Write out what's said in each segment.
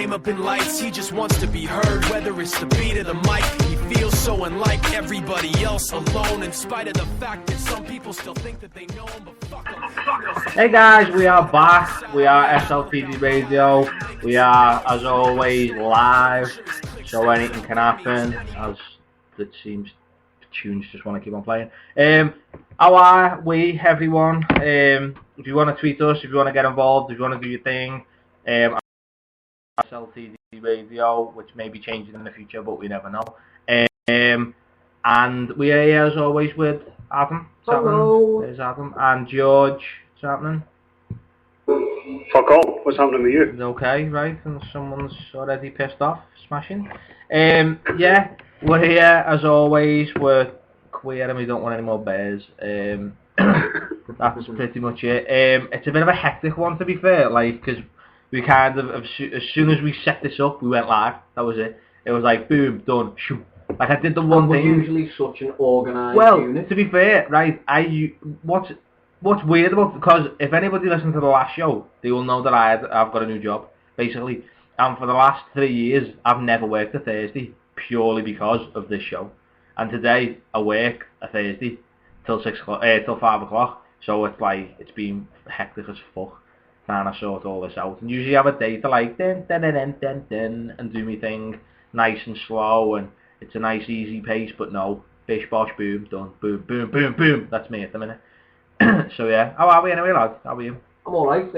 fame up in lights, he just wants to be heard. Whether it's the beat of the mic, he feels so unlike everybody else, alone, in spite of the fact that some people still think that they know him, but fuck him. Hey guys, we are back. We are SLTD Radio. We are, as always, live, so anything can happen, as it seems tunes just want to keep on playing. How are we, everyone? If you want to tweet us, if you want to get involved, if you want to do your thing, SLTD Radio, which may be changing in the future, but we never know. And we are here as always with Adam. Hello. There's Adam and George. What's happening? Fuck all. What's happening with you? Okay, right, and someone's already pissed off. Smashing. Yeah, we're here as always. We're queer and we don't want any more bears. That's pretty much it. It's a bit of a hectic one, to be fair, like, because we kind of, as soon as we set this up, we went live. That was it. It was like, boom, done, shoot. Like, I did the one thing. We're usually such an organised unit. To be fair, right, what's weird about, because if anybody listened to the last show, they will know that I've got a new job, basically. And for the last 3 years, I've never worked a Thursday, purely because of this show. And today, I work a Thursday till 5 o'clock. So it's like, it's been hectic as fuck trying to sort all this out. And usually I have a day to like, and do my thing nice and slow, and it's a nice easy pace, but no, bish bosh boom, done, boom, boom, boom, boom. That's me at the minute. So yeah, how are we anyway, lads? How are you? I'm alright.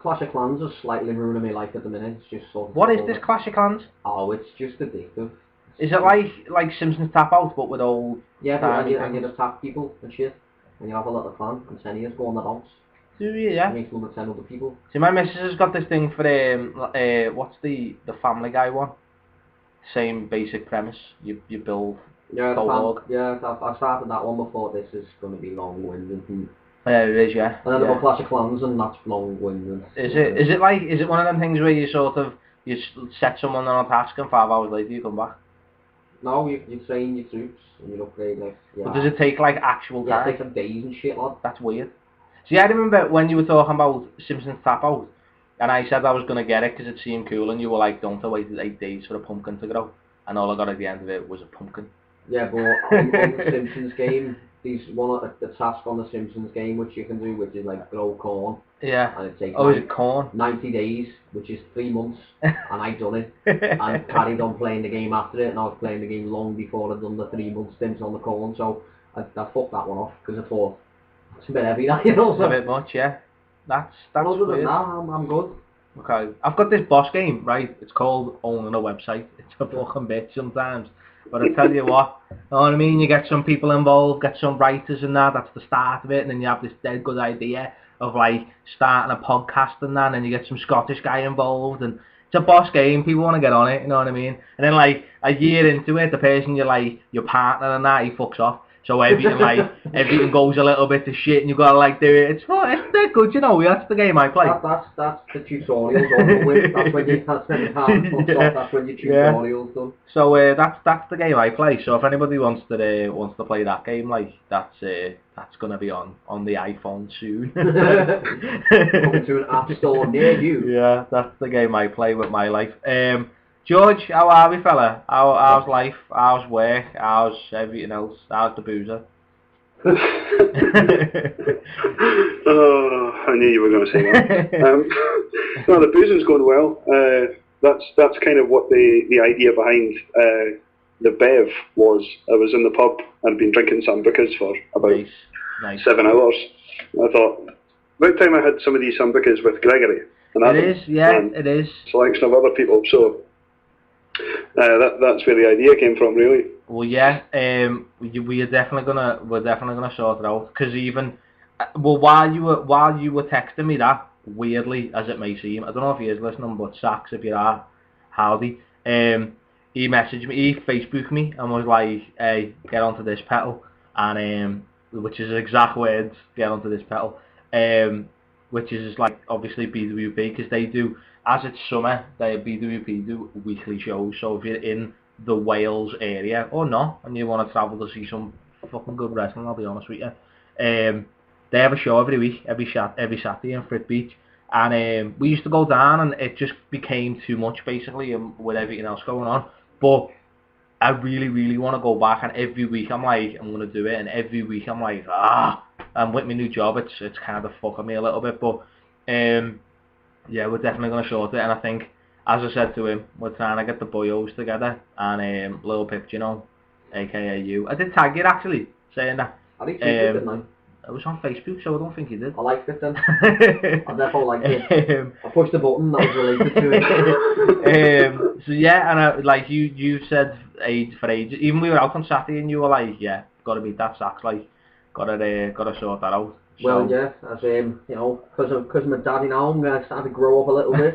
Clash of Clans is slightly ruining my life at the minute. It's just sort of. What is this Clash of Clans? Oh, it's just addictive. Is it like Simpsons Tap Out, but with old? Yeah, but you just tap people and shit, and you have a little clan, and 10 years go on the bounce. Do you? Yeah. Make them with 10 other people. See, my missus has got this thing for what's the Family Guy one? Same basic premise. You build. Yeah, I started that one before. This is going to be long-winded. Yeah, it is, yeah. And then about Clash of Clans, and that's long-winded. Is it one of them things where you sort of you set someone on a task and 5 hours later you come back? No, you train your troops and you upgrade like. Yeah. But does it take like actual time? Yeah, it takes like days and shit, lad. That's weird. See, I remember when you were talking about Simpsons Tap Out, and I said I was going to get it because it seemed cool, and you were like, don't I wait 8 days for a pumpkin to grow? And all I got at the end of it was a pumpkin. Yeah, but on the Simpsons game, there's the task on the Simpsons game which you can do, which is like grow corn. Yeah. And it takes is it corn? 90 days, which is 3 months, and I'd done it. And carried on playing the game after it, and I was playing the game long before I'd done the 3 month stint on the corn, so I fucked that one off, because I thought, it's a bit heavy that, you know. It's a bit much, yeah. That's other weird. than that, I'm good. Okay. I've got this boss game, right? It's called owning a website. It's a fucking bitch sometimes. But I tell you what, you know what I mean? You get some people involved, get some writers and that's the start of it, and then you have this dead good idea of like starting a podcast and that, and then you get some Scottish guy involved, and it's a boss game, people want to get on it, you know what I mean? And then like a year into it, the person you're like, your partner and that, he fucks off. So everything goes a little bit to shit, and you've got to like do it. It's dead good, you know. That's the game I play. That's the tutorials on with. That's when you that's when your tutorials done. So that's the game I play. So if anybody wants to play that game, like that's gonna be on the iPhone soon. Coming to an app store near you. Yeah, that's the game I play with my life. George, how are we, fella? How's life? How's work? How's everything else? How's the boozer? Oh, I knew you were going to say that. No, the boozing's going well. That's kind of what the idea behind the Bev was. I was in the pub and I'd been drinking Sambucas for about nice. 7 hours. I thought, about time I had some of these Sambucas with Gregory. And Adam, it is. Selection of other people, so that's where the idea came from, really. Well, yeah, we're definitely gonna sort it out, because even while you were texting me that, weirdly as it may seem, I don't know if he is listening, but Sax, if you are, howdy. He messaged me, he Facebooked me, and was like, "Hey, get onto this pedal," and which is exact words, "Get onto this pedal," which is like obviously BWP, because they do. As it's summer, BWP do weekly shows, so if you're in the Wales area, or not, and you want to travel to see some fucking good wrestling, I'll be honest with you, they have a show every week, every Saturday in Frit Beach, And we used to go down, and it just became too much, basically, with everything else going on. But I really, really want to go back, and every week I'm like, I'm going to do it, and every week I'm like, and with my new job, it's kind of fucking me a little bit, but yeah, we're definitely going to sort it, and I think, as I said to him, we're trying to get the boyos together, and Lil Pip, you know, aka you. I did tag you, actually, saying that. I think you did, didn't I? It was on Facebook, so I don't think you did. I liked it then. I definitely liked it. I pushed the button that was related to it. So yeah, and like you said for ages, even we were out on Saturday and you were like, yeah, gotta beat that sax, like, gotta sort that out. So, well, yeah, as you know, because my daddy now, I'm starting to grow up a little bit.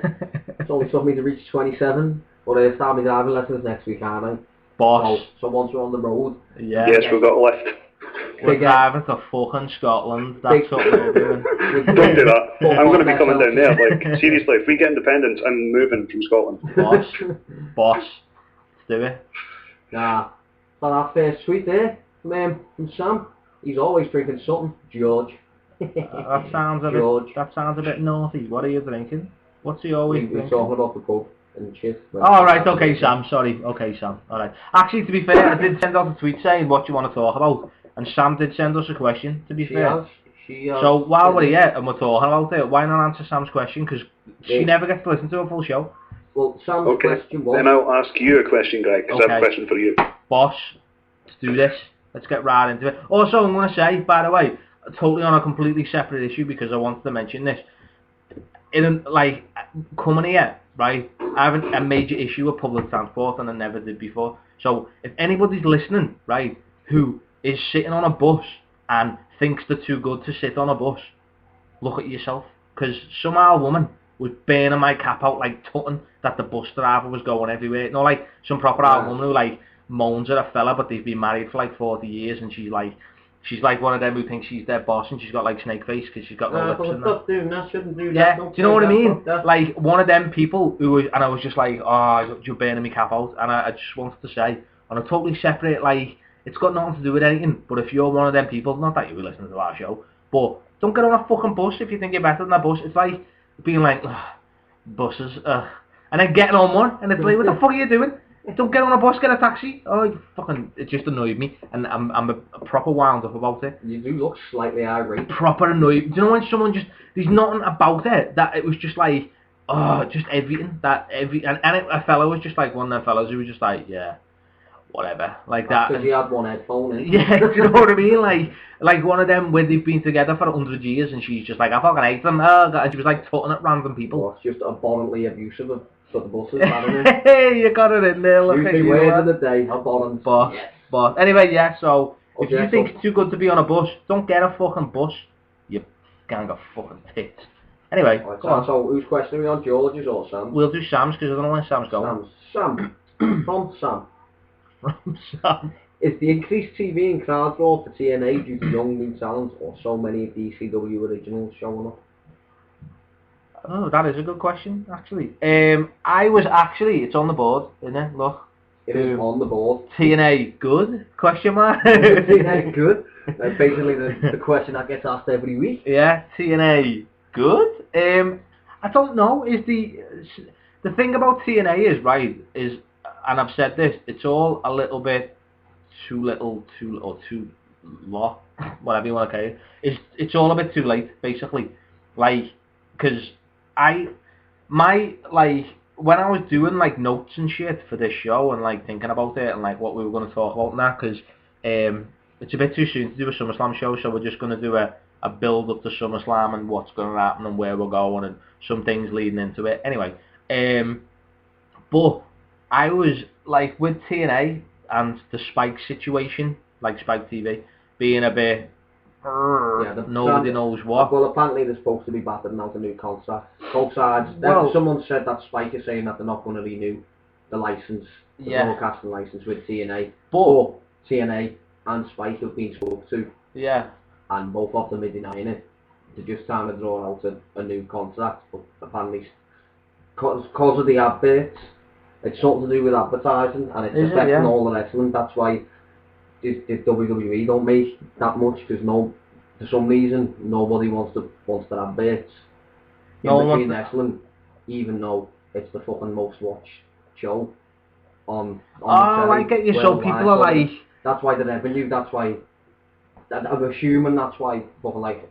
It's only took me to reach 27, but I start my driving lessons next week, aren't I? Boss. So once we're on the road, yeah. Yes, we've got a list. We're driving to fucking Scotland. That's what we're doing. Don't do that. I'm going to be coming down there. Like, seriously, if we get independence, I'm moving from Scotland. Boss. Let's do it. Nah. But that first tweet there from Sam, he's always drinking something. George. That sounds a bit naughty. What are you drinking? What's he always drinking? We're talking about the pub and shit. Oh, right, okay, Sam. Sorry. Okay, Sam. Alright. Actually, to be fair, I did send out a tweet saying what you want to talk about. And Sam did send us a question, to be fair. She has. So while we're here and we're talking about it, why not answer Sam's question? Because she never gets to listen to a full show. Well, Sam's question was... Then I'll ask you a question, Greg, because I have a question for you. Boss, let's do this. Let's get right into it. Also, I'm going to say, by the way, totally on a completely separate issue, because I wanted to mention this. Coming here, right, I have a major issue with public transport, and I never did before. So if anybody's listening, right, who is sitting on a bus and thinks they're too good to sit on a bus, look at yourself. Because some old woman was burning my cap out, like tutting that the bus driver was going everywhere. You know, like some proper old woman who like moans at a fella, but they've been married for like 40 years, and she's like one of them who thinks she's their boss, and she's got like snake face because she's got no lips and that. Stop doing that, shouldn't do that. Yeah, do you know what I mean? Like one of them people who was, and I was just like, oh, you're burning me cap out, and I just wanted to say, on a totally separate, like, it's got nothing to do with anything, but if you're one of them people, not that you'll be listening to our show, but don't get on a fucking bus if you think you're better than a bus. It's like being like, buses, and then getting on one, and it's like, what the fuck are you doing? Don't get on a bus, get a taxi. Oh, you fucking, it just annoyed me, and I'm a proper wound up about it. You do look slightly irate. Proper annoyed. Do you know when someone just, there's nothing about it, that it was just like, oh, just everything, and a fellow was just like one of them fellows who was just like, yeah, whatever, like that. Because he had one headphone in. Yeah, do you know what I mean? Like one of them where they've been together for 100 years, and she's just like, I fucking hate them, and she was like tutting at random people. Well, it's just abhorrently abusive of the buses, hadn't it? Hey, you got it in there, look at you. Words of the day, abhorrent. But anyway, yeah, so, if you think it's too good to be on a bus, don't get a fucking bus, you gang of fucking tits. Anyway, right, go on. So, whose question are we on, George's or Sam's? We'll do Sam's, because I don't know when Sam's going. Sam. From Sam. From Sam. Is the increased TV and crowd draw for TNA due to young new talent, or so many of the ECW originals showing up? Oh, that is a good question, actually. I was actually, it's on the board, isn't it? Look. It is on the board. TNA good? Question mark? TNA good? That's basically the question that gets asked every week. Yeah, TNA good? I don't know. Is the thing about TNA is, right, is, and I've said this, it's all a little bit too little, too low, whatever you want to call it. It's all a bit too late, basically. Like, because when I was doing like notes and shit for this show and like thinking about it and like what we were going to talk about now, because it's a bit too soon to do a SummerSlam show, so we're just going to do a build up to SummerSlam and what's going to happen and where we're going and some things leading into it. Anyway, but I was like with TNA and the Spike situation, like Spike TV, being a bit. Nobody knows what. Well, apparently they're supposed to be battered out a new contract. Both sides. Someone said that Spike is saying that they're not going to renew the license, the broadcasting license with TNA. But TNA and Spike have been spoke to. Yeah. And both of them are denying it. They're just trying to draw out a new contract. But apparently, because of the adverts, it's something to do with advertising, and it's affecting all the wrestling. That's why the WWE don't make that much, because for some reason nobody wants their adverts No one between wants wrestling, even though it's the fucking most watched show on Oh, I get you. So people are like... That's why the revenue, that's why... I'm assuming that's why fucking like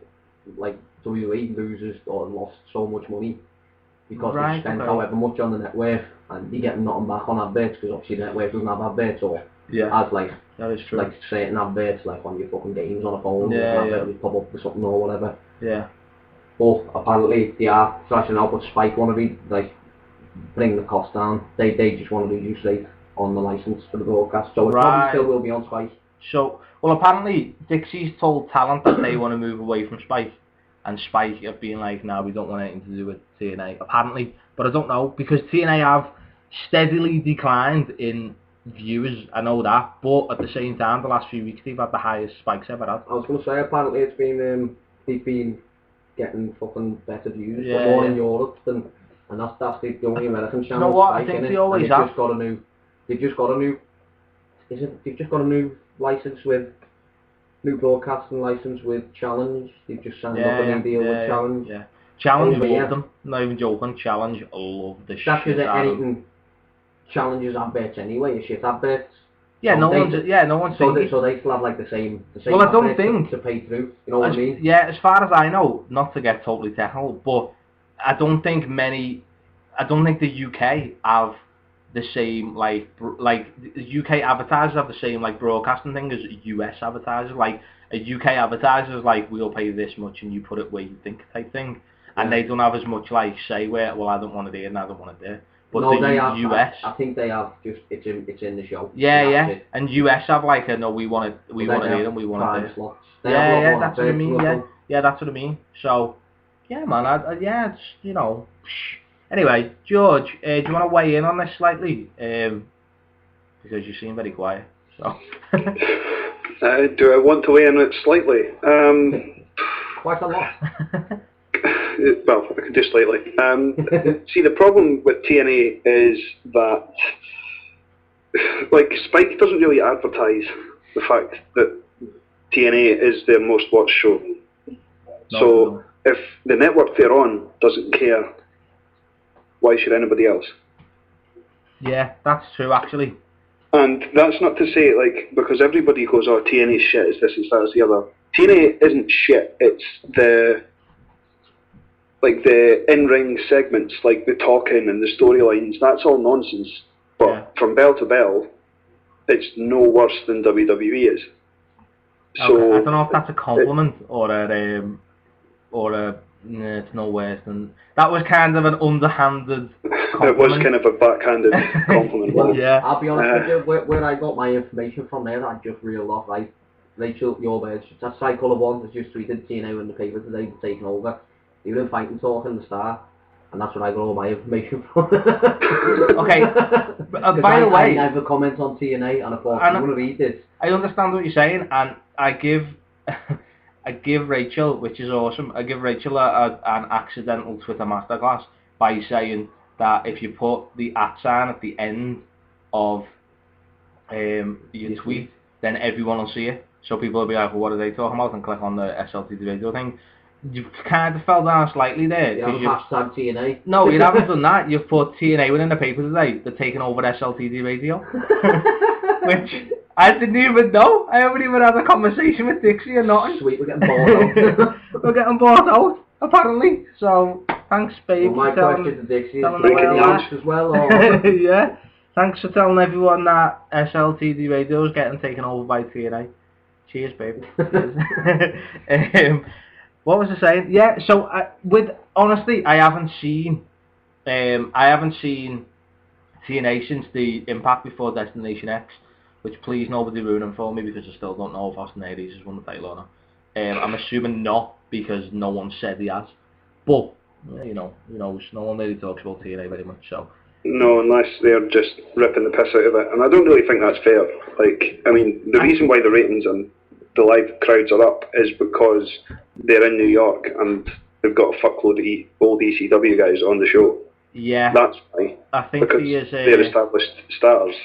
WWE loses or lost so much money. Because they spend however much on the network and you get nothing back on adverts because obviously the network doesn't have adverts or has like that is true. Like certain adverts like on your fucking games on a phone you pop up with something or whatever. Yeah. But apparently they are thrashing out, but Spike want to be like bring the cost down. They just want to reduce rate on the license for the broadcast, so it probably still will be on Spike. So well apparently Dixie's told Talent that they want to move away from Spike. And Spike have been like, no, we don't want anything to do with TNA, apparently. But I don't know, because TNA have steadily declined in viewers, I know that. But at the same time, the last few weeks, they've had the highest Spike's ever had. I was going to say, apparently it's been, they've been getting fucking better views, but more in Europe than, and that's the only American channel. You know what, Spike, I think they always have. They've just got a new license with, new broadcasting license with Challenge. They've just signed up a new deal with Challenge. Yeah. Challenge love them. Not even joking. Challenge love the shit out of them. Anything Challenge's adverts anyway, your shit adverts. Yeah, no one's so they still have like the same well, I don't think to pay through. You know what I mean? Yeah, as far as I know, not to get totally technical, but I don't think the UK have the same like UK advertisers have the same like broadcasting thing as US advertisers. Like a UK advertiser is like, we'll pay this much and you put it where you think type thing, and they don't have as much like say where, well, I don't want it here and I don't want it there. But no, the US, I think they have just it's in the show. Yeah. And US have like a no, we want it here and we want it there. That's what I mean. Yeah, that's what I mean. So yeah, man, it's Anyway, George, do you want to weigh in on this slightly? Because you seem very quiet. So. Do I want to weigh in on it slightly? Quite a lot. Well, I can do slightly. See, the problem with TNA is that, like, Spike doesn't really advertise the fact that TNA is their most watched show. So if the network they're on doesn't care, why should anybody else? Yeah, that's true, actually. And that's not to say, like, because everybody goes, oh, TNA's shit, is this, is that, is the other. TNA isn't shit, it's the in-ring segments, like the talking and the storylines, that's all nonsense. But from bell to bell, it's no worse than WWE is. So I don't know if that's a compliment it's no worse than... That was kind of an underhanded compliment. It was kind of a backhanded compliment. Well, yeah. I'll be honest with you, where I got my information from there, I just reeled off, right? Rachel, your words, that Cycle of One has just tweeted TNA in the paper today, taking over. They were in Fighting Talk in the start, and that's where I got all my information from. Okay, by the way... I never comment on TNA, and I thought, I'm going to read this. I understand what you're saying, and I give Rachel, which is awesome, I give Rachel an accidental Twitter masterclass by saying that if you put the @ sign at the end of your tweet, then everyone will see it. So people will be like, well, what are they talking about? And click on the SLTD radio thing. You've kind of fell down slightly there. You haven't hashtag TNA. No, you haven't done that. You've put TNA within the paper today. They're taking over SLTD radio. Which... I didn't even know. I haven't even had a conversation with Dixie or nothing. Sweet, we're getting bought out. We're getting bought out, apparently. So, thanks, babe. Well, my question to Dixie is, the as well, or? Yeah. Thanks for telling everyone that SLTD radio is getting taken over by TNA. Cheers, babe. What was I saying? Yeah, so, honestly, I haven't seen TNA since the Impact before Destination X. Which please nobody ruin them for me because I still don't know if Austin Aries has won the title or not. I'm assuming not because no one said he has. But who knows? No one really talks about TNA very much. So no, unless they're just ripping the piss out of it, and I don't really think that's fair. Like, I mean, the reason why the ratings and the live crowds are up is because they're in New York and they've got a fuckload of old ECW guys on the show. Yeah, that's why. I think because they're established stars.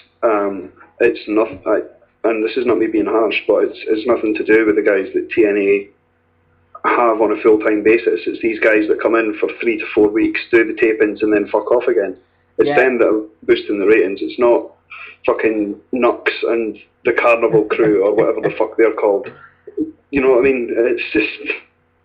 It's nothing, and this is not me being harsh, but it's nothing to do with the guys that TNA have on a full-time basis. It's these guys that come in for 3 to 4 weeks, do the tapings, and then fuck off again. It's them that are boosting the ratings. It's not fucking Nux and the Carnival crew or whatever the fuck they're called. You know what I mean? It's just...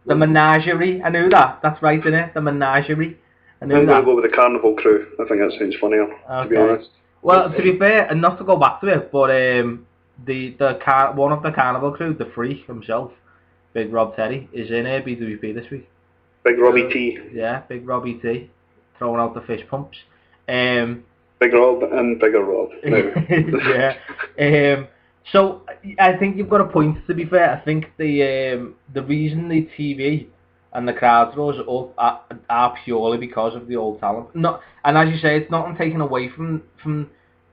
The menagerie. I knew that. That's right, isn't it? The menagerie. I'm going to go with the Carnival crew. I think that sounds funnier, to be honest. Well, to be fair, and not to go back to it, but one of the Carnival crew, the Freak himself, Big Rob Terry, is in BWP this week. Big Robbie T. Yeah, Big Robbie T. Throwing out the fish pumps. Big Rob and Bigger Rob. Yeah. So I think you've got a point. To be fair, I think the reason the TV and the crowd draws are purely because of the old talent. And as you say, it's not taken away from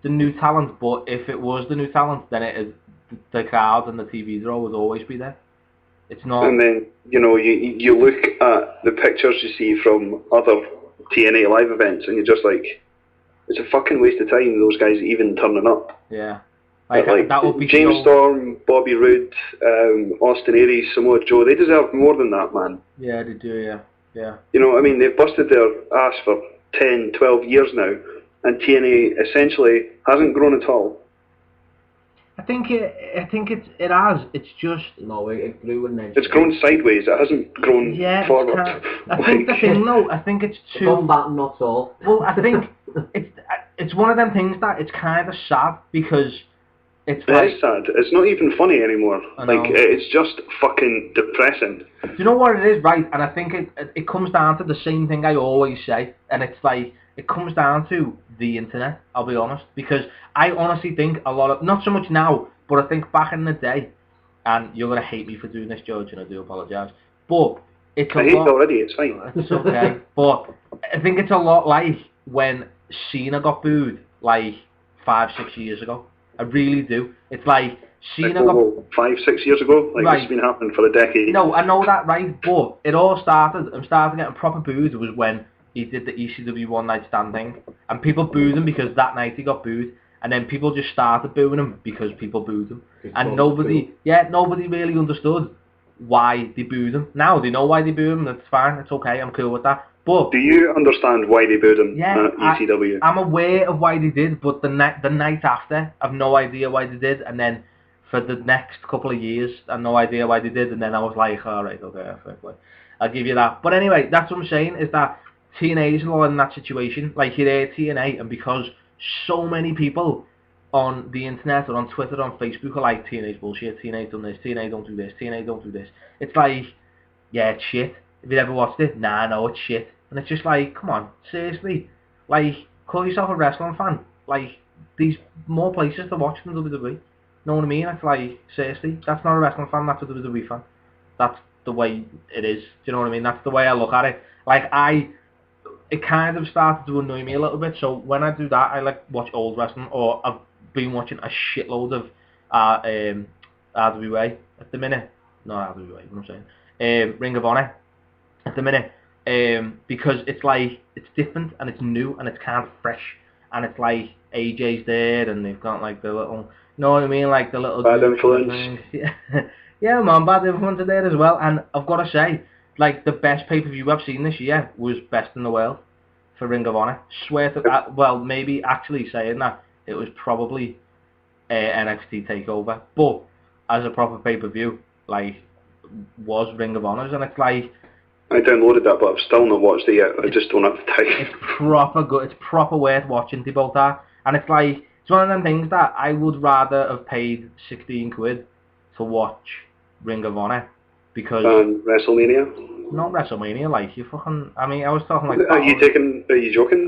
the new talent. But if it was the new talent, then the crowd and the TV draw would always be there. It's not. And then you look at the pictures you see from other TNA live events, and you're just like, it's a fucking waste of time. Those guys even turning up. Yeah. Like that would be James Storm, Bobby Roode, Austin Aries, Samoa Joe, they deserve more than that, man. Yeah, they do, yeah. You know what I mean? They've busted their ass for 10, 12 years now, and TNA essentially hasn't grown at all. I think it has. It's just... No, it grew and then... It's grown sideways. It hasn't grown forward. I think the thing, though, I think it's too... Gone back, not all. Well, I think it's one of them things that it's kind of sad because... It is sad. It's not even funny anymore. Like, it's just fucking depressing. Do you know what it is, right? And I think it comes down to the same thing I always say, and it's like, it comes down to the internet, I'll be honest, because I honestly think a lot of, not so much now, but I think back in the day, and you're going to hate me for doing this, George, and I do apologise, but it's a lot... I hate it already, it's fine. It's okay, but I think it's a lot like when Cena got booed, like, 5-6 years ago. I really do. It's like Cena got 5-6 years ago. Like right. It's been happening for a decade. No, I know that, right? But it all started. I'm starting getting proper booed. Was when he did the ECW One Night Stand thing, and people booed him because that night he got booed, and then people just started booing him because people booed him, and nobody really understood why they booed him. Now they know why they booed him. That's fine. It's okay. I'm cool with that. But do you understand why they booed him at ECW? I'm aware of why they did, but the night after, I've no idea why they did, and then for the next couple of years, I've no idea why they did, and then I was like, alright, okay, I'll give you that. But anyway, that's what I'm saying, is that TNA is in that situation. Like, you're there, TNA, and because so many people on the internet or on Twitter, on Facebook are like, TNA's bullshit, TNA's done this, TNA don't do this, TNA don't do this. It's like, yeah, it's shit. Have you ever watched it? Nah, no, it's shit. And it's just like, come on, seriously. Like, call yourself a wrestling fan. Like, there's more places to watch than WWE. Know what I mean? It's like, seriously, that's not a wrestling fan, that's a WWE fan. That's the way it is. Do you know what I mean? That's the way I look at it. Like, it kind of started to annoy me a little bit, so when I do that, I like watch old wrestling, or I've been watching a shitload of RWA at the minute. Not RWA, what I'm saying. Ring of Honor at the minute. Because it's like, it's different and it's new and it's kind of fresh, and it's like AJ's there and they've got like the little, you know what I mean, like the little bad influence. Yeah man, bad influence there as well. And I've got to say, like, the best pay-per-view I've seen this year was Best in the World for Ring of Honor. Swear to that. Well, maybe actually saying that, it was probably NXT TakeOver, but as a proper pay-per-view, like, was Ring of Honor's, and it's like, I downloaded that, but I've still not watched it yet. I just don't have the time. It's proper good. It's proper worth watching, they both are. And it's like, it's one of them things that I would rather have paid 16 quid to watch Ring of Honor, because... WrestleMania? Not WrestleMania, like, you fucking... I mean, I was talking like... Are you joking?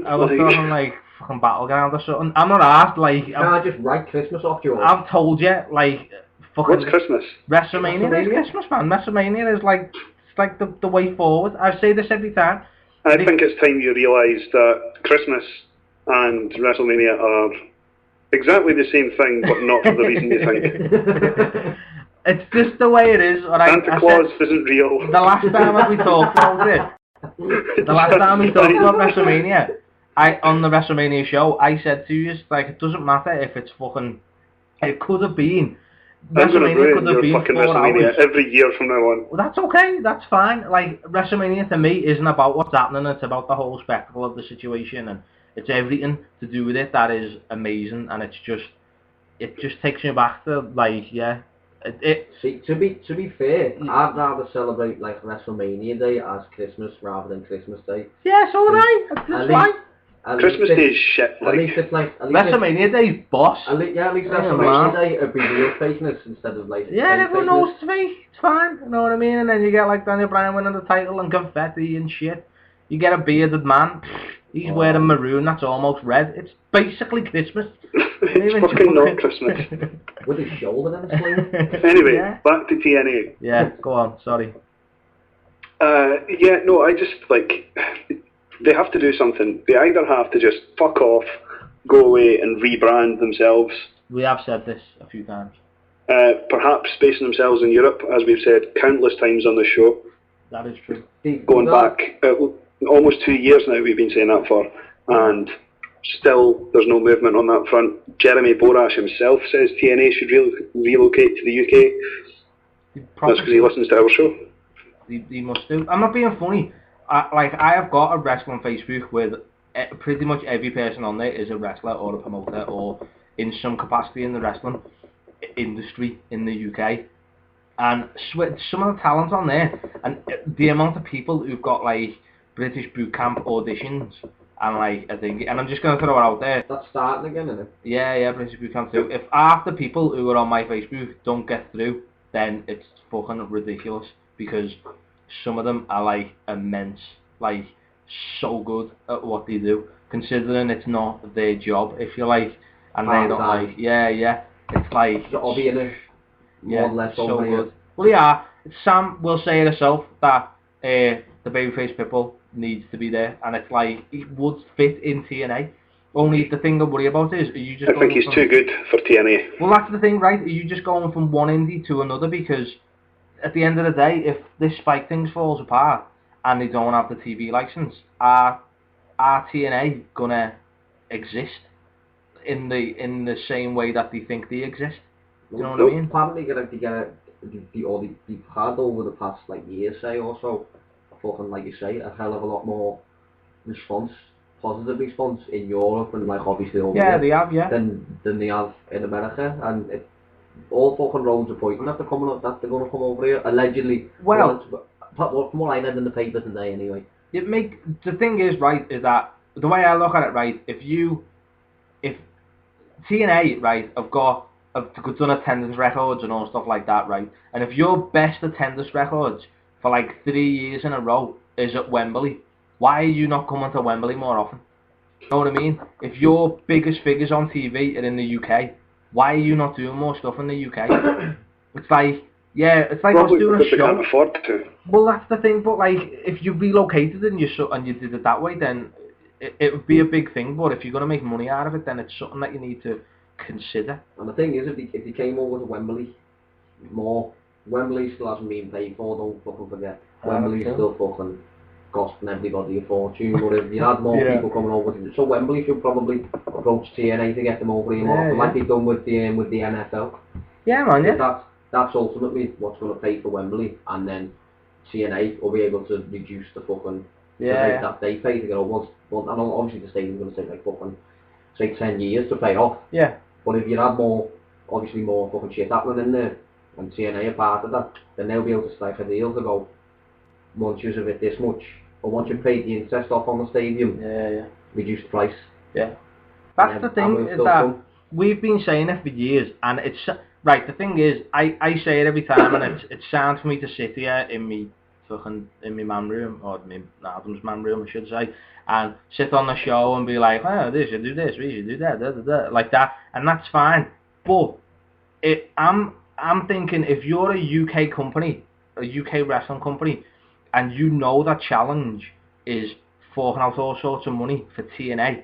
I was talking like fucking Battleground or something. I'm not asked, like... Can I just write Christmas off you? I've told you, like... Fucking What's Christmas? WrestleMania is Christmas, man. WrestleMania is like... like the way forward. I say this every time. I think it's time you realise that Christmas and WrestleMania are exactly the same thing, but not for the reason you think. It's just the way it is. Santa Claus isn't real. The last time we talked about it, about WrestleMania, on the WrestleMania show, I said to you, like, it doesn't matter if it's fucking... It could have been I'm going to WrestleMania ruin could have your been fucking 4 WrestleMania hours. every year from now on. Well, that's okay, that's fine. Like, WrestleMania to me isn't about what's happening, it's about the whole spectacle of the situation, and it's everything to do with it that is amazing, and it just takes me back to, like, yeah. See, to be fair, I'd rather celebrate like WrestleMania Day as Christmas rather than Christmas Day. Yeah, so would I. That's fine. Christmas Day is shit. At least it's like WrestleMania Day's boss. At least Yeah, WrestleMania man. Day would be real fakeness instead of like Yeah, fake everyone fakeness. knows it's me. It's fine. You know what I mean? And then you get like Daniel Bryan winning the title and confetti and shit. You get a bearded man. He's wearing maroon. That's almost red. It's basically Christmas. It's fucking not Christmas. With his shoulder in his sleeve. Anyway, Yeah. back to TNA. Yeah, go on. Sorry. Yeah, no, I just, like, they have to do something. They either have to just fuck off, go away and rebrand themselves. We have said this a few times. Perhaps basing themselves in Europe, as we've said countless times on the show. That is true. Going back almost 2 years now, we've been saying that for, and still there's no movement on that front. Jeremy Borash himself says TNA should relocate to the UK. That's because he listens to our show. He must do. I'm not being funny. I have got a wrestling Facebook with pretty much every person on there is a wrestler or a promoter or in some capacity in the wrestling industry in the UK. And some of the talent on there, and the amount of people who've got like British boot camp auditions, and like I think, and I'm just going to throw it out there. That's starting again, isn't it? Yeah, British boot camp too. If half the people who are on my Facebook don't get through, then it's fucking ridiculous, because some of them are like immense, like so good at what they do, considering it's not their job, if you like, and they don't like, it's like, I'll be in it. More or less so over here. good. Well, yeah, Sam will say it herself that the babyface Pitbull needs to be there, and it's like, he would fit in TNA. Only the thing I worry about is, are you just I think he's too good for TNA. Well, that's the thing, right? Are you just going from one indie to another? Because at the end of the day, if this Spike thing falls apart and they don't have the TV license, are TNA gonna exist in the same way that they think they exist? You know what I mean? Apparently, they've had over the past like year, say, or so, fucking like you say, a hell of a lot more positive response in Europe and like obviously over Yeah, here they have, yeah. than they have in America, and all fucking roads are pointing that they're going to come over here allegedly. Well, from what I read in the paper today, anyway. The thing is, right, is that the way I look at it, right, if TNA, right, have done attendance records and all stuff like that, right, and if your best attendance records for like 3 years in a row is at Wembley, why are you not coming to Wembley more often? You know what I mean? If your biggest figures on TV are in the UK, why are you not doing more stuff in the UK? It's like us doing a show. They can't afford to. Well, that's the thing, but like, if you relocated and you did it that way, then it would be a big thing. But if you're going to make money out of it, then it's something that you need to consider. And the thing is, if they came over to Wembley, Wembley still hasn't been paid for, don't fucking forget. Wembley's still fucking costing everybody a fortune, but if you had more people coming over, so Wembley should probably approach TNA to get them over here more, like they've done with the NFL. Yeah, man, yeah. That's ultimately what's going to pay for Wembley, and then TNA will be able to reduce the fucking the rate that they pay to get over. But and obviously the stadium's going to take like fucking, say 10 years to pay off. Yeah. But if you had more fucking shit happening in there, and TNA are part of that, then they'll be able to strike a deal to go, once you've it this much, or once you've paid the interest off on the stadium, reduce the price. Yeah. That's the thing, is that we've been saying it for years, and it's, right, the thing is, I say it every time, and it's sound for me to sit here in me man room, or me Adam's man room, I should say, and sit on the show and be like, oh, they should do this, we should do that, like that, and that's fine. But I'm thinking, if you're a UK company, a UK wrestling company, and you know that Challenge is forking out all sorts of money for TNA,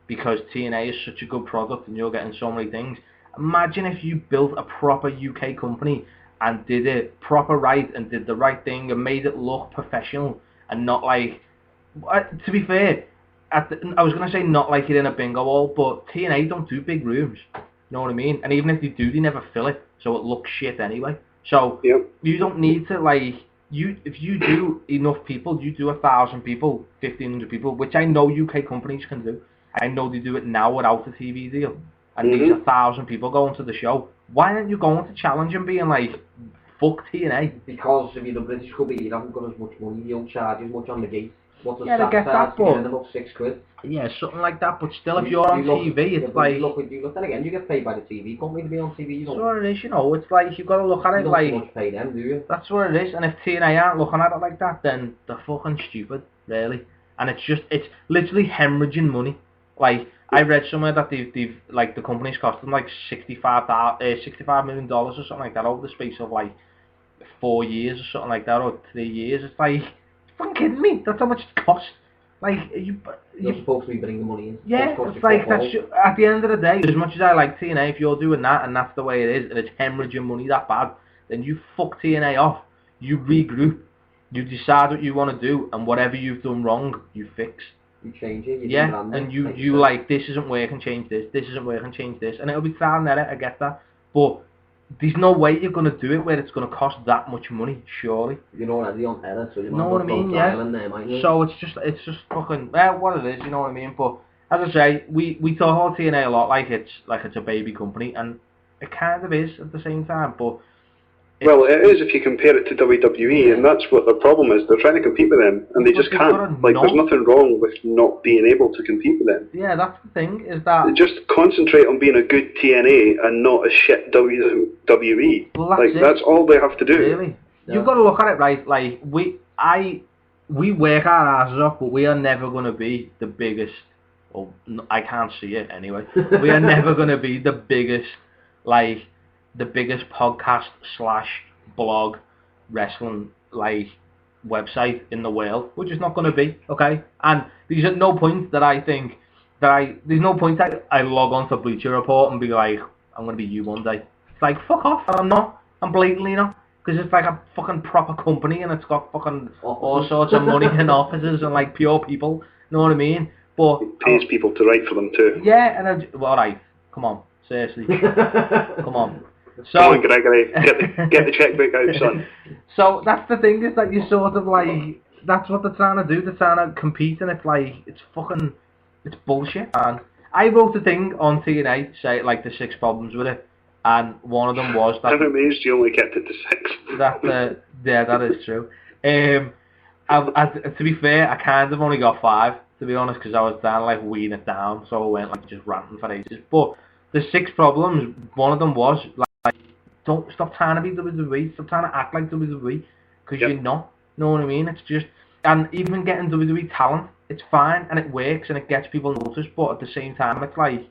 because TNA is such a good product and you're getting so many things, imagine if you built a proper UK company and did it proper right and did the right thing and made it look professional and not like, to be fair, I was going to say not like you're in a bingo hall, but TNA don't do big rooms. know what I mean? And even if they do, they never fill it, so it looks shit anyway. So Yep. you don't need to like if you do enough people, you do 1,000 people, 1,500 people, which I know UK companies can do. I know they do it now without the TV deal, and these 1,000 people going to the show. Why aren't you going to challenge and being like, fuck TNA? Because if you're the British company, you haven't got as much money, you don't charge as much on the gate. What's the Yeah, I get that, but but about £6. yeah, something like that. But still, if you're on TV, it's like then again, you get paid by the TV company to be on TV. You that's don't. what it is, you know. It's like you've got to look at it like You don't pay them, do you? that's what it is. And if TNA aren't looking at it like that, then they're fucking stupid, really. And it's literally hemorrhaging money. Like I read somewhere that they've like the company's cost them like $65 million or something like that over the space of like 4 years or something like that, or 3 years. It's like, you're fucking kidding me? That's how much it costs. Like You're supposed to be bringing money in. yeah, it's like that's at the end of the day. As much as I like TNA, if you're doing that and that's the way it is, and it's hemorrhaging money that bad, then you fuck TNA off. You regroup. You decide what you want to do, and whatever you've done wrong, you fix. You change it. Yeah, and you like, this isn't working, change this. This isn't working, change this, and it'll be trial and error. I get that, but there's no way you're gonna do it where it's gonna cost that much money. Surely. You're already on error, so you know what I mean? Yeah. So it's just fucking what it is. You know what I mean? But as I say, we talk about TNA a lot like it's a baby company, and it kind of is at the same time. But well, it is if you compare it to WWE, and that's what the problem is. They're trying to compete with them, and they just can't. Like, there's nothing wrong with not being able to compete with them. Yeah, that's the thing, is that just concentrate on being a good TNA and not a shit WWE. Well, that's all they have to do. Really, you've got to look at it right. Like we work our asses off, but we are never going to be the biggest. Well, I can't see it anyway. We are never going to be the biggest, like, the biggest podcast / blog wrestling like website in the world. We're just not going to be, okay? And there's no point that I think there's no point that I log on to Bleacher Report and be like, I'm going to be you one day. It's like, fuck off, I'm not. I'm blatantly not. Because it's like a fucking proper company, and it's got fucking all sorts of money and offices and like pure people. You know what I mean? But it pays people to write for them too. Yeah, and alright, come on, seriously, come on. So, come on, Gregory, get the checkbook out, son. So that's the thing, is that you sort of like, that's what they're trying to do. They're trying to compete, and it's like, it's bullshit. And I wrote a thing on TNA, say like the 6 problems with it, and one of them was that. I'm amazed you only kept it to 6. Yeah, that is true. To be fair, I kind of only got 5, to be honest, because I was trying to like wean it down, so I went like just ranting for ages. But the 6 problems, one of them was like, don't stop trying to be WWE, stop trying to act like WWE, because you're not. You know what I mean? It's just, and even getting WWE talent, it's fine and it works and it gets people noticed, but at the same time, it's like,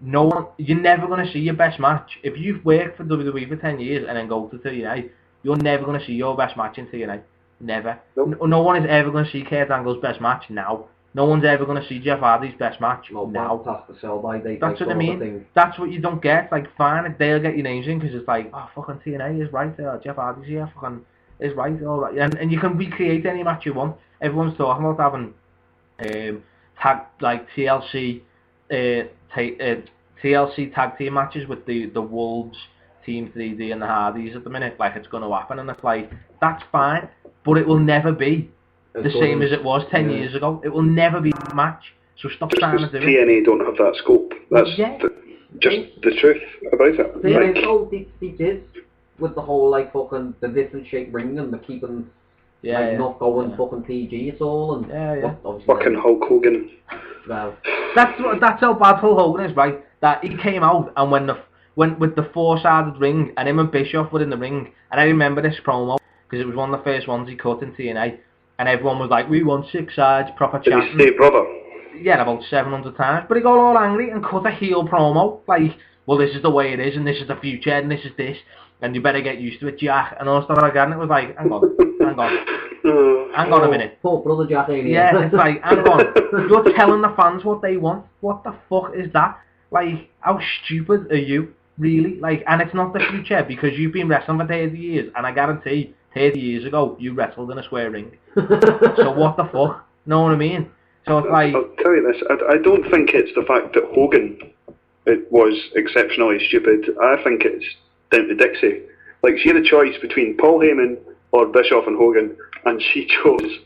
no one, you're never going to see your best match. If you've worked for WWE for 10 years and then go to TNA, you're never going to see your best match in TNA. Never. Nope. No one is ever going to see Kurt Angle's best match now. No one's ever going to see Jeff Hardy's best match now. That's the sell by date. That's what I mean. That's what you don't get. Like, fine, they'll get your names in because it's like, oh, fucking TNA is right there. Jeff Hardy's here. Fucking is right. All right. And you can recreate any match you want. Everyone's talking about having TLC tag team matches with the Wolves, Team 3D and the Hardys at the minute. Like, it's going to happen, and it's like, that's fine, but it will never be the same as it was 10 years ago. It will never be a match. So stop trying to do it. TNA don't have that scope. That's just the truth about it. They did with the whole like fucking the different shape ring and the keeping not going fucking PG at all, and fucking Hulk Hogan. Well, that's how bad Hulk Hogan is, right? That he came out and when with the 4-sided ring, and him and Bischoff were in the ring, and I remember this promo because it was one of the first ones he cut in TNA. And everyone was like, we want 6 sides, proper chanting. Did he say brother? Yeah, about 700 times. But he got all angry and cut a heel promo. Like, well, this is the way it is, and this is the future, and this is this. And you better get used to it, Jack. And all stuff like that. And it was like, hang on a minute. Poor brother Jack, ain't he? Yeah, it's like, hang on. You're telling the fans what they want. What the fuck is that? Like, how stupid are you, really? Like, and it's not the future, because you've been wrestling for 30 years, and I guarantee 30 years ago, you wrestled in a square ring. So what the fuck? Know what I mean? So it's like... I'll tell you this, I don't think it's the fact that Hogan it was exceptionally stupid. I think it's down to Dixie. Like, she had a choice between Paul Heyman or Bischoff and Hogan, and she chose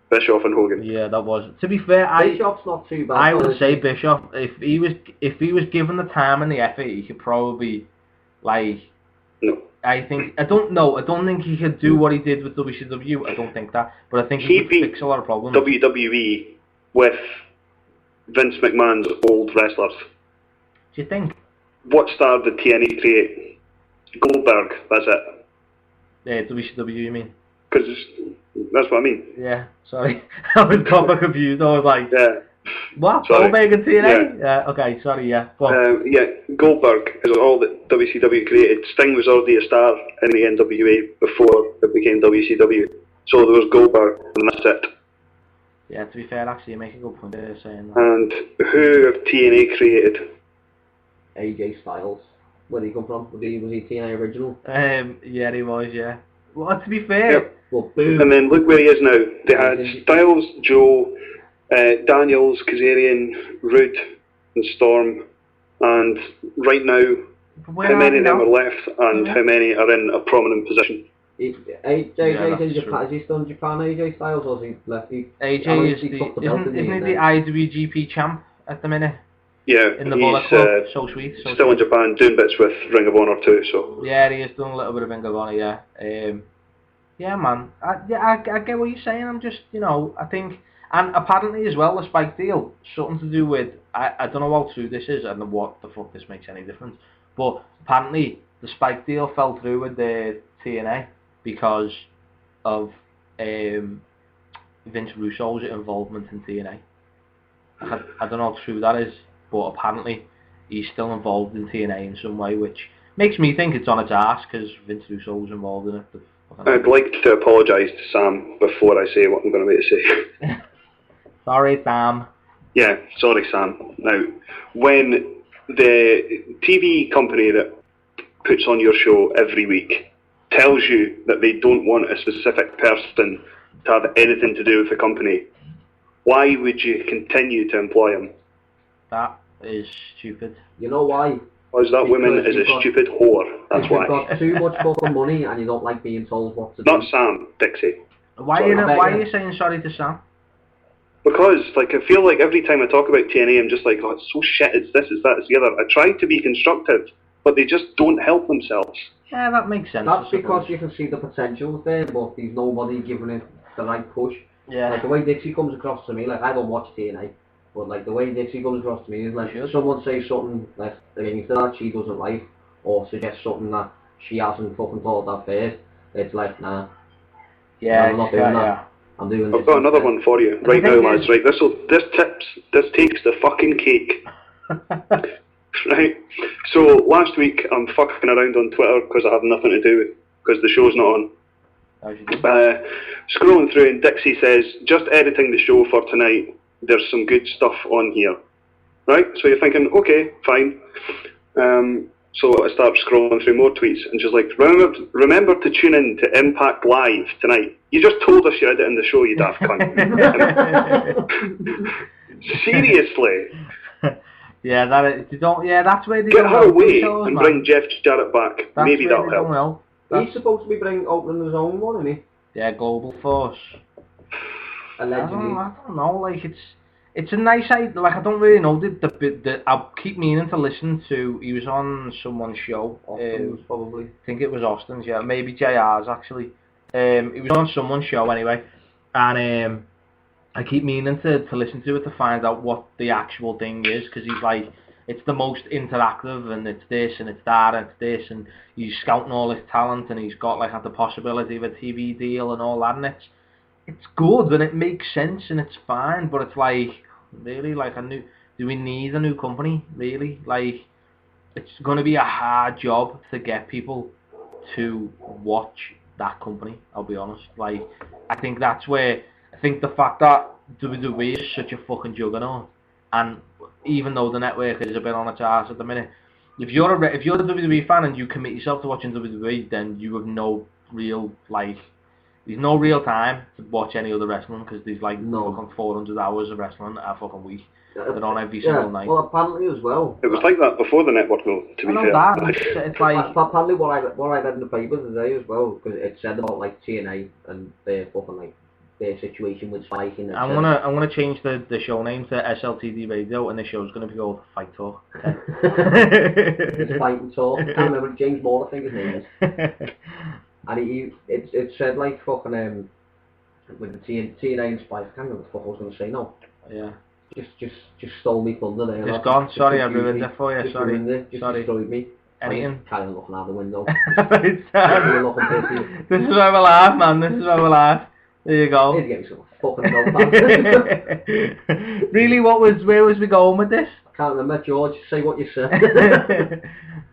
Bischoff and Hogan. Yeah, that was. To be fair, Bischoff's not too bad. I would say Bischoff. If he was given the time and the effort, he could probably, like. No. I don't know. I don't think he could do what he did with WCW. I don't think that, but I think he could fix a lot of problems. WWE with Vince McMahon's old wrestlers. Do you think? What star did TNA create? Goldberg. That's it. WCW, you mean? Because that's what I mean. Yeah. Sorry, I was proper confused. I was like, yeah. What? Sorry. Goldberg and TNA? Yeah. Okay. Sorry. Yeah. Yeah. Goldberg is all that WCW created. Sting was already a star in the NWA before it became WCW. So there was Goldberg, and that's it. Yeah. To be fair, actually, you make a good point there saying that. And who have TNA created? AJ Styles. Where did he come from? Was he TNA original? Yeah, he was. Yeah. Well, to be fair. Yep. Well, boom. And then look where he is now. They had Styles, Joe, Daniels, Kazarian, Rude, and Storm. And right now, how many of them are left, and how many are in a prominent position? AJ's in Japan. Is he still in Japan, AJ Styles, or is he left? AJ isn't he the IWGP champ at the minute? Yeah, in the Bullet Club. So sweet. Still in Japan, doing bits with Ring of Honor too. So yeah, he is doing a little bit of Ring of Honor. Yeah, yeah, man. I get what you're saying. I'm just, I think, and apparently as well, the Spike deal, something to do with, I don't know how true this is and what the fuck this makes any difference, but apparently the Spike deal fell through with the TNA because of Vince Russo's involvement in TNA. I don't know how true that is, but apparently he's still involved in TNA in some way, which makes me think it's on its arse because Vince Russo was involved in it. I'd like to apologise to Sam before I say what I'm going to say. Sorry, Sam. Yeah, sorry, Sam. Now, when the TV company that puts on your show every week tells you that they don't want a specific person to have anything to do with the company, why would you continue to employ him? That is stupid. You know why? Because that woman is a stupid whore. That's why. You've got too much fucking money and you don't like being told what to do. Not Sam, Dixie. Why are you saying sorry to Sam? Because, I feel like every time I talk about TNA, I'm just like, oh, it's so shit, it's this, it's that, it's the other. I try to be constructive, but they just don't help themselves. Yeah, that makes sense. That's because you can see the potential there, but there's nobody giving it the right push. Yeah. Like, the way Dixie comes across to me, I don't watch TNA, but, the way Dixie comes across to me is, someone says something against that she doesn't like, or suggests something that she hasn't fucking thought of first, it's like, nah. Yeah, I'm not doing that. Yeah. I'm doing I've got another one for you right now, lads. Right, this takes the fucking cake. Right. So last week I'm fucking around on Twitter because I have nothing to do because the show's not on. Scrolling through and Dixie says, just editing the show for tonight. There's some good stuff on here. Right. So you're thinking, okay, fine. So I start scrolling through more tweets and she's like, remember to tune in to Impact Live tonight. You just told us you had it in the show, you daft cunt. Seriously. Yeah, that's where they get her away and bring Jeff Jarrett back. Maybe that'll help. Well. He's supposed to be opening his own one, isn't he? Yeah, Global Force. Allegedly. I don't know. It's a nice idea. I don't really know. I keep meaning to listen to. He was on someone's show. Austin's probably. I think it was Austin's. Yeah, maybe JR's actually. He was on someone's show anyway, and I keep meaning to listen to it to find out what the actual thing is, because he's like, it's the most interactive, and it's this and it's that and it's this, and he's scouting all his talent, and he's got had the possibility of a TV deal and all that, and it's good and it makes sense and it's fine, but it's really do we need a new company, really? It's going to be a hard job to get people to watch that company, I'll be honest. I think that's where, I think the fact that WWE is such a fucking juggernaut, and even though the network is a bit on its arse at the minute, if you're a WWE fan and you commit yourself to watching WWE, then you have no real, there's no real time to watch any other wrestling, because there's fucking 400 hours of wrestling a fucking week. They're on every single night. Well, apparently as well. It was like that before the network, though, to be I know fair. that. It's like... Apparently what I read in the paper today as well, because it said about like TNA and their fucking like their situation with Spike and I'm gonna change the show name to SLTD Radio, and the show's gonna be called Fight Talk. It's Fight and Talk. I can't remember James Moore, I think his name is. And it said like fucking with the TNA and Spike. I can't remember what the fuck I was gonna say now. Yeah. Just stole me thunder there. It's gone. Sorry, I ruined it for you. Just Sorry. ruined it. Just destroyed me. Anything? Carry on looking out the window. This is where we laugh, man. This is where we laugh. There you go. Need to get me some fucking notepad. Really, where was we going with this? I can't remember, George. Say what you said.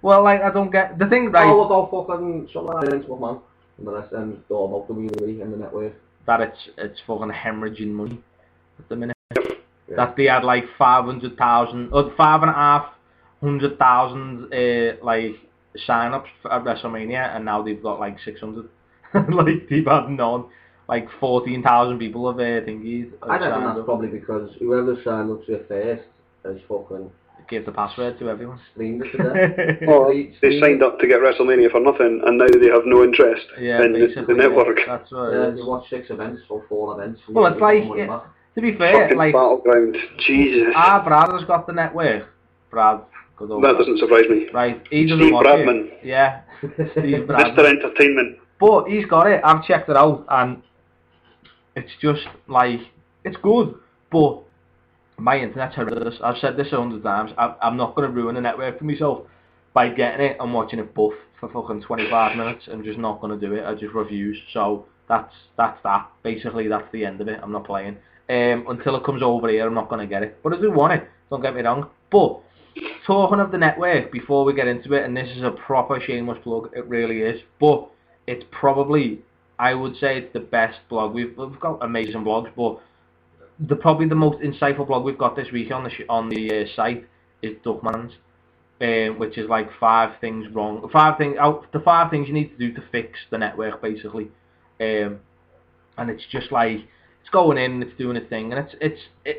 Well, like, I don't get the thing, right? Oh, about fucking something like that, man. And the rest then all about WWE and the network. That it's fucking hemorrhaging money at the minute. Yeah. That they had like 500,000 or 500,000 like sign-ups at WrestleMania, and now they've got like 600. Like they've had none. Like 14,000 people have thingies. I reckon that's probably because whoever signed up to it first has fucking give the password to everyone. streamed it to them. Well, they signed up to get WrestleMania for nothing, and now they have no interest in the network. Yeah, that's what it is. They watch 6 events or 4 events. Well, it's like, to be fair, Fucking like, Battleground. Jesus. our Brad has got the network. Brad, good old That Brad. doesn't surprise me. Right, he doesn't Steve watch Bradman. it. Yeah, Steve Mr. Bradman. Entertainment. But he's got it. I've checked it out, and it's just like, it's good, but my internet's horrendous. I've said this 100 times. I'm not going to ruin the network for myself by getting it and watching it buff for fucking 25 minutes. I'm just not going to do it. I just refuse. So that's that. Basically, that's the end of it. I'm not playing. Until it comes over here, I'm not going to get it. But I do want it. Don't get me wrong. But talking of the network, before we get into it, and this is a proper shameless plug, it really is. But it's probably, I would say, it's the best blog. We've got amazing blogs, but probably the most insightful blog we've got this week on the site is Duckman's, which is like 5 things wrong, 5 things the 5 things you need to do to fix the network, basically. And it's just like, it's going in and it's doing its thing, and it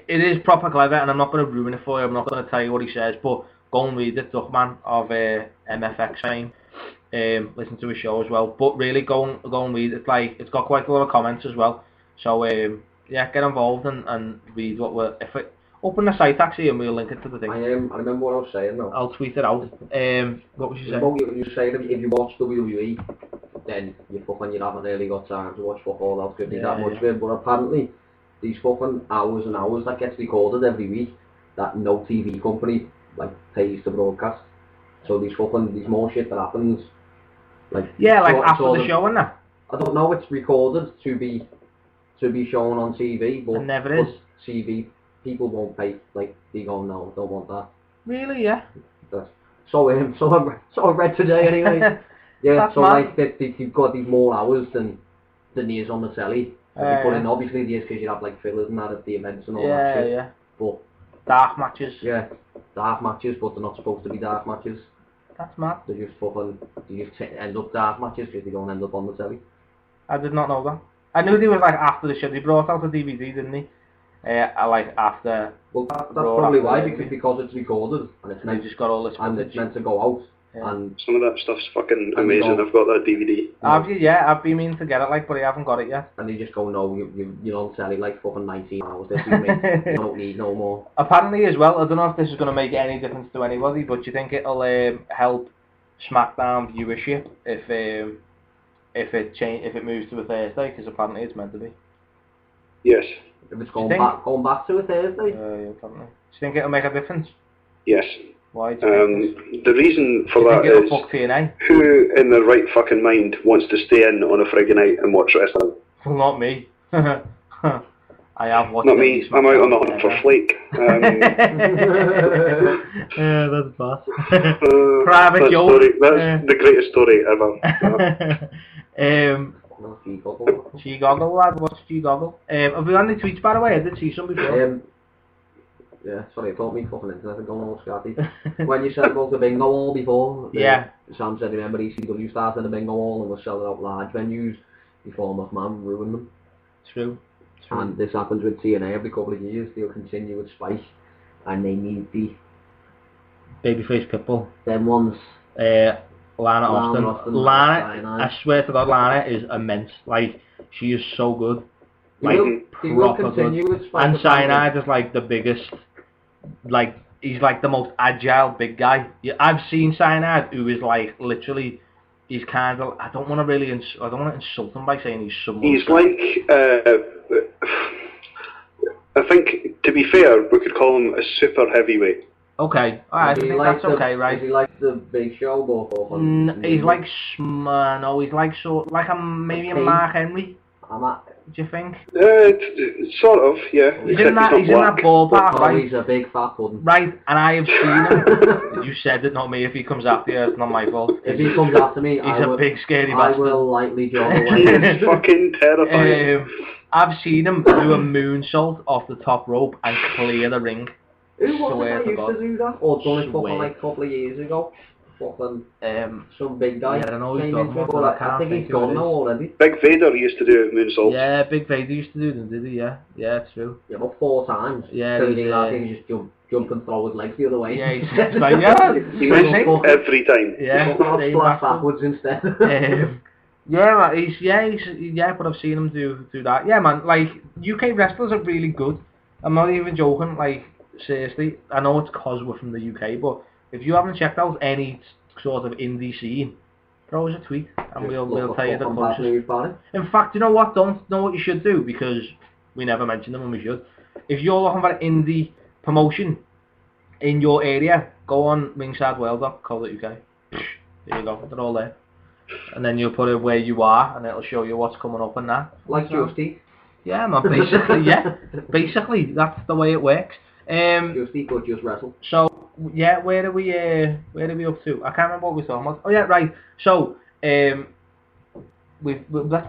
is proper clever. And I'm not going to ruin it for you. I'm not going to tell you what he says, but go and read it. Duckman of MFX fame. Listen to his show as well. But really, go and read it. Like, it's got quite a lot of comments as well. So yeah, get involved and read what we're. Open the site actually, and we'll link it to the thing. I remember what I was saying now. I'll tweet it out. What was you saying? You saying if you watch WWE, then you haven't really got time to watch football. That's good. That much of it. But apparently, these fucking hours and hours that gets recorded every week, that no TV company like pays to broadcast. So there's more shit that happens. Like after the show and that. I don't know. It's recorded to be shown on TV, but it never is. TV people won't pay. Like they go, no, don't want that. Really? Yeah. So I read today anyway. Yeah. That's so mad. like you've got these more hours than he is on the telly. But in obviously the is because you have like fillers and that at the events and all that shit. Yeah. But dark matches. Yeah, dark matches, but they're not supposed to be dark matches. That's mad. They just end up dark matches because they don't end up on the telly. I did not know that. I knew they was like after the show. They brought out a DVD, didn't they? Like after. Well, that's probably why, because it's recorded and it's meant, just got all this and it's meant to go out. Yeah. And some of that stuff's fucking amazing. I've got that DVD. Have you? Yeah, I've been meaning to get it, like, but I haven't got it yet. And they just go, no, you don't sell it like fucking 19 hours this week, you don't need no more. Apparently as well, I don't know if this is going to make any difference to anybody, but do you think it'll help SmackDown viewership if it moves to a Thursday? Because apparently it's meant to be. Yes. If it's going back to a Thursday? Yeah, apparently. Do you think it'll make a difference? Yes. Why do you think the reason for that is who in their right fucking mind wants to stay in on a Friday night and watch wrestling? Well, not me. I have watched. Not me. I'm out on the hunt for flake. Yeah, that's bad. Private joke. That's the greatest story ever. G-Goggle, lad. What's G-Goggle? Have we got any tweets, by the way? I did see some before. Yeah, sorry, I thought me fucking internet had gone all scatty. When you said about the bingo hall before, Sam said, remember ECW started a bingo hall and was selling out large venues before McMahon ruined them. True. And this happens with TNA every couple of years. They'll continue with Spike and they need the Babyface Pitbull. them ones. Lana Austin, Lana, I swear to God, Lana is immense. Like, she is so good. Like, He will proper continue good. with Spider And Cyanide is like the biggest, like, he's like the most agile big guy. Yeah, I've seen Cyanide, who is like, literally, he's kind of, I don't want to insult him by saying he's someone. He's like, I think, to be fair, we could call him a super heavyweight. Okay, alright, I think that's okay, right? Is he like the Big Show or He's like, no, he's like maybe a Mark Henry. Do you think? Sort of, yeah. He's in that ballpark, right? He's a big fat pudding. Right, and I have seen him. You said it, not me. If he comes after you, it's not my fault. If he comes after me, he's a big scary bastard. I will lightly jog away. He's fucking terrifying. I've seen him do a moonsault off the top rope and clear the ring. Who was it that used to do that? Or done it fucking like a couple of years ago? Fucking some big guy. Yeah, I know he's talking about. I think he's gone now already. Big Vader used to do moonsaults. Yeah, Big Vader used to do them, did he? Yeah, it's true. Yeah, but 4 times. Yeah, he just jump and throw his legs the other way. Yeah, he's like, yeah. He missed every time. Yeah, splash backwards instead. But I've seen him do that. Yeah, man, like, UK wrestlers are really good. I'm not even joking, like, seriously. I know it's cause we're from the UK, but if you haven't checked out any sort of indie scene, throw us a tweet and we'll tell you the closest. In fact, you know what? Don't know what you should do, because we never mention them and we should. If you're looking for an indie promotion in your area, go on ringsideworld.co.uk. There you go, they're all there. And then you'll put it where you are and it'll show you what's coming up and that. Like Justy. Yeah, man, basically, yeah. Basically, that's the way it works. Justy could just wrestle. So, yeah, where are we up to? I can't remember what we were talking about. Oh, yeah, right. So, let's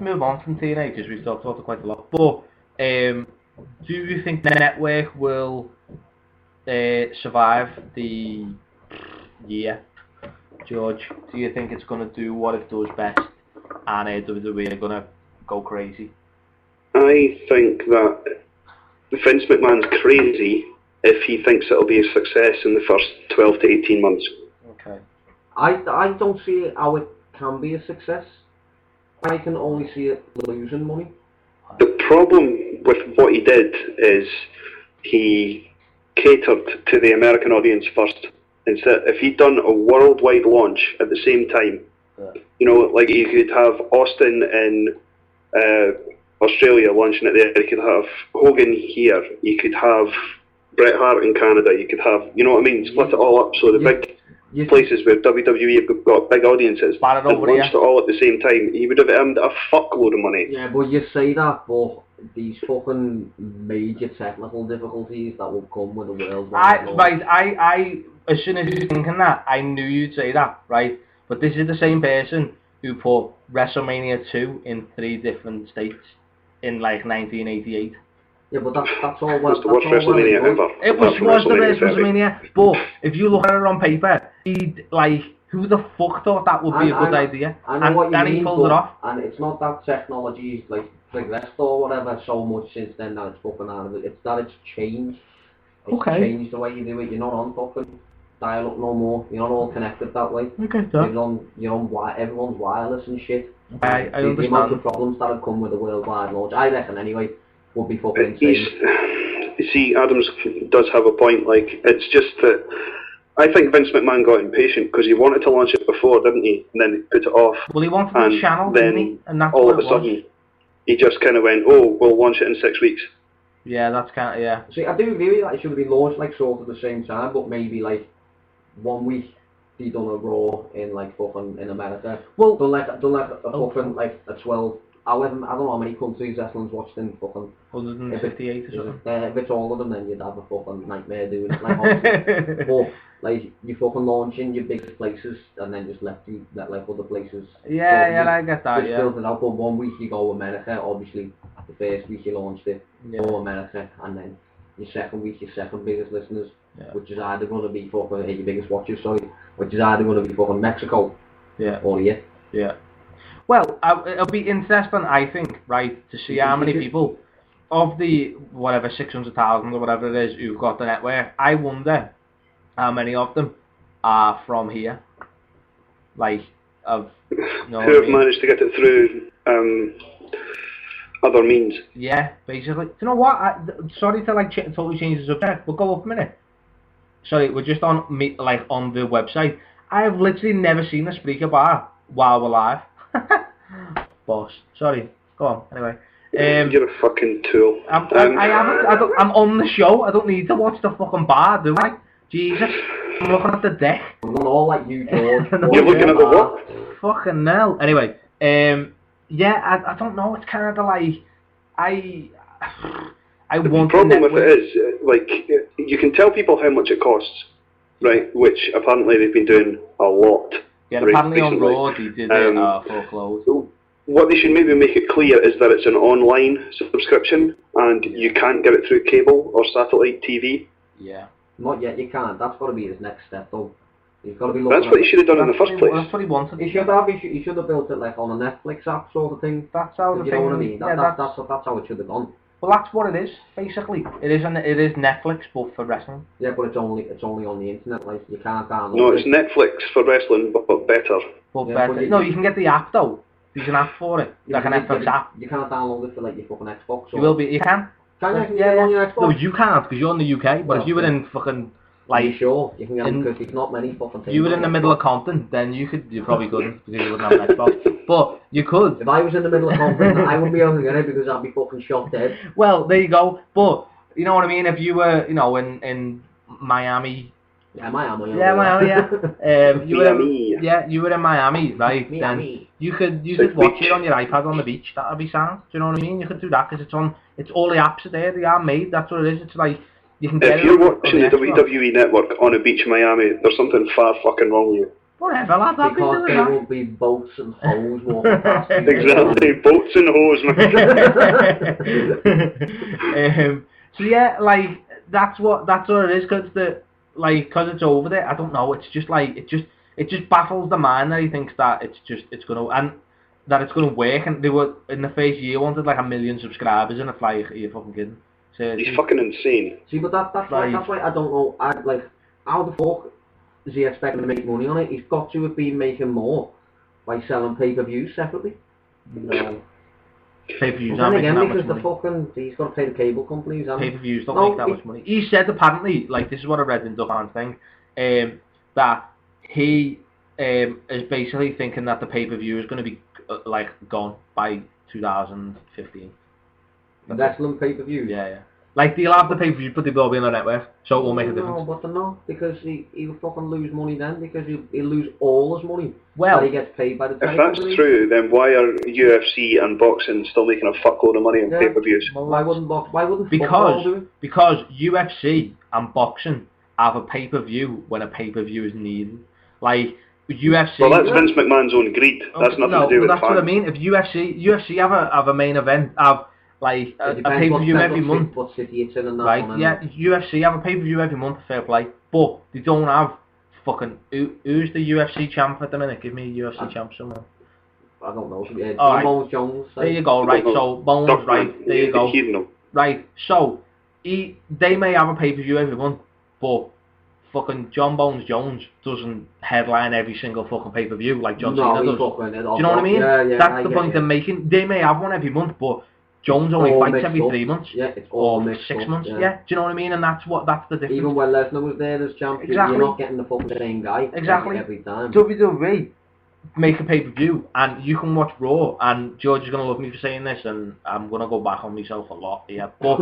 move on from TNA, because we've talked about it quite a lot. But, do you think the network will survive the year, George? Do you think it's going to do what it does best, and WWE are going to go crazy? I think that Vince McMahon's crazy if he thinks it'll be a success in the first 12 to 18 months. Okay. I don't see how it can be a success. I can only see it losing money. The problem with what he did is he catered to the American audience first. Instead, if he'd done a worldwide launch at the same time, you know, like you could have Austin in Australia launching it there, you could have Hogan here, you could have Bret Hart in Canada, you could have, you know what I mean, split it all up so the big places where WWE have got big audiences and launched it all at the same time, he would have earned a fuckload of money. Yeah, but you say that, but these fucking major technical difficulties that will come with the worldwide launch. I as soon as you're thinking that, I knew you'd say that, right? But this is the same person who put WrestleMania 2 in 3 different states in like 1988. Yeah, but that's all. That's the worst WrestleMania ever. It was the worst WrestleMania, but if you look at it on paper, who the fuck thought that would be a good idea? And he pulled it off. And it's not that technology's like progressed or whatever so much since then that it's fucking out of it. It's that it's changed. It's changed the way you do it. You're not on fucking dial-up no more. You're not all connected that way. Okay, you're on everyone's wireless and shit. I understand. The amount of problems that have come with the worldwide launch, I reckon anyway, would be fucking insane. You see, Adams does have a point. Like, it's just that I think Vince McMahon got impatient because he wanted to launch it before, didn't he? And then he put it off. Well, he wanted the channel, didn't he? And that's all of a sudden, he just kind of went, "Oh, we'll launch it in 6 weeks." Yeah, that's kind of, yeah. See, I do agree with that. It should have been launched like sort of the same time, but maybe like 1 week he done a Raw in like fucking in America. Well, done like a fucking like a 12. However, I don't know how many countries wrestling's watched in fucking 158 or something. If it's all of them, then you'd have a fucking nightmare doing it. Like, but like you fucking launch in your big places and then just let like other places. Yeah, I get that. Just build it out. But 1 week you go America, obviously. The first week you launched it, go America, and then your second week, your second biggest listeners, which is either going to be fucking your biggest watchers, which is either going to be fucking Mexico, or here. Yeah. Well, it'll be interesting, I think, right, to see how many people of the whatever 600,000 or whatever it is who've got the network, I wonder how many of them are from here. Like, of you know who what I have mean? managed to get it through other means. Yeah, basically. Do you know what? Sorry to like totally change the subject, but go up a minute. Sorry, we're just on on the website. I have literally never seen a Spreaker bar while we're live. Boss. Sorry. Go on. Anyway. You're a fucking tool. I'm on the show. I don't need to watch the fucking bar, do I? Jesus. I'm looking at the deck. I'm not all like you, George. You're looking at the what? Fucking hell. Anyway. Yeah, I don't know. It's kind of like I The want problem with it is, like, you can tell people how much it costs, right? Which apparently they've been doing a lot. Yeah, right, apparently on recently. Raw they did it for clothes. What they should maybe make it clear is that it's an online subscription and you can't get it through cable or satellite TV. Yeah. Not yet, you can't. That's got to be his next step, though. He's got to be looking That's what he should have done in the first place. That's what he wanted. He should have built it like on a Netflix app sort of thing. That's how the You know what I mean? Yeah, That's how it should have gone. well, that's what it is. Basically, it is Netflix, but for wrestling. Yeah, but it's only on the internet. Like you can't download. No, it. it's Netflix for wrestling, but better. But Yeah, better. but No, you can get the app though. There's an app for it, like an Netflix app. You can't download it for like your fucking Xbox. You will be. You can. Can you? Yeah, Get it on your Xbox? No, you can't because you're in the UK. But if you were Okay. in fucking Are you like, sure? You can get it because there's not many fucking things. you were on in the Xbox. middle of Compton, then you probably couldn't because you wouldn't have an Xbox. But you could. If I was in the middle of Compton, I wouldn't be able to get it because I'd be fucking shot dead. Well, there you go. But you know what I mean. If you were, in Miami. Yeah, Miami. Yeah, Miami. Yeah. You were Miami. you were in Miami, right? Miami. Then you could Like watch beach. it on your iPad on the beach. That'd be sound. Do you know what I mean? You could do that because it's all the apps are there. They are made. That's what it is. It's like you can get If it. you're on watching the Xbox. WWE network on a beach in Miami, there's something far fucking wrong with you. Whatever, lads. I've been Because doing there that. will be boats and hoes walking past you. Exactly, boats and hose, man. So yeah, like that's what it is. Cause it's over there. I don't know. It's just like it just baffles the man that he thinks that it's gonna work. And they were in the first year wanted like 1 million subscribers, and it's like, are you fucking kidding? So He's fucking insane. See, but that's why I don't know. How the fuck is he expecting to make money on it? He's got to have been making more by selling pay-per-views separately. No. pay-per-views Well, aren't then making again, that because much money. he's got to pay the cable companies. And Pay-per-views don't No, make that much money. He said apparently, like this is what I read in Dufan's thing, that he is basically thinking that the pay-per-view is going to be gone by 2015. wrestling pay-per-views. Yeah. Like they'll have the pay-per-view, but they will be on the network, so it won't make a difference. No, but they're not, because he will fucking lose money then, because he'll lose all his money. Well, that he gets paid by the If time that's company. true, then why are UFC and boxing still making a fuckload of money on Yeah. pay-per-views? Why wouldn't football do it? Because UFC and boxing have a pay-per-view when a pay-per-view is needed. Like UFC. Well, that's Vince McMahon's own greed. That's nothing to do with that's fans. what I mean. If UFC have a main event, have like a pay-per-view every month. What city it's in and that Right, one, yeah, UFC have a pay-per-view every month, fair play, but they don't have fucking, who's the UFC champ at the minute? Give me a UFC champ somewhere. I don't know. Alright. Bones Jones. There you go, right, so Bones, Duckman, right, there you go. Hearing them. Right, so, they may have a pay-per-view every month, but fucking John Bones Jones doesn't headline every single fucking pay-per-view like John Cena does. Do you know what I mean? Yeah, That's the point they're making. They may have one every month, but Jones only all fights mixed every up. 3 months. Yeah, it's all Or mixed 6 up, months, yeah. yeah. Do you know what I mean? And that's the difference. Even when Lesnar was there as champion, Exactly. you're not getting the fucking same guy Exactly. every time. WWE make a pay-per-view and you can watch Raw, and George is going to love me for saying this and I'm going to go back on myself a lot here, but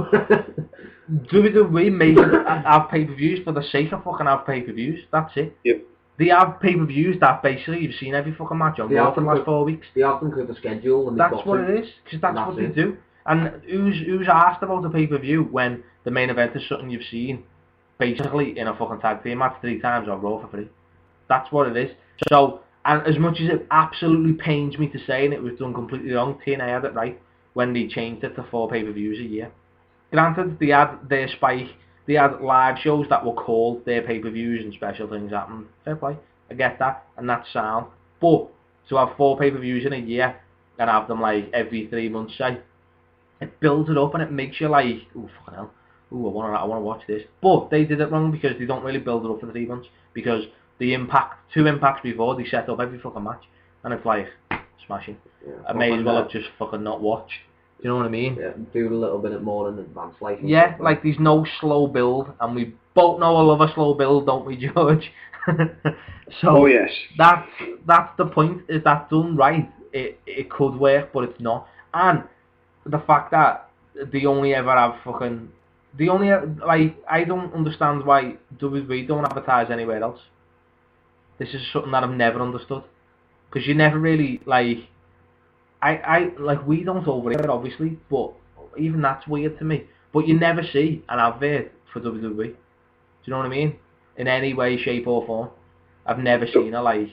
WWE make have pay-per-views for the sake of fucking have pay-per-views. That's it. Yep. They have pay-per-views that basically you've seen every fucking match on They Raw have for the them last 4 weeks. They have them because of the schedule. And That's what it is, because that's what they do. And who's asked about a pay-per-view when the main event is something you've seen basically in a fucking tag team match 3 times on Raw for free? That's what it is. So, and as much as it absolutely pains me to say, and it was done completely wrong, TNA had it right when they changed it to 4 pay-per-views a year. Granted, they had their spike, they had live shows that were called their pay-per-views and special things happened. Fair play, I get that, and that's sound. But to have 4 pay-per-views in a year and have them like every 3 months, say, it builds it up and it makes you like, oh fucking hell, oh I want to watch this. But they did it wrong because they don't really build it up for 3 months, because the two impacts before they set up every fucking match, and it's like smashing. Yeah, I may as well have just fucking not watched. Do you know what I mean? Yeah, do a little bit more in advance, like. Yeah, like there's no slow build, and we both know I love a slow build, don't we, George? So Oh yes. that's the point. Is that done right? It could work, but it's not. And the fact that they only ever have fucking, I don't understand why WWE don't advertise anywhere else. This is something that I've never understood, because you never really like. I like, we don't over it obviously, but even that's weird to me. But you never see an advert for WWE. Do you know what I mean? In any way, shape or form. I've never seen her like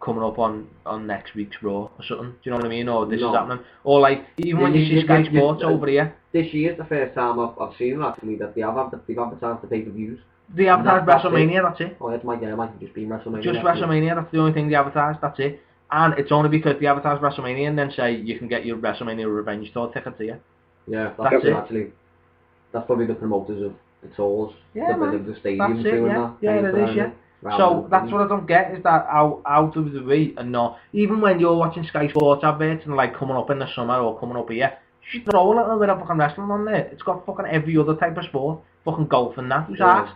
coming up on next week's Raw or something. Do you know what I mean? Or this is happening. Or like, even when you see Sky Sports over here. This year's the first time I've seen actually that they've advertised the pay-per-views. They advertise WrestleMania, that's it. Oh, it might have just been WrestleMania. Just WrestleMania, that's the only thing they advertise, that's it. And it's only because they advertise WrestleMania and then say you can get your WrestleMania Revenge Tour tickets here. Yeah, that's it. Actually, that's probably the promoters of the tours. Yeah, the man. The stadiums That's it, doing yeah. that. Yeah, it is, yeah. So that's what I don't get, is that how WWE and not, even when you're watching Sky Sports adverts and like coming up in the summer or coming up here, you should throw a little bit of fucking wrestling on there. It's got fucking every other type of sport, fucking golf and that. Who's asked?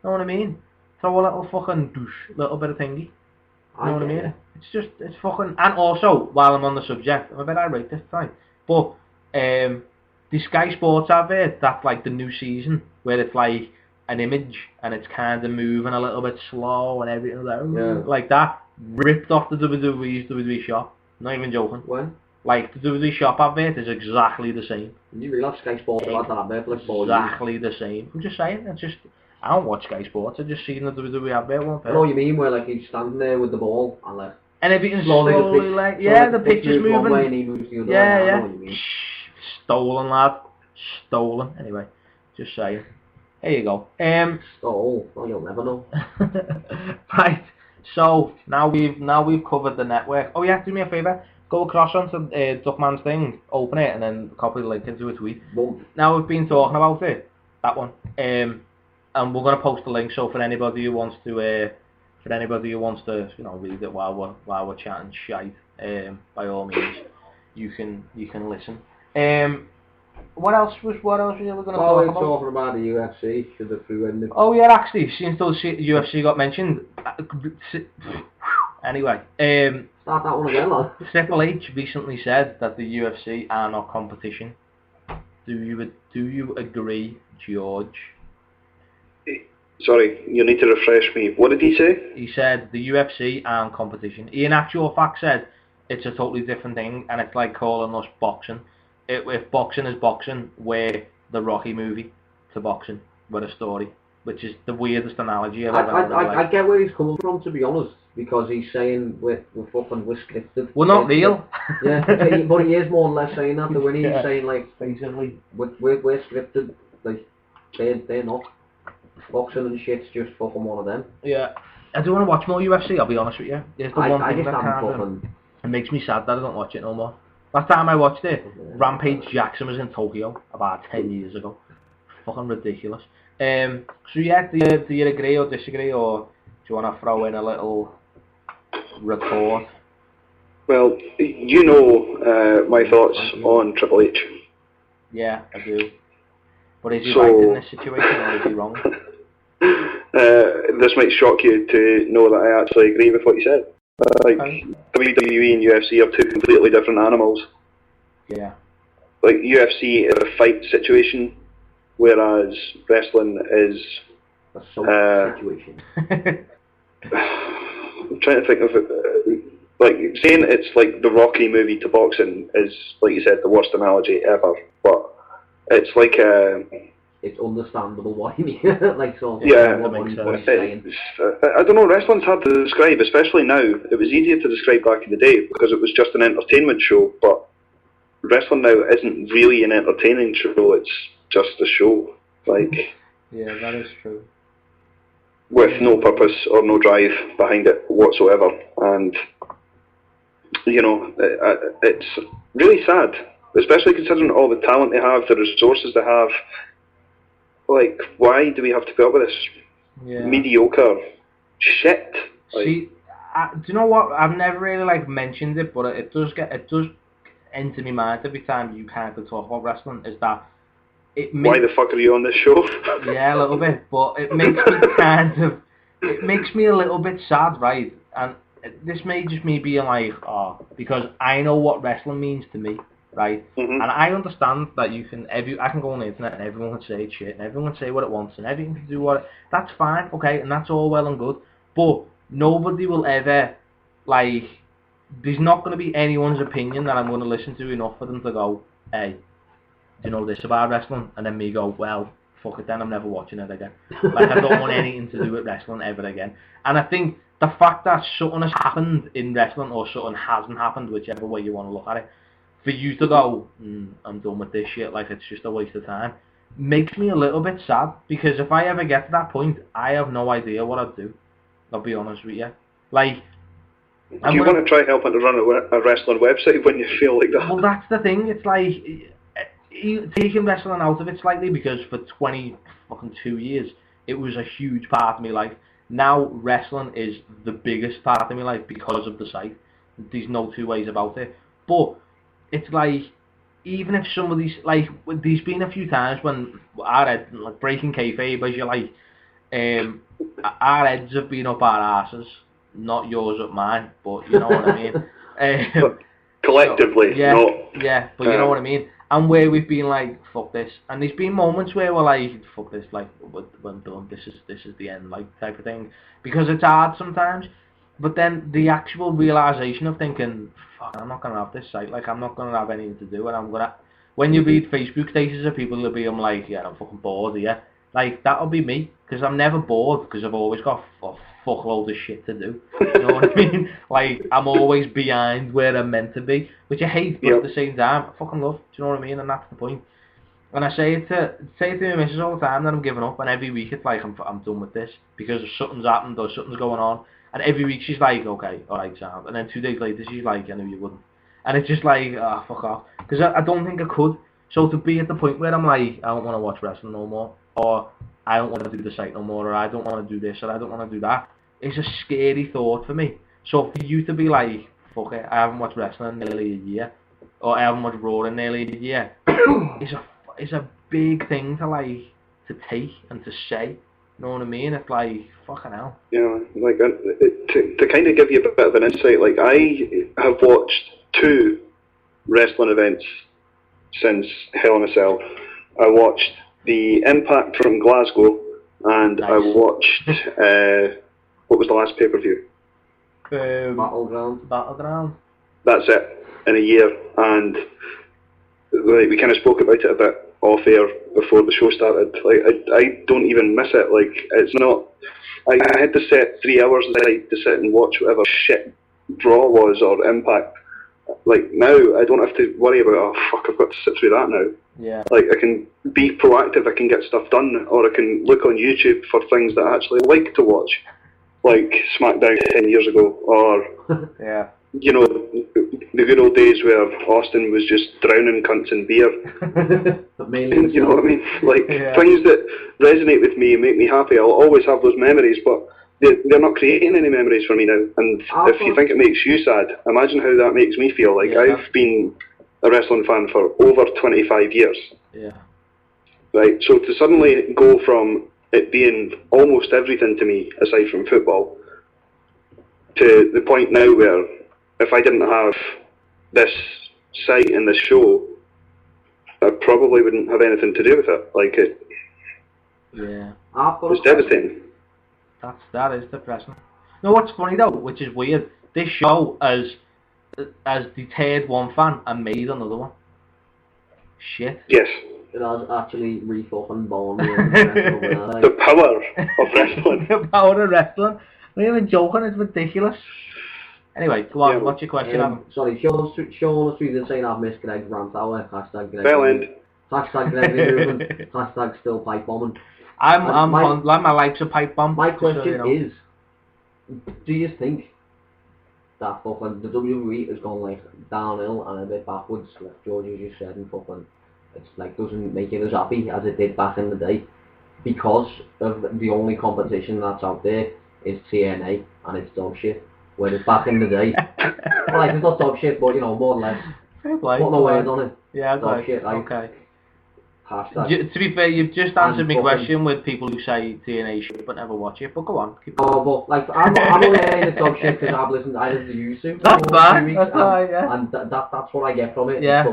You know what I mean? Throw a little fucking douche, little bit of thingy. You know what I mean? It's fucking, and also, while I'm on the subject, I'm a bit irate this time, but the Sky Sports advert, that's like the new season, where it's like an image and it's kind of moving a little bit slow and everything like that, ripped off the WWE shop. Not even joking. When? Like, the WWE shop advert is exactly the same. Did you realise Sky Sports had that advert for like 4 years? Exactly the same. I'm just saying, I don't watch Sky Sports, I've just seen the WWE advert one. I know what you mean, where like he's standing there with the ball and like... And everything's slowly like, yeah, the picture's moving. One way and he moves the other way. Yeah. I know what you mean. Stolen, lad. Stolen. Anyway, just saying. Here you go. Stole. Well, you'll never know. Right. So now we've covered the network. Oh yeah, do me a favour. Go across onto Duckman's thing, open it, and then copy the link into a tweet. Now we've been talking about it, that one, and we're gonna post the link. So for anybody who wants to, you know, read it while we're chatting shite, by all means, you can listen. What else was we going to talk about? Talking about the UFC, should have threw in the... Oh yeah, actually, since those UFC got mentioned. Anyway, start that one again, lad. Triple H recently said that the UFC are not competition. Do you agree, George? Sorry, you need to refresh me. What did he say? He said the UFC aren't competition. He in actual fact said it's a totally different thing, and it's like calling us boxing. If boxing is boxing, we're the Rocky movie to boxing with a story, which is the weirdest analogy I've ever heard. I get where he's coming from, to be honest, because he's saying we're scripted. We're not real. Yeah, but he is more or less saying that. When he's saying like basically we're scripted, like they're not. Boxing and shit's just fucking one of them. Yeah, I do want to watch more UFC. I'll be honest with you. It's the one thing that fucking... It makes me sad that I don't watch it no more. Last time I watched it, Rampage Jackson was in Tokyo about 10 years ago. Fucking ridiculous. So yeah, do you agree or disagree, or do you want to throw in a little retort? Well, you know my thoughts on Triple H. Yeah, I do. But is he right in this situation, or is he wrong? This might shock you to know that I actually agree with what you said. WWE and UFC are two completely different animals. Yeah. Like, UFC is a fight situation, whereas wrestling is a social situation. I'm trying to think of it. Like, saying it's like the Rocky movie to boxing is, like you said, the worst analogy ever. But it's like it's understandable why you mean like so. Yeah, what he's saying. I don't know. Wrestling's hard to describe, especially now. It was easier to describe back in the day because it was just an entertainment show. But wrestling now isn't really an entertaining show. It's just a show. Like, yeah, that is true. With no purpose or no drive behind it whatsoever, and you know, it's really sad especially considering all the talent they have, the resources they have. Like, why do we have to put up with this mediocre shit? Like, see, do you know what? I've never really like mentioned it, but it does enter my mind every time you kind of talk about wrestling. Is that why the fuck are you on this show? Yeah, a little bit, but it makes me it makes me a little bit sad, right? And this may just me being like, because I know what wrestling means to me, right? Mm-hmm. And I understand that I can go on the internet and everyone can say shit, and everyone can say what it wants, and everyone can do that's fine, okay, and that's all well and good, but nobody will ever, like, there's not going to be anyone's opinion that I'm going to listen to enough for them to go, hey, do you know this about wrestling? And then me go, well, fuck it then, I'm never watching it again. Like, I don't want anything to do with wrestling ever again. And I think the fact that something has happened in wrestling or something hasn't happened, whichever way you want to look at it, for you to go, I'm done with this shit, like it's just a waste of time, makes me a little bit sad, because if I ever get to that point, I have no idea what I'd do. I'll be honest with you. Like, do you want to try helping to run a wrestling website when you feel like that? Well, that's the thing. It's like taking wrestling out of it slightly, because for 22 years it was a huge part of my life. Now wrestling is the biggest part of my life because of the site. There's no two ways about it. But it's like, even if some of these, like, there's been a few times when our heads, like, breaking kayfabe, as you like, our heads have been up our asses. Not yours or mine, but you know what I mean. Collectively, so, yeah, not. Yeah, but you know what I mean. And where we've been like, fuck this, and there's been moments where we're like, fuck this, like, we're done. This is the end, like, type of thing, because it's hard sometimes. But then the actual realization of thinking, fuck, I'm not gonna have this site, like, I'm not gonna have anything to do, and I'm gonna. When you read Facebook statuses of people who'll be, I'm like, yeah, I'm fucking bored here. Like, that'll be me, because I'm never bored, because I've always got fuckload of shit to do. You know what I mean? Like, I'm always behind where I'm meant to be, which I hate, but at the same time, I fucking love. Do you know what I mean? And that's the point. And I say it to my missus all the time that I'm giving up, and every week it's like, I'm done with this, because something's happened or something's going on, and every week she's like, okay, alright, Sam. And then 2 days later she's like, I knew you wouldn't. And it's just like, fuck off. Because I don't think I could. So to be at the point where I'm like, I don't want to watch wrestling no more, or I don't want to do the site no more, or I don't want to do this, or I don't want to do that, it's a scary thought for me. So for you to be like, fuck it, I haven't watched wrestling in nearly a year, or I haven't watched Raw in nearly a year, it's a big thing to take and to say. You know what I mean? It's like, fucking hell. Yeah, like, to kind of give you a bit of an insight, like, I have watched 2 wrestling events since Hell in a Cell. I watched the Impact from Glasgow, and nice. I watched, what was the last pay-per-view? Battleground. That's it, in a year, and like, we kind of spoke about it a bit off air before the show started. Like, I don't even miss it. Like, it's not. I had to set 3 hours aside to sit and watch whatever shit Raw was or Impact. Like, now I don't have to worry about, oh fuck, I've got to sit through that now. Yeah. Like, I can be proactive. I can get stuff done, or I can look on YouTube for things that I actually like to watch, like SmackDown 10 years ago, or yeah. You know, the good old days where Austin was just drowning cunts in beer. You know what I mean? Like, things that resonate with me and make me happy, I'll always have those memories, but they're not creating any memories for me now. And if you think it makes you sad, imagine how that makes me feel. Like, I've been a wrestling fan for over 25 years. Yeah. Right, so to suddenly go from it being almost everything to me, aside from football, to the point now where if I didn't have this site and this show, I probably wouldn't have anything to do with it. Like, it's devastating. That is depressing. No, what's funny though, which is weird, this show has deterred one fan and made another one. Shit. Yes. It has actually re-fucking born me. The power of wrestling. The power of wrestling. I'm not even joking, it's ridiculous. Anyway, go on, what's your question, Adam? Sorry, Sean Street saying I've missed Greg's rant hour. Hashtag Greg. Bell end. Hashtag Greg movement. Hashtag still pipe bombing. My life's a pipe bomb. My question is, do you think that fucking the WWE has gone like downhill and a bit backwards, like George just said, and fucking it's like doesn't make it as happy as it did back in the day because of the only competition that's out there is TNA and it's dog shit. Whereas back in the day, well, like it's not dog shit, but you know more or less. Put no words on it. Yeah, dog shit. Like, okay. Hashtag. To be fair, you've just answered my question with people who say TNA shit but never watch it. But go on. Keep going. But like I'm only saying it's dog shit because I listen to you two. That's fine. That's fine. Yeah. And that's what I get from it. Yeah.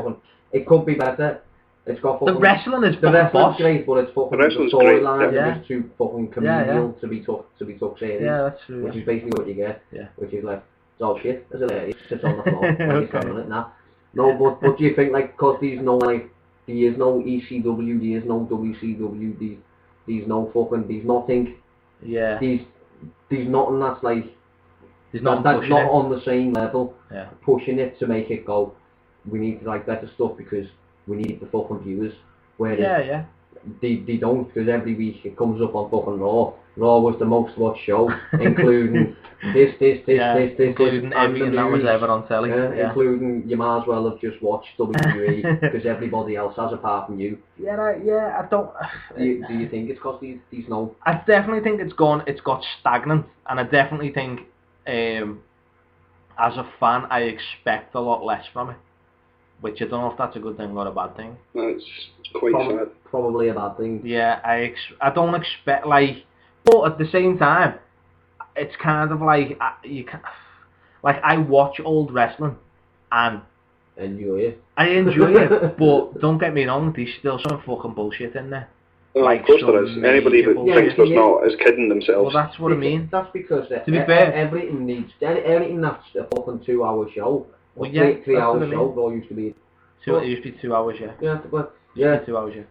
It could be better. It's got fucking, the wrestling is the fucking wrestling's boss. great, but it's fucking the storyline yeah. is too fucking comedial to be took serious. Yeah, that's true. Which is basically what you get. Yeah. Which is like dog shit. As it sits on the floor. Like he's on it now. No, but do you think like because there is no ECW, there is no WCW, there's no fucking, there's nothing. Yeah. There's nothing that's like. There's nothing that's not it. on the same level. Yeah. Pushing it to make it go. We need to like better stuff because we need the fucking viewers. Whereas yeah. They don't, because every week it comes up on fucking Raw. Raw was the most watched show, including this, including everything that was ever on telly. Yeah. Including you might as well have just watched WWE because everybody else has apart from you. Yeah, I don't. Do you think it's because these no? I definitely think it's got stagnant, and I definitely think, as a fan, I expect a lot less from it. Which I don't know if that's a good thing or a bad thing. No, it's quite sad. Probably a bad thing. Yeah, I don't expect, like, but at the same time, it's kind of like I watch old wrestling and enjoy it. I enjoy it, but don't get me wrong, there's still some fucking bullshit in there. Well, like, of course there is. Anybody who thinks there's not is kidding themselves. Well, that's what I mean. That's because to be fair, anything that's a fucking 2 hour show. Well, yeah, 3 hour show. All used to be. It used to be 2 hours, yeah. Yeah, but yeah, 2 hours, yeah.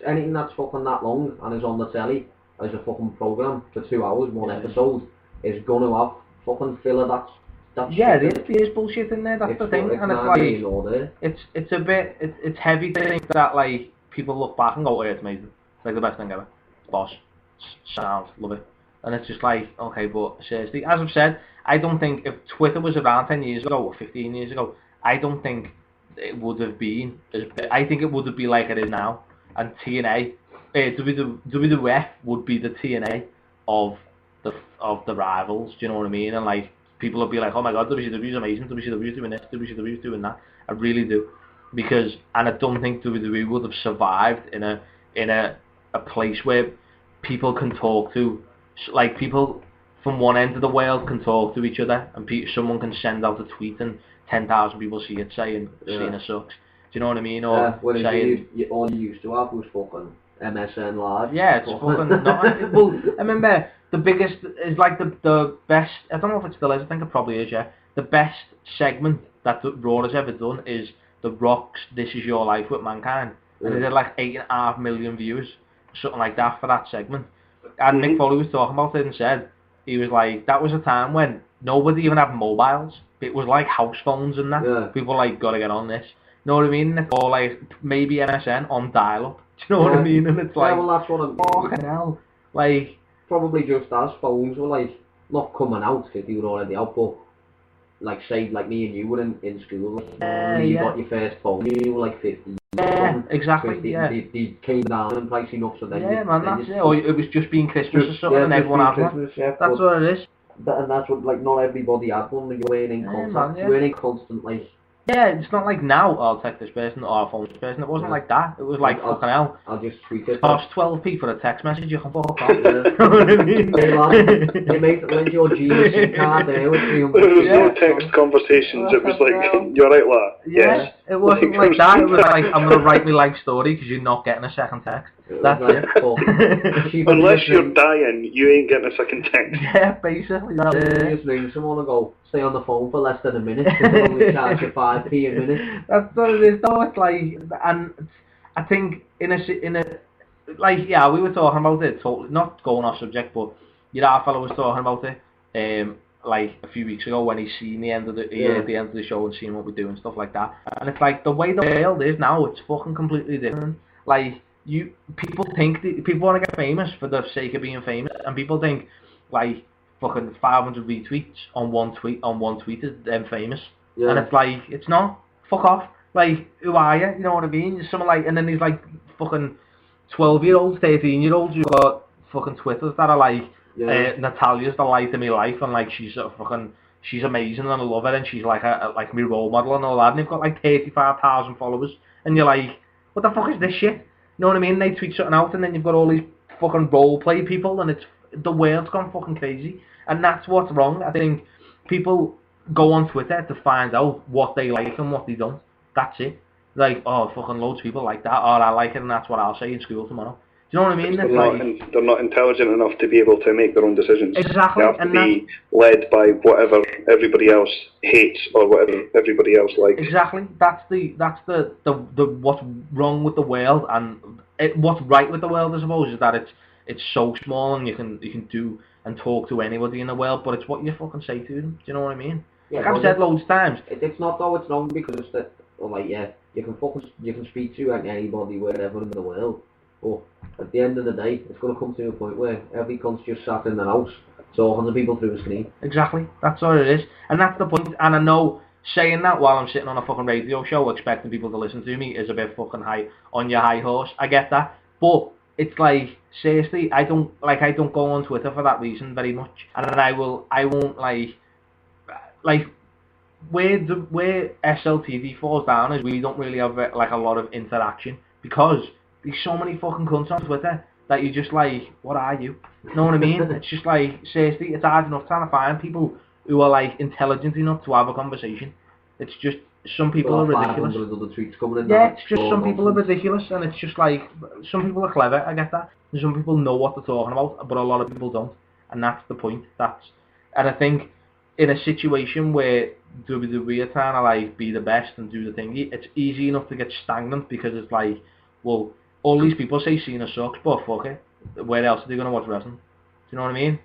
Anything that's fucking that long and is on the telly as a fucking program for 2 hours, one episode, is gonna have fucking filler. That's yeah, there's bullshit in there. That's the thing, and it's a bit, it's heavy to think that like people look back and go, "Oh, it's amazing, it's like the best thing ever, boss, sound, love it," and it's just like, okay, but seriously, as I've said, I don't think if Twitter was around 10 years ago or 15 years ago, I don't think it would have been I think it would have been like it is now, and TNA, WWF would be the TNA of the rivals. Do you know what I mean? And like people would be like, oh my god, WCW's amazing, WCW's doing this, WCW's doing that. I really do, and I don't think WWE would have survived in a place where people can talk to, like people from one end of the world can talk to each other, and someone can send out a tweet and 10,000 people see it saying Cena sucks. Do you know what I mean? Or saying all you used to have was fucking MSN Live. Yeah, it's fucking not. Well, I remember the biggest is like the best. I don't know if it still is. I think it probably is. Yeah, the best segment that Raw has ever done is The Rock's "This Is Your Life" with Mankind, and they did like 8.5 million views, something like that for that segment. And Mick Foley was talking about it and said he was like, that was a time when nobody even had mobiles. It was like house phones and that. Yeah. People were like, gotta get on this. You know what I mean? Or like maybe MSN on dial-up. Do you know what I mean? And it's like, yeah, well, that's what I'm fucking hell. Like, probably just as phones were like not coming out because they were already out, but like say like me and you were in school, you got your first phone, you were like 50. Yeah, exactly. They came down in price enough, so then that's it. Or it was just being Christmas or something, and everyone had one. That's what it is. And that's what, like, not everybody had one. You're wearing contact, you're wearing constantly. Yeah, it's not like now, I'll text this person or I'll phone this person. It wasn't like that. It was like, fucking hell. I'll just tweet it. Cost 12p for a text message, you can fuck off. You know what I mean? Hey mate, when's your GC card there with 300? There was no text conversations, it was like, you're right, lad. Yeah, it wasn't like that. It was like, I'm going to write my life story because you're not getting a second text. That's it. Unless you're dying, you ain't getting a second text. Yeah, basically. You just ring someone and go, stay on the phone for less than a minute, because they only charge you 5p a minute. That's what it is though. It's like, and I think in a like, yeah, we were talking about it, totally, not going off subject, but our fellow was talking about it, like a few weeks ago when he seen the end of the end of the show and seen what we do and stuff like that. And it's like the way the world is now, it's fucking completely different. Like, people want to get famous for the sake of being famous, and people think like fucking 500 retweets on one tweet is then famous. Yeah. And it's like, it's not. Fuck off. Like, who are you? You know what I mean? You're someone like, and then there's like fucking 12-year-olds, 13-year-olds who got fucking Twitters that are like, Natalia's the light of my life, and like she's she's amazing and I love her, and she's like like my role model and all that, and they've got like 35,000 followers, and you're like, what the fuck is this shit? You know what I mean? They tweet something out, and then you've got all these fucking role play people, and the world's gone fucking crazy, and that's what's wrong. I think people go on Twitter to find out what they like and what they don't. That's it. Like, oh, fucking loads of people like that, or I like it, and that's what I'll say in school tomorrow. Do you know what I mean? They're not intelligent enough to be able to make their own decisions. Exactly. They have to be led by whatever everybody else hates or whatever everybody else likes. Exactly. That's the what's wrong with the world, and what's right with the world, I suppose, is that it's so small and you can do and talk to anybody in the world, but it's what you fucking say to them. Do you know what I mean? Yeah, like I've said loads of times. It's not though. It's wrong because you can speak to anybody wherever in the world. But at the end of the day, it's going to come to a point where every cunt's just sat in their house talking to people through a screen. Exactly. That's all it is. And that's the point. And I know saying that while I'm sitting on a fucking radio show expecting people to listen to me is a bit fucking high on your high horse. I get that. But it's like, seriously, I don't go on Twitter for that reason very much. And I won't where SLTV falls down is we don't really have like a lot of interaction because there's so many fucking cunts on Twitter that you're just like, what are you? You know what I mean? It's just like, seriously, it's hard enough trying to find people who are like intelligent enough to have a conversation. It's just, some people are ridiculous. It's just some people are ridiculous, and it's just like, some people are clever, I get that. And some people know what they're talking about, but a lot of people don't. And that's the point. And I think in a situation where WWE are trying to like be the best and do the thingy, it's easy enough to get stagnant because it's like, well, all these people say Cena sucks, but fuck it. Where else are they going to watch wrestling? Do you know what I mean?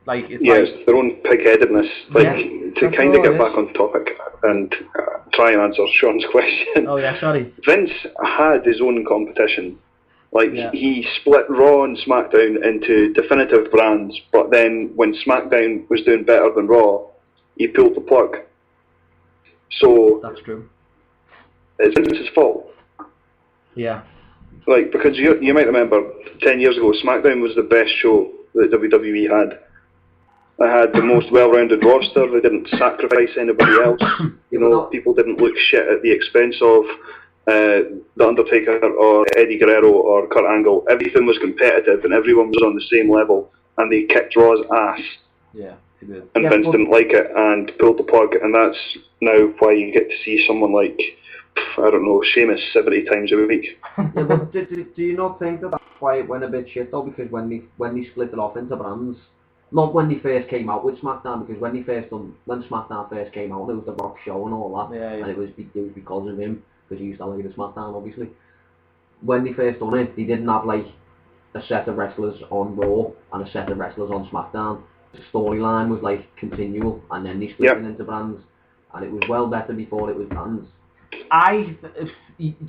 Like, it's their own pig-headedness. To kind of get back on topic and try and answer Sean's question. Oh yeah, sorry. Vince had his own competition. Like, he split Raw and SmackDown into definitive brands, but then when SmackDown was doing better than Raw, he pulled the plug. So that's true. It's Vince's fault. Yeah. Like, because you might remember 10 years ago, SmackDown was the best show that WWE had. They had the most well-rounded roster. They didn't sacrifice anybody else. You know, people didn't look shit at the expense of The Undertaker or Eddie Guerrero or Kurt Angle. Everything was competitive and everyone was on the same level, and they kicked Raw's ass. Yeah, he did. And Vince didn't like it and pulled the plug, and that's now why you get to see someone like, I don't know, Sheamus 70 times a week. Yeah, but do you not think that that's why it went a bit shit though? Because when they split it off into brands, not when they first came out with SmackDown, because when SmackDown first came out, it was the Rock show and all that, and it was because of him, because he used to like the SmackDown, obviously. When they first done it, they didn't have like a set of wrestlers on Raw and a set of wrestlers on SmackDown. The storyline was like continual, and then they split it into brands, and it was well better before it was brands.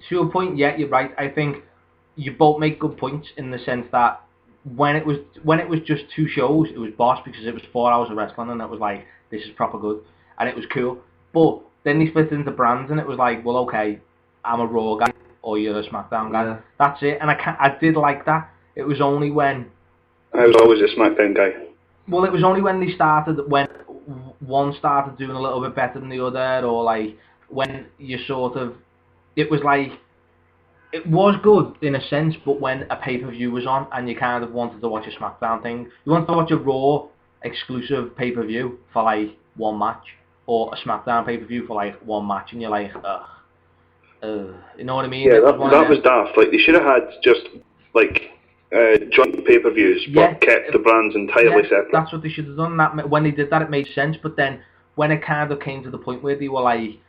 To a point, yeah, you're right. I think you both make good points in the sense that when it was just two shows, it was boss because it was 4 hours of wrestling and it was like, this is proper good, and it was cool. But then they split it into brands and it was like, well, okay, I'm a Raw guy or you're a SmackDown guy. Yeah. That's it. And I did like that. It was only when I was always a SmackDown guy. Well, it was only when when one started doing a little bit better than the other, or like when you sort of, it was like, it was good in a sense, but when a pay-per-view was on and you kind of wanted to watch a SmackDown thing, you wanted to watch a Raw exclusive pay-per-view for like one match, or a SmackDown pay-per-view for like one match, and you're like, you know what I mean? Yeah, that was daft. Like, they should have had just like joint pay-per-views, but kept the brands entirely separate. That's what they should have done. That when they did that, it made sense. But then when it kind of came to the point where they were like,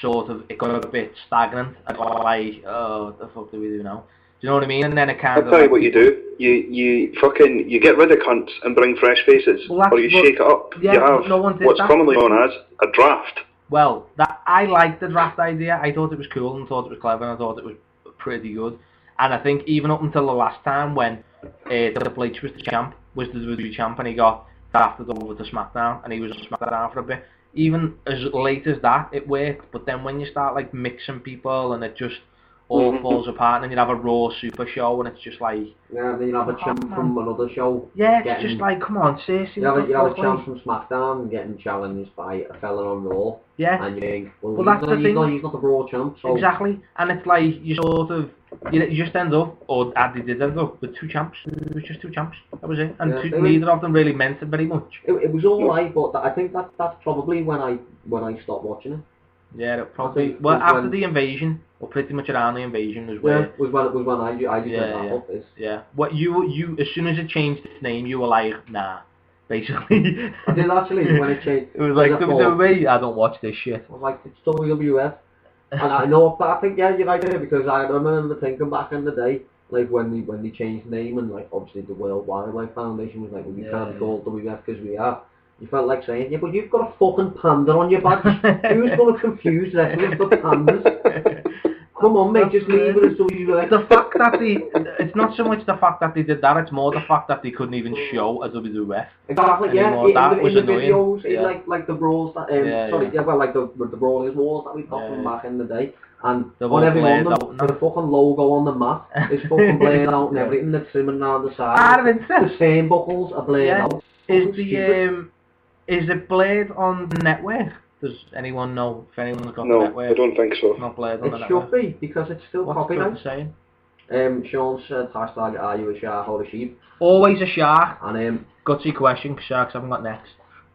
sort of, it got a bit stagnant, and like, oh, what the fuck do we do now? Do you know what I mean? And then it kind of... I'll tell you what you do. You get rid of cunts and bring fresh faces, or you shake it up. Yeah, you have what's commonly known as a draft. Well, I liked the draft idea. I thought it was cool and thought it was clever and I thought it was pretty good. And I think even up until the last time when Triple H was the champ, was the WWE champ, and he got drafted over to SmackDown, and he was on SmackDown for a bit. Even as late as that, it worked, but then when you start like mixing people and it just all falls apart, and then you have a Raw Super Show, and it's just like... Yeah, then you have a champ from another show. Yeah, it's just like, come on, seriously. You have a champ from SmackDown getting challenged by a fella on Raw. Yeah. And you think, well that's the thing. He's not the Raw champ, so... Exactly, and it's like, you sort of... You just end up, or they did end up, with two champs. It was just two champs, that was it. And neither of them really meant it very much. It was alright, but I think that's probably when I stopped watching it. Yeah, it probably... Well, after the invasion, or pretty much around the invasion was where... Yeah, was when I just went that up. Yeah. What you as soon as it changed its name, you were like, nah, basically. I did actually, when it changed. It was like, WWE, I don't watch this shit. I was like, it's WWF. And I know, but I think, yeah, you're right there, because I remember thinking back in the day, like when they changed the name, and like obviously the World Wildlife Foundation was like, well, we can't be called WWF because we are. You felt like saying, yeah, but you've got a fucking panda on your badge. Who's going to confuse wrestling for pandas? Come on, mate, just leave it as WWF. The fact that it's not so much the fact that they did that, it's more the fact that they couldn't even show a WWF. Exactly, yeah. Anymore. That was in the annoying. videos, Yeah. like the brawls that, like the Brawlers Wars that we got from back in the day. And on every one of them, the fucking logo on the mat is fucking blade out and everything that's trimming around the side. The same buckles are blade out. Is it Blade on the network? Does anyone know if anyone's got the network? No, I don't think so. Not Blade on the It network. should be, because it's still copyright. What's saying? Sean said, hashtag, are you a shark or a sheep? Always a shark. And gutsy question, because sharks haven't got necks.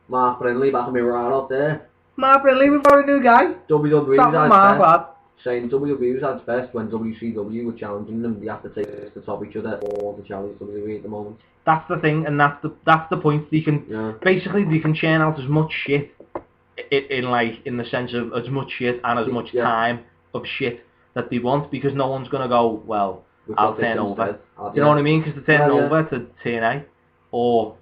Mark Brindley, back in me right up there. Mark Brindley, we've got a new guy. WWE's Mark, lad. Saying WWE's at its best when WCW were challenging them. They have to take this to top each other or to challenge WWE at the moment. That's the thing, and that's the point. They can basically they can churn out as much shit in the sense of as much shit and as much time of shit that they want, because no one's gonna go, well, I'll turn over. You know what I mean? Because they turn over to TNA, or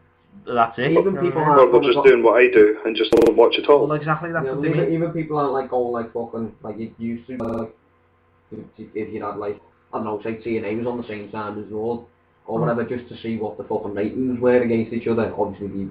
that's it. Even people or they're just doing what I do and just don't watch it all. Well, exactly. That's what they mean. Even people aren't like going like fucking like it used to. Like if you had like, I don't know, say TNA was on the same time as Raw or whatever, just to see what the fucking ratings were against each other. Obviously,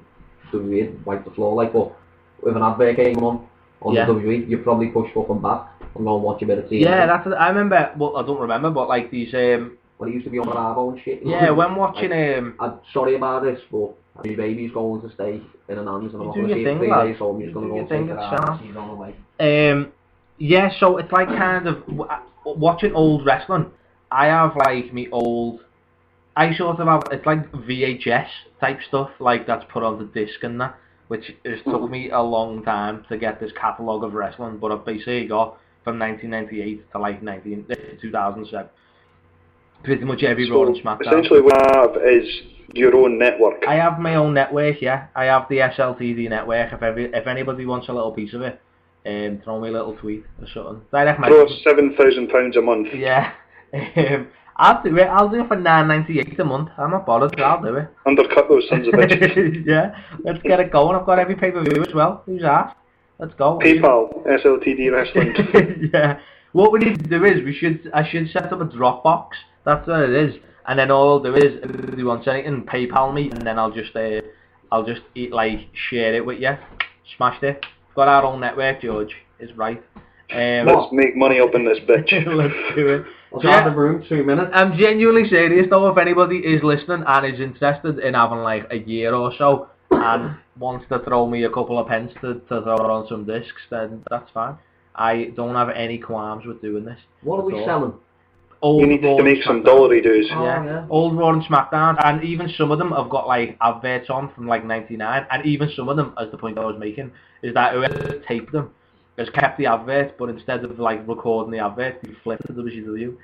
the weird wipe the floor like, but with an advert came on the WWE, you'd probably push fucking back and go and watch a bit of TNA. Yeah, I remember. Well, I don't remember, but like these. Well, it used to be on Bravo and shit. Yeah, when watching I'm sorry about this, but my baby's going to stay in an hands, and I'm not going to see it 3 days, so I'm just going to go and take it out. She's on the way. Yeah, so it's like kind of watching old wrestling. I have like I sort of have, it's like VHS type stuff, like that's put on the disc and that, which has took me a long time to get this catalogue of wrestling, but I've basically got from 1998 to like 2007. Pretty much every Raw and SmackDown. Essentially what you have is your own network. I have my own network, yeah. I have the SLTD network. If anybody wants a little piece of it, throw me a little tweet or something. Throw £7,000 a month. Yeah. I'll do it. I'll do it for $9.98 a month. I'm not bothered. I'll do it. Undercut those sons of bitches. Yeah. Let's get it going. I've got every pay-per-view as well. Who's asked? Let's go. PayPal, SLTD Wrestling. Yeah. What we need to do is I should set up a Dropbox. That's what it is. And then all I'll do is, if anybody wants anything, PayPal me, and then I'll just share it with you. Smashed it. Got our own network, George. Is right. Let's make money up in this bitch. Let's do it. I'll have the room 2 minutes. I'm genuinely serious though. If anybody is listening and is interested in having like a year or so and wants to throw me a couple of pence to throw on some discs, then that's fine. I don't have any qualms with doing this. What are we selling? You need to make some dollary dues. Yeah, old Raw and SmackDown, and even some of them have got like adverts on from like '99, and even some of them, as the point I was making, is that whoever taped them has kept the advert, but instead of like recording the advert, you flip to WCW.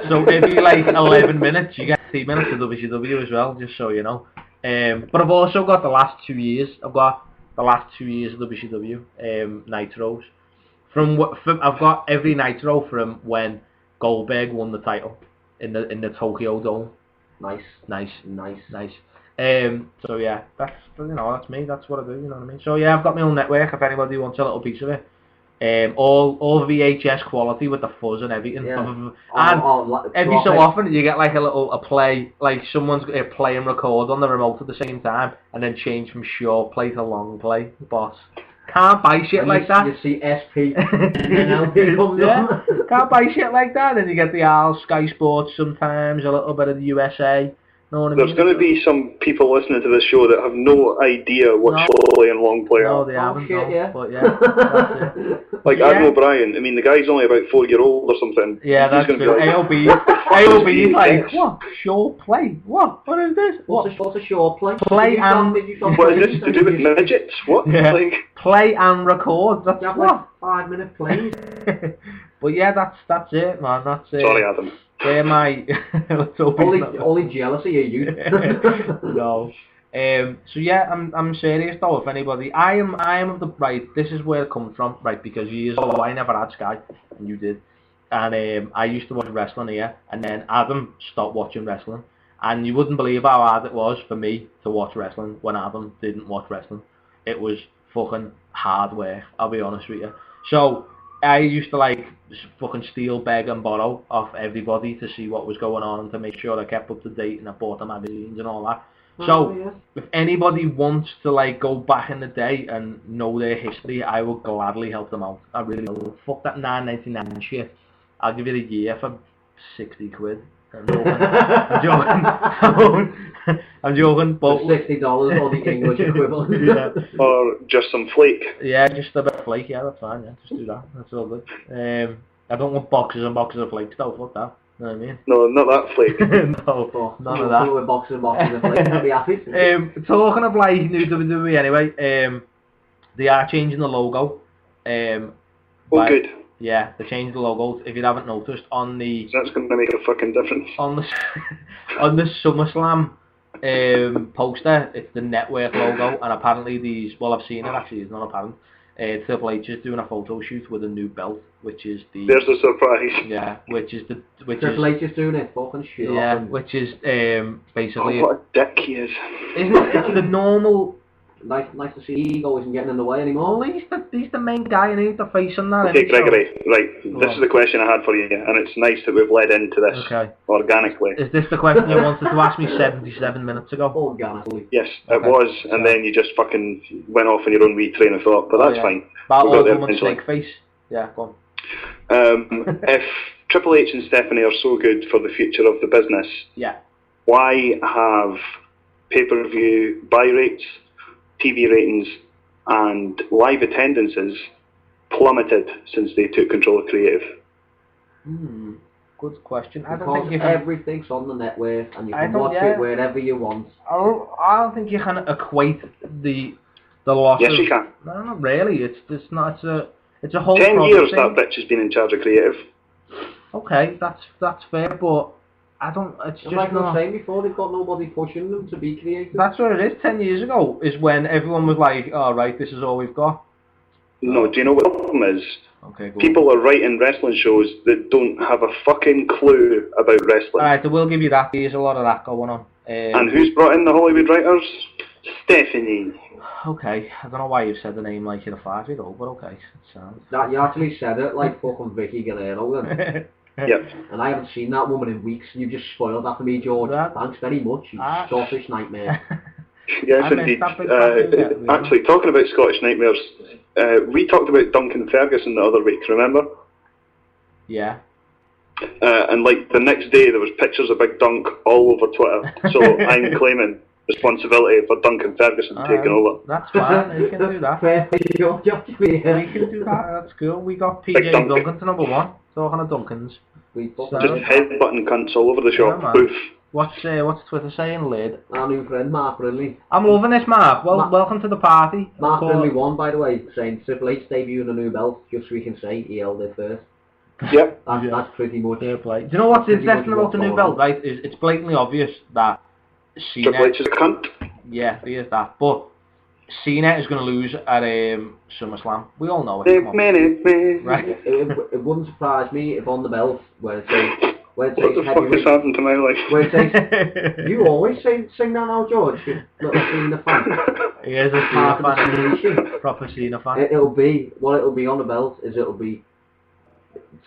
So every like 11 minutes, you get 3 minutes of WCW as well, just so you know. But I've also got the last 2 years. I've got the last 2 years of WCW Nitros. I've got every Nitro from when Goldberg won the title in the Tokyo Dome. Nice. So yeah, that's me. That's what I do. You know what I mean? So yeah, I've got my own network. If anybody wants a little piece of it, All VHS quality with the fuzz and everything. Yeah. And every so often you get like a play, like someone's play and record on the remote at the same time, and then change from short play to long play. Boss. Can't buy shit like that. You see SP and then LP comes on. Can't buy shit like that. Then you get the Sky Sports sometimes, a little bit of the USA. Know what I mean? There's going to be some people listening to this show that have no idea what short play and long play No, are. they haven't. Shit, yeah. But yeah, that's it. Like Adam O'Brien, I mean, the guy's only about 4 years old or something. Yeah, that's He's true. gonna be AOB is like, what? Short play? What? What is this? What's a short play? Play and... What is this to do with midgets? What? Yeah. Like, play and record. That's You have what? like 5-minute plays. But yeah, that's it, man. That's it. sorry, Adam. They're my... Let's hope it's not- only jealousy of you. No. So yeah, I'm serious though. If anybody, I am of the right. This is where it comes from, right? Because years ago I never had Sky, and you did, and I used to watch wrestling here, and then Adam stopped watching wrestling, and you wouldn't believe how hard it was for me to watch wrestling when Adam didn't watch wrestling. It was fucking hard work. I'll be honest with you. So I used to like fucking steal, beg, and borrow off everybody to see what was going on and to make sure I kept up to date and I bought the magazines and all that. So, if anybody wants to like go back in the day and know their history, I will gladly help them out. I really will. Fuck that $9.99 shit. I'll give it a year for 60 quid. I'm joking. I'm joking. But $60 or the English equivalent. Yeah. Or just some flake. Yeah, just a bit of flake. Yeah, that's fine. Yeah, just do that. That's all good. I don't want boxes and boxes of flakes though. Fuck that. You know what I mean? No, not that flake. No, none of that. With boxes and boxes of flakes, I'll be happy. Talking of like new WWE anyway, they are changing the logo. Good. Yeah, they changed the logo. If you haven't noticed, on the That's going to make a fucking difference. on the SummerSlam poster, it's the network logo, and apparently I've seen it actually. It's not apparent. Triple H is doing a photo shoot with a new belt, which is the... There's the surprise. Yeah, Triple H is doing it, fucking shit. Yeah, which is basically... Oh, what a dick he is. Isn't it the normal... Nice to see ego isn't getting in the way anymore. Well, he's the main guy and he's the face on that. Okay, Gregory, right, this is the question I had for you, and it's nice that we've led into this organically. Is this the question you wanted to ask me 77 minutes ago? Organically. Yes, it was, and then you just fucking went off on your own wee train of thought, but that's fine. About We'll all mistake face. Yeah, go on. If Triple H and Stephanie are so good for the future of the business, why have pay-per-view buy rates, TV ratings and live attendances plummeted since they took control of creative? Good question. I don't Because think you can... everything's on the network and you can watch it wherever you want. I don't think you can equate the loss. Yes, you can. No, not really. It's not. It's a whole 10 years thing. that bitch has been in charge of creative. Okay, that's fair, but I don't. It's just like I not. was saying before, they've got nobody pushing them to be creative. That's what it is. 10 years ago is when everyone was like, "All right, this is all we've got." No, do you know what the problem is? Okay, go People are writing wrestling shows that don't have a fucking clue about wrestling. Alright, I will give you that. There's a lot of that going on. And who's brought in the Hollywood writers? Stephanie. Okay, I don't know why you've said the name like you're a 5-year-old, but okay. It sounds... That you actually said it like fucking Vicky Guerrero then. Yep. And I haven't seen that woman in weeks. You just spoiled that for me, George. Thanks very much, you Scottish nightmare. Yes, indeed. Actually, talking about Scottish nightmares, we talked about Duncan Ferguson the other week, remember? Yeah. And like the next day there was pictures of Big Dunk all over Twitter. So I'm claiming responsibility for Duncan Ferguson taking over. That's fine, you can do that. We can do that, that's cool. We got PJ Duncan to number 1, talking of Duncans. Just headbutting cunts all over the shop. Yeah, Boof. What's Twitter saying, lad? Our new friend Mark Brindley. I'm loving this, Mark. Welcome to the party. Mark Brindley won, by the way, saying Triple H debuting a new belt, just so we can say he held it first. Yep. That's pretty much fair play. Do you know what's interesting about the new belt, right? Is it's blatantly obvious that Cena... Triple H is a cunt. Yeah, he is that. But Cena is going to lose at SummerSlam. We all know it. Right. It wouldn't surprise me if on the belt, where it says... What the fuck has happened to my life? Where it says, you always sing that now, George. Not seeing the fan. He is a Cena fan. Proper Cena fan. It'll be on the belt is it'll be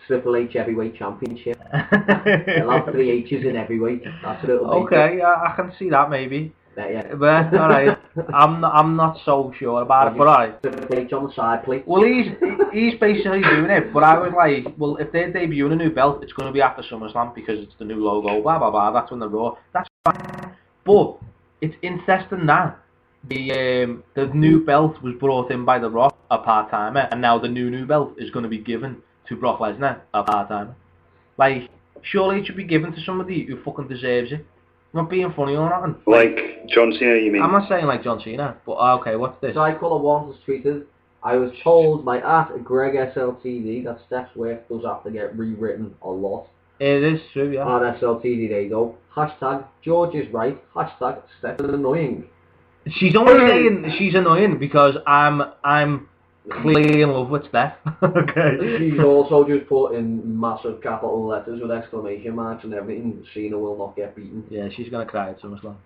Triple H Heavyweight Championship. It'll have 3 H's in heavyweight. That's what it'll be. Okay, I can see that maybe. Yeah. But alright, I'm not so sure about it, but alright. Triple H on the side, please. Well, he's basically doing it, but I was like, well, if they're debuting a new belt, it's going to be after SummerSlam because it's the new logo, blah blah blah. That's when they're Raw. That's fine. But it's interesting that the new belt was brought in by The Rock, a part-timer, and now the new belt is going to be given to Brock Lesnar, a part-timer. Like, surely it should be given to somebody who fucking deserves it. I'm not being funny or nothing. Like John Cena, you mean? I'm not saying like John Cena, but okay, what's this? Cycler One has tweeted, I was told by @GregSLTD that Steph's work does have to get rewritten a lot. It is true, yeah. On SLTD, there you go. Hashtag George is right. Hashtag Steph is annoying. She's only saying she's annoying because I'm clearly in love with Steph. Okay. She's also just put in massive capital letters with exclamation marks and everything. Cena will not get beaten. Yeah, she's gonna cry at SummerSlam.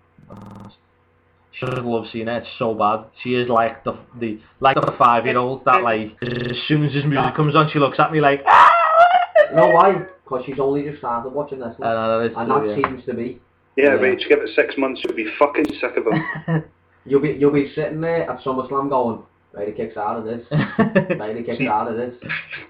She doesn't love Cena. It's so bad. She is like the 5-year-old that like as soon as his music comes on, she looks at me like. You know why? Because she's only just started watching this. And that seems to be. Yeah, but you give it 6 months, you'll be fucking sick of him. You'll be sitting there at SummerSlam going, Brady kicks out of this. Brady kicks out of this.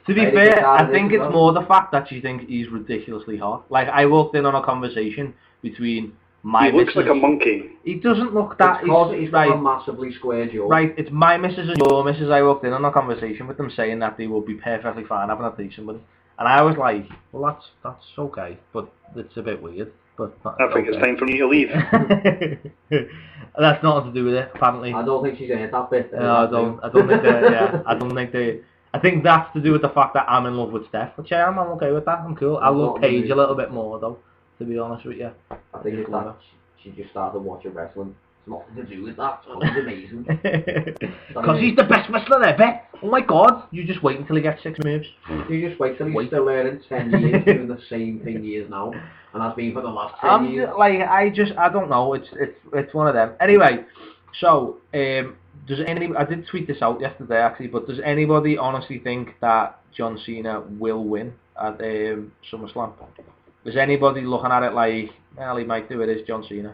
To be fair, I think it's more the fact that she thinks he's ridiculously hot. Like, I walked in on a conversation between my He looks missus. like a monkey. He doesn't look that. He's got a massively square jaw. Right, it's my missus and your missus. I walked in on a conversation with them saying that they would be perfectly fine having a threesome with him. And I was like, well, that's okay, but it's a bit weird. But I think it's time for me to leave. That's nothing to do with it, apparently. I don't think she's in it that bit. No, I don't think they. Yeah, I don't think they. I think that's to do with the fact that I'm in love with Steph, which I am. I'm okay with that. I'm cool. I love Paige a little bit more, though, to be honest with you. I think it's that she just started watching wrestling. It's nothing to do with that. It's amazing. Because he's the best wrestler ever. Oh my god, you just wait until he gets 6 moves. You just wait till he's still learning 10 years doing the same thing he is now. And has been for the last 10 years. I don't know. It's one of them. Anyway, so I did tweet this out yesterday actually, but does anybody honestly think that John Cena will win at SummerSlam? Is anybody looking at it like, well, he might do it as John Cena?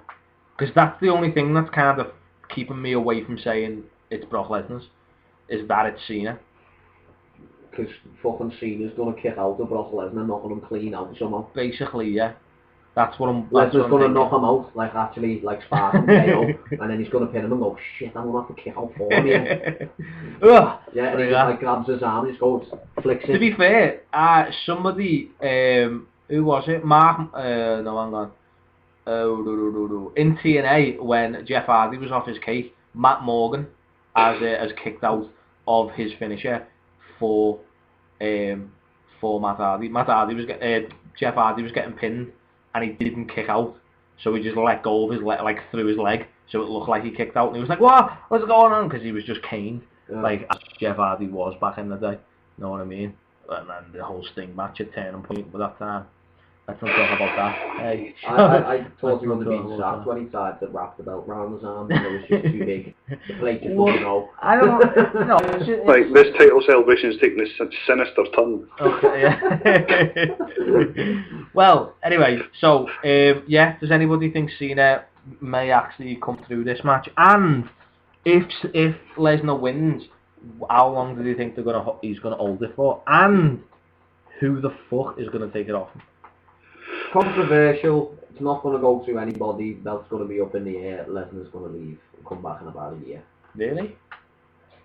Because that's the only thing that's kind of keeping me away from saying it's Brock Lesnar's, is that it's Cena. Because fucking Cena's going to kick out of Brock Lesnar, knocking him clean out somehow. Basically, yeah. That's what I'm. Lesnar's going to knock him out, like actually, like Spartan KO, and then he's going to pin him and go, shit, I'm going to have to kick out for him here. Yeah, and he just like grabs his arm and just goes, flicks it. To be fair, somebody, who was it? Mark, no, hang on. In TNA, when Jeff Hardy was off his cake, Matt Morgan has kicked out of his finisher for Matt Hardy. Jeff Hardy was getting pinned, and he didn't kick out, so he just let go of his leg, like through his leg, so it looked like he kicked out, and he was like, what's going on? Because he was just caned, like as Jeff Hardy was back in the day, you know what I mean? And then the whole Sting match at Turning Point, but that time, let's not talk about that. Hey. I thought he would have been sacked when he tried to wrap the belt around his arm, and it was just too big. The plate just wouldn't go. I don't know. Like, this title celebration is taking a sinister turn. Okay, yeah. Well, anyway, so, does anybody think Cena may actually come through this match? And if Lesnar wins, how long do you think he's going to hold it for? And who the fuck is going to take it off him? Controversial. It's not going to go through anybody. Belt's going to be up in the air. Lesnar's going to leave and come back in about a year. Really?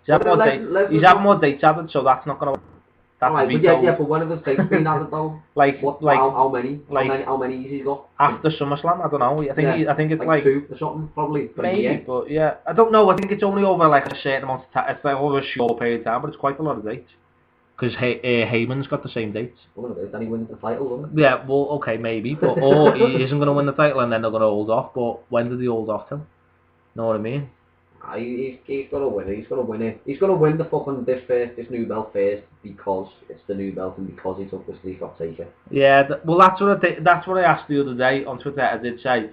He's having more dates added, so that's not going to... But when have the dates been added though? How many? How many has he got? After SummerSlam, I don't know. I think it's like 2 or something, probably. Maybe, but yeah, I don't know. I think it's only over like a certain amount of time. It's like over a short period of time, but it's quite a lot of dates. Because Heyman's got the same dates. Well, then he wins the title, doesn't he? Yeah, well, okay, maybe, but or he isn't going to win the title, and then they're going to hold off. But when did they hold off till? Know what I mean? He's going to win it. He's going to win it. He's going to win the fucking this new belt first because it's the new belt and because he took the sleeve off taker. Yeah, well, that's what I asked the other day on Twitter. I did say,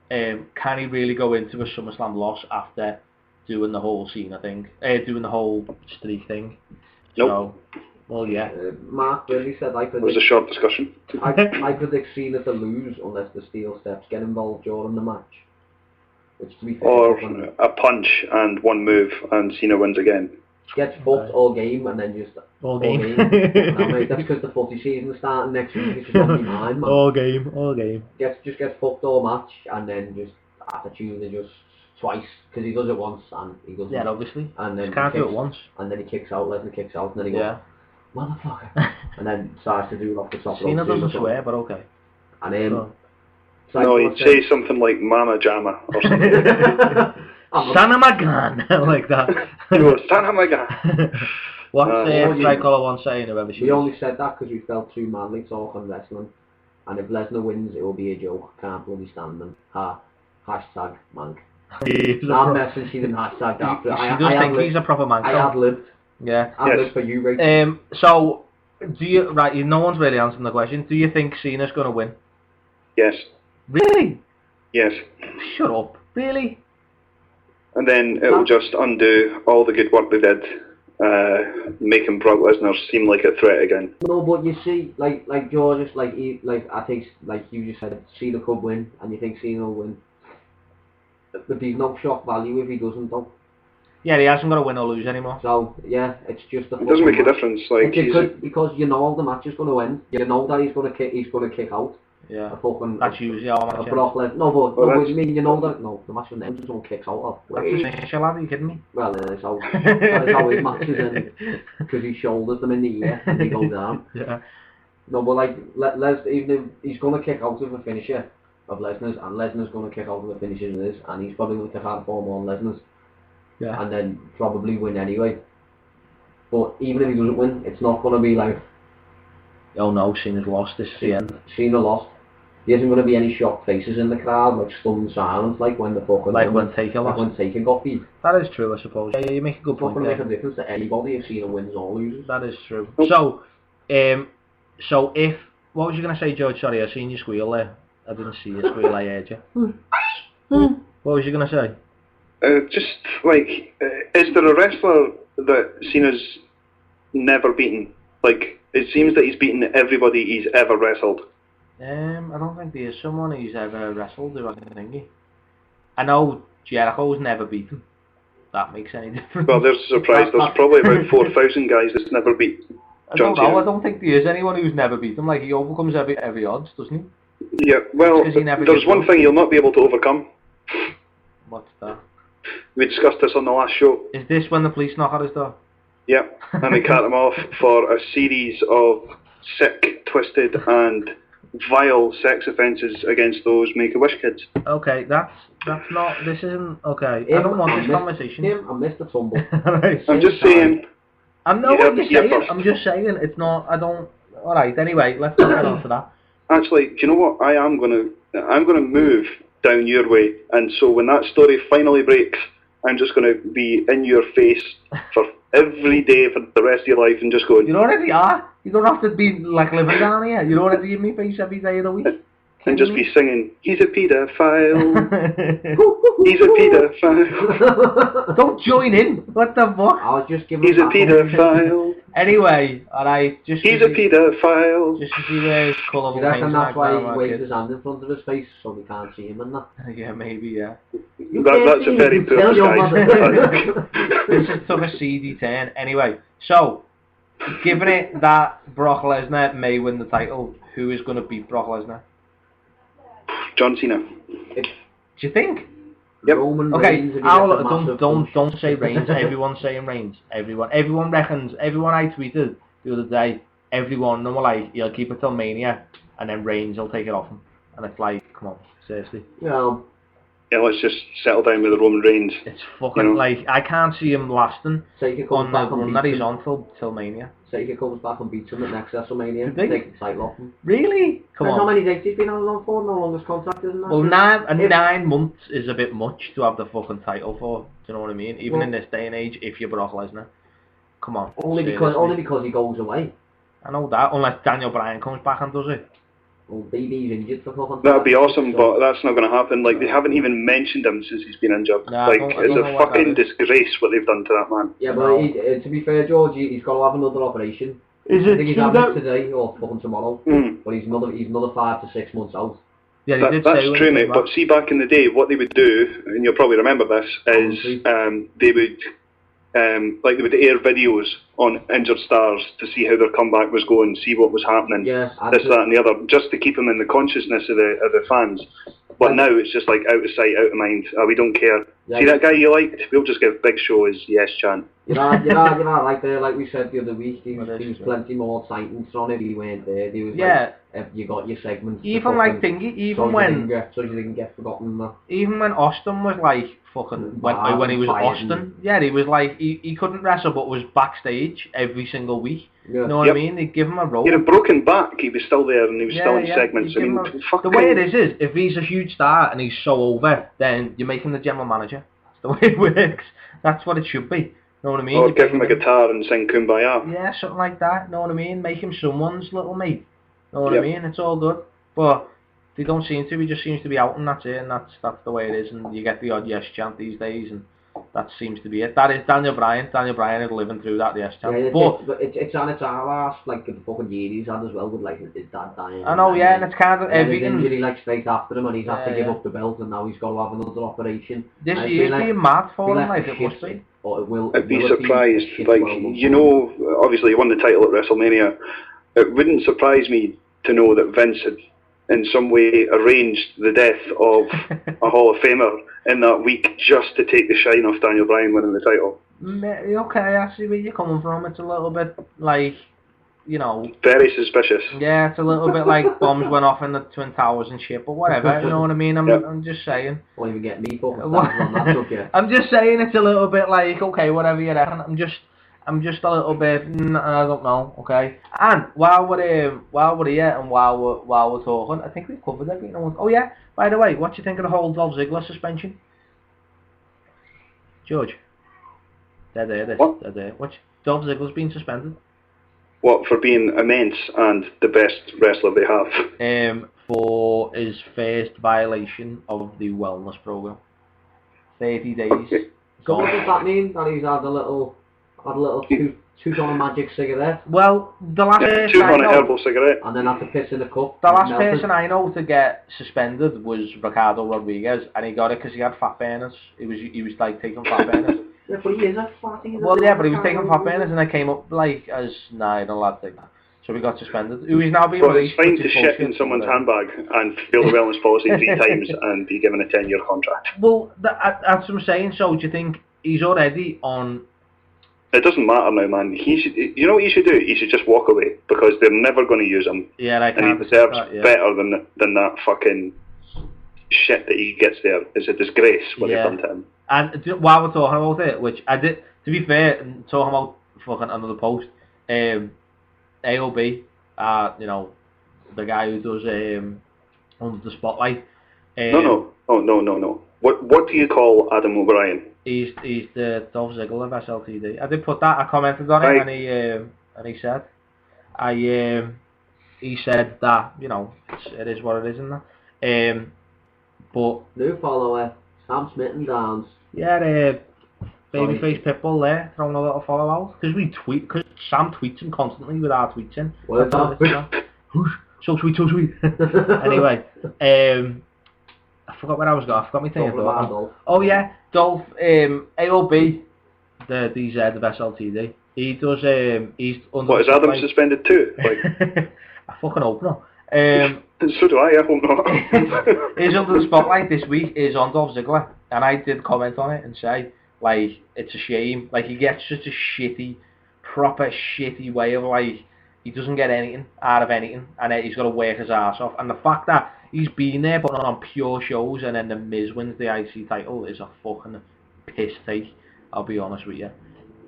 can he really go into a SummerSlam loss after doing the whole Cena thing, doing the whole streak thing. Nope. So, well, yeah. Mark really said It was a short discussion. I predict Cena to lose unless the steel steps get involved during the match. Which, to be fair, Or a punch and one move and Cena wins again. gets fucked all game and then just All game. Now, mate, that's because the footy season's starting next week. It's just on my mind, man. All game. Gets fucked all match and then just after Tuesday just twice because he does it once and he doesn't. Yeah, obviously. And then Just can't do it once. And then he kicks out. Lesnar kicks out, and then he goes, Yeah. motherfucker, and then starts to do it off the top. Cena doesn't swear, but okay. And then. No, he'd say something like Mama Jamma or something. Son of my gun, like that. No, son of my God. What's Oh, Tricolor one saying? Whoever she We is? only said that because we felt too manly talking wrestling. And if Lesnar wins, it will be a joke. Can't bloody stand them. Hashtag mank. I'm messing. She didn't hashtag that. She does think he's a proper man. I ad libbed. Yeah. Ad libbed for you, Rachel. So, do you no one's really answering the question. Do you think Cena's gonna win? Yes. Really? Yes. Shut up. Really? And then it will just undo all the good work they did, making Brock Lesnar seem like a threat again. No, but you see, like George, I think, like you just said, Cena could win, and you think Cena will win. But there's no shock value if he doesn't, though. Yeah, he hasn't got to win or lose anymore. So yeah, it's just a. It doesn't make a difference. Like because you know the match is going to end. You know that he's going to kick out. Yeah. A fucking. That's usually all match. Brock Lesnar. No, but you mean you know that? No, the match will end. Someone kicks out. That's just finisher, lad. Are you kidding me? Well, that's how his matches end because he shoulders them in the ear and they go down. Yeah. No, but like even if he's going to kick out of a finisher of Lesnar's, and Lesnar's going to kick out of a finisher of his, and he's probably going to kick out 4 more on Lesnar's. Yeah. And then probably win anyway. But even if he doesn't win, it's not going to be like, oh no, Cena's lost. This is the end. Cena lost. There isn't going to be any shocked faces in the crowd, like stunned silence, like when the fucking... Like when Taker lost. Like when Taker got beat. That is true, I suppose. Yeah, you make a good It's not point going to there. make a difference to anybody if Cena wins or loses. That is true. So if... What was you going to say, George? Sorry, I seen you squeal there. I didn't see you squeal, I heard you. What was you going to say? just like, is there a wrestler that Cena's never beaten? Like, it seems that he's beaten everybody he's ever wrestled. I don't think there is someone who's ever wrestled who I can think of. I know Jericho's never beaten. That makes any difference. Well, there's a surprise. There's probably about 4,000 guys that's never beat John Cena. I don't think there is anyone who's never beat him. Like, he overcomes every odds, doesn't he? Yeah, well, there's one thing you'll not be able to overcome. What's that? We discussed this on the last show. Is this when the police knock at his door? Yeah, and they cut him off for a series of sick, twisted, and vile sex offences against those Make-A-Wish kids. Okay, that's not. This isn't okay. I don't want this conversation. I missed the tumble. Right. I'm just saying. I know what you're saying. I'm just saying it's not. I don't. All right. Anyway, let's not get on to that. Actually, do you know what? I'm gonna move down your way, and so when that story finally breaks, I'm just gonna be in your face for every day for the rest of your life and just going. You already are. You don't have to be like living down here. You already in my face every day of the week. And just be singing, he's a paedophile. He's a paedophile. Don't join in. What the fuck? I was just giving. He's a paedophile. Anyway, alright, just he's a paedophile. Just to see where colourful You reckon things that's why he like waves his hand in front of his face so we can't see him and that? Yeah, maybe, yeah. That's a very poor disguise. This took a seedy turn. Anyway, so, given it that Brock Lesnar may win the title, who is going to beat Brock Lesnar? John Cena. Do you think? Yep. Roman Okay, Reigns, if he gets a massive don't say Reigns. Everyone's saying Reigns. Everyone reckons. Everyone I tweeted the other day. Everyone, no, like he'll keep it till Mania, and then Reigns will take it off him. And it's like, come on, seriously. Well, Yeah, let's just settle down with the Roman Reigns. It's fucking like I can't see him lasting Taker on comes the back run and that beats he's him. on till Mania. Taker comes back and beats him at next WrestleMania. Big. Take the title off him. Really? Come How on. many dates he's been on for? No longest contract, isn't that? Well, 9 months is a bit much to have the fucking title for. Do you know what I mean? Even Well, in this day and age, if you're Brock Lesnar, come on. Only seriously. because he goes away. I know that. Unless Daniel Bryan comes back and does it. Well, BB's injured for fucking. That'd be awesome, so, but that's not going to happen. Like, they haven't even mentioned him since he's been injured. Nah, like, I it's don't a know what fucking that is. disgrace what they've done to that man. Yeah, No. but to be fair, George, he's got to have another operation. Is I think he's it having it true? today or fucking tomorrow. But he's another 5 to 6 months out. Yeah, they did That's say when true, he mate. came But back. see, back in the day, what they would do, and you'll probably remember this, is they would they would air videos on injured stars to see how their comeback was going, see what was happening, Yeah, this, that, and the other, just to keep them in the consciousness of the fans. But now it's just like out of sight, out of mind. We don't care. Yeah, See that guy you liked? We'll just give Big Show his yes chant. You're right, like we said the other week, there Well, was plenty more sightings on it. He weren't there. There was you got your segments. Even like thingy, so you didn't get forgotten. Even when Austin was like fucking when he was Austin, he was like he couldn't wrestle but was backstage every single week. Yeah. You know what I mean? They'd give him a role. He had a broken back. He was still there, and he was still in segments. I mean, the way it is if he's a huge star and he's so over, then you make him the general manager. That's the way it works. That's what it should be. You know what I mean? Or give him a guitar and sing Kumbaya. Yeah, something like that. You know what I mean? Make him someone's little mate. You know what I mean? It's all good. But they don't seem to. He just seems to be out, and that's it. And that's the way it is. And you get the odd yes chant these days, and that seems to be it. That is Daniel Bryan. Daniel Bryan is living through that yes chant. Yeah, but it's on its last like the fucking year he's had as well with like his dad dying. I know, and it's kind of everything. Injury like straight after him, and he's had to give up the belt, and now he's got to have another operation. This year's being mad for him, like it must be. I'd be surprised. Like, you know, obviously he won the title at WrestleMania. It wouldn't surprise me to know that Vince had in some way arranged the death of a Hall of Famer in that week just to take the shine off Daniel Bryan winning the title. Okay, I see where you're coming from. It's a little bit like, you know... Very suspicious. Yeah, it's a little bit like bombs went off in the Twin Towers and shit, but whatever, you know what I mean? I'm just saying. Won't even get me fucking started on that subject. I'm just saying it's a little bit like, okay, whatever you reckon. I'm just a little bit, I don't know, okay? And while we're here and while we're talking, I think we've covered everything. Oh yeah, by the way, what do you think of the whole Dolph Ziggler suspension? George? They're there. Dolph Ziggler's been suspended. What, for being immense and the best wrestler they have? For his first violation of the wellness program. 30 days. Okay. So what does that mean? That he's had a little toot on a magic cigarette? Well, the last person Toot I on a know, herbal cigarette. And then had to piss in a cup. the last person I know to get suspended was Ricardo Rodriguez, and he got it because he had fat burners. He was like taking fat burners. Yeah, but he is a fatty. Well, yeah, but he was taking fat burners, and I came up like as nah, you're not allowed to take that. So we got suspended. Who is now being Well, released. it's fine which to is shit bullshit, in someone's but, handbag and fail the wellness policy 3 times and be given a 10-year contract. Well, that's what I'm saying. So do you think he's already on? It doesn't matter now, man. He should. You know what he should do? He should just walk away because they're never going to use him. Yeah, I And can't. he deserves that, yeah. better than that fucking shit that he gets there. It's a disgrace what they've done to him. And while we're talking about it, which I did, to be fair, talking about fucking another post, AOB, you know, the guy who does Under the Spotlight. No. What do you call Adam O'Brien? He's the Dolph Ziggler of SLTD. I did put that. I commented on Right. it, and he said, he said that, you know, it is what it is, isn't it? But New follower, Sam Smitten Downs. yeah, Babyface Pitbull there, throwing a little follow out. Because Sam tweets him constantly with our tweets in. Well, So sweet. Anyway, I forgot where I was going. I forgot my thing. Oh yeah, Dolph, AOB, the DZ of SLTD. He does, he's under... What, is Adam suspended too? Like, I fucking hope not. so do I hope not. He's under the spotlight this week is on Dolph Ziggler, and I did comment on it and say, like, it's a shame. Like, he gets such a proper shitty way of, like, he doesn't get anything out of anything, and he's got to work his ass off. And the fact that he's been there, but on pure shows, and then the Miz wins the IC title is a fucking piss take, I'll be honest with you.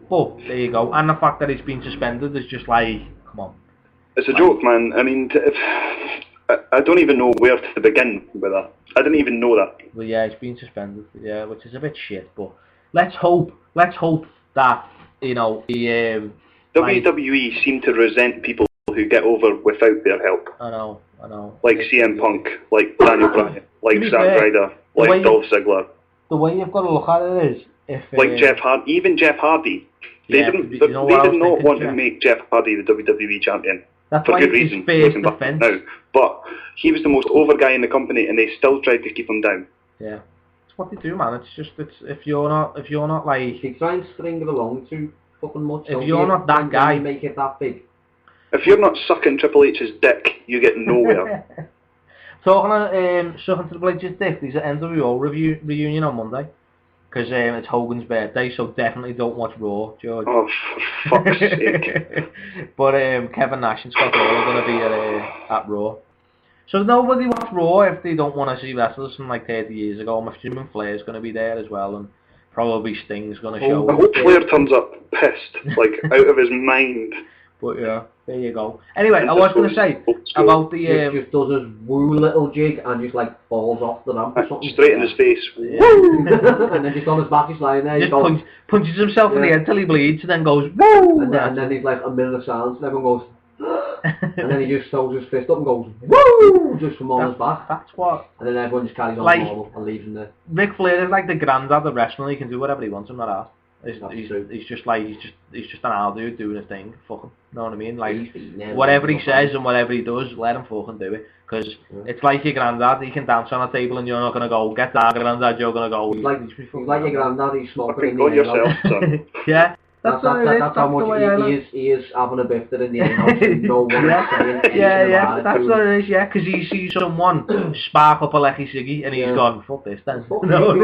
But, there you go. And the fact that he's been suspended is just like, come on. It's a joke, man. I mean, I don't even know where to begin with that. I didn't even know that. Well, yeah, he's been suspended, yeah, which is a bit shit, but let's hope that, you know, he... WWE seem to resent people who get over without their help. I know. I know. Like CM Punk, like Daniel Bryan, like be Zack fair, Ryder, the way like Dolph Ziggler, The way you've got to look at it is, if like Jeff Hardy, even Jeff Hardy. They yeah, didn't. you They know what I did was not thinking, want to Jeff? make Jeff Hardy the WWE champion. That's For why good his reason, first looking back defense. now. But he was the most over guy in the company, and they still tried to keep him down. Yeah, it's what they do, man. It's just if you're not like They try and string it along too fucking much. If you're not that guy, you make it that big. If you're not sucking Triple H's dick, you get nowhere. Talking of sucking Triple H's dick, there's an NWO reunion on Monday. Because it's Hogan's birthday, so definitely don't watch Raw, George. Oh, for fuck's sake. But Kevin Nash and Scott Hall are going to be at Raw. So nobody watch Raw if they don't want to see wrestlers from like 30 years ago. I'm assuming Flair's going to be there as well, and probably Sting's going to show I up. hope Flair turns up pissed, like out of his mind. But yeah, there you go. Anyway, I was going to say about the... just does his woo little jig and just like falls off the ramp or something. Straight in his face. Yeah. Woo! And then just on his back he's lying there. Just goes, punches himself in the head till he bleeds and then goes, woo! and then he's like a minute of silence and everyone goes, and then he just throws his fist up and goes, woo! Just from on his back. That's what... And then everyone just carries on Like, normal and leaves him there. Ric Flair is like the granddad of wrestling. He can do whatever he wants. I'm not asked. He's just an old dude doing his thing. Fucking, you know what I mean? Like whatever he says and whatever he does, let him fucking do it. Because it's like your granddad. He can dance on a table and you're not gonna go. Get that, granddad. You're gonna go. He's like your granddad. He's smoking in Fucking the got yourself, son. Yeah. That's how much he is having a bifter in the house and no one is saying anything about it. That's what it is, yeah, because he sees someone spark up a lecky ciggy and he's gone, fuck this then. No,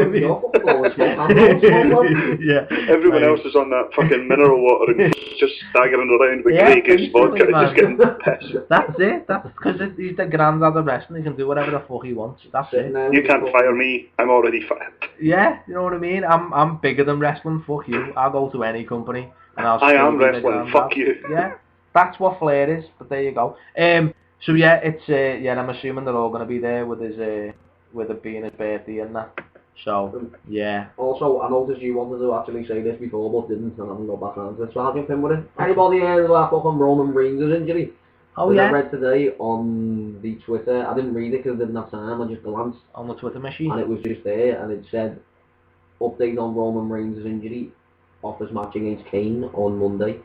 Yeah. Everyone else is on that fucking mineral water and just staggering around with Grey Goose vodka and just getting pissed. That's it, that's because he's the granddad of wrestling. He can do whatever the fuck he wants. That's it. You can't fire me, I'm already fired. Yeah, you know what I mean? I'm bigger than wrestling, fuck you. I'll go to any company. And I am wrestling, fuck you. Yeah, that's what Flair is, but there you go. So yeah, it's I'm assuming they're all going to be there with his with it being his birthday and that. So yeah. Also, I noticed you wanted to actually say this before, but didn't, and I haven't got back on to it. So I'll jump in with it. Anybody heard about fucking Roman Reigns' injury? Oh that yeah. I read today on the Twitter. I didn't read it because I didn't have time. I just glanced On the Twitter machine. and it was just there, and it said update on Roman Reigns' injury. Offers match against Kane on Monday.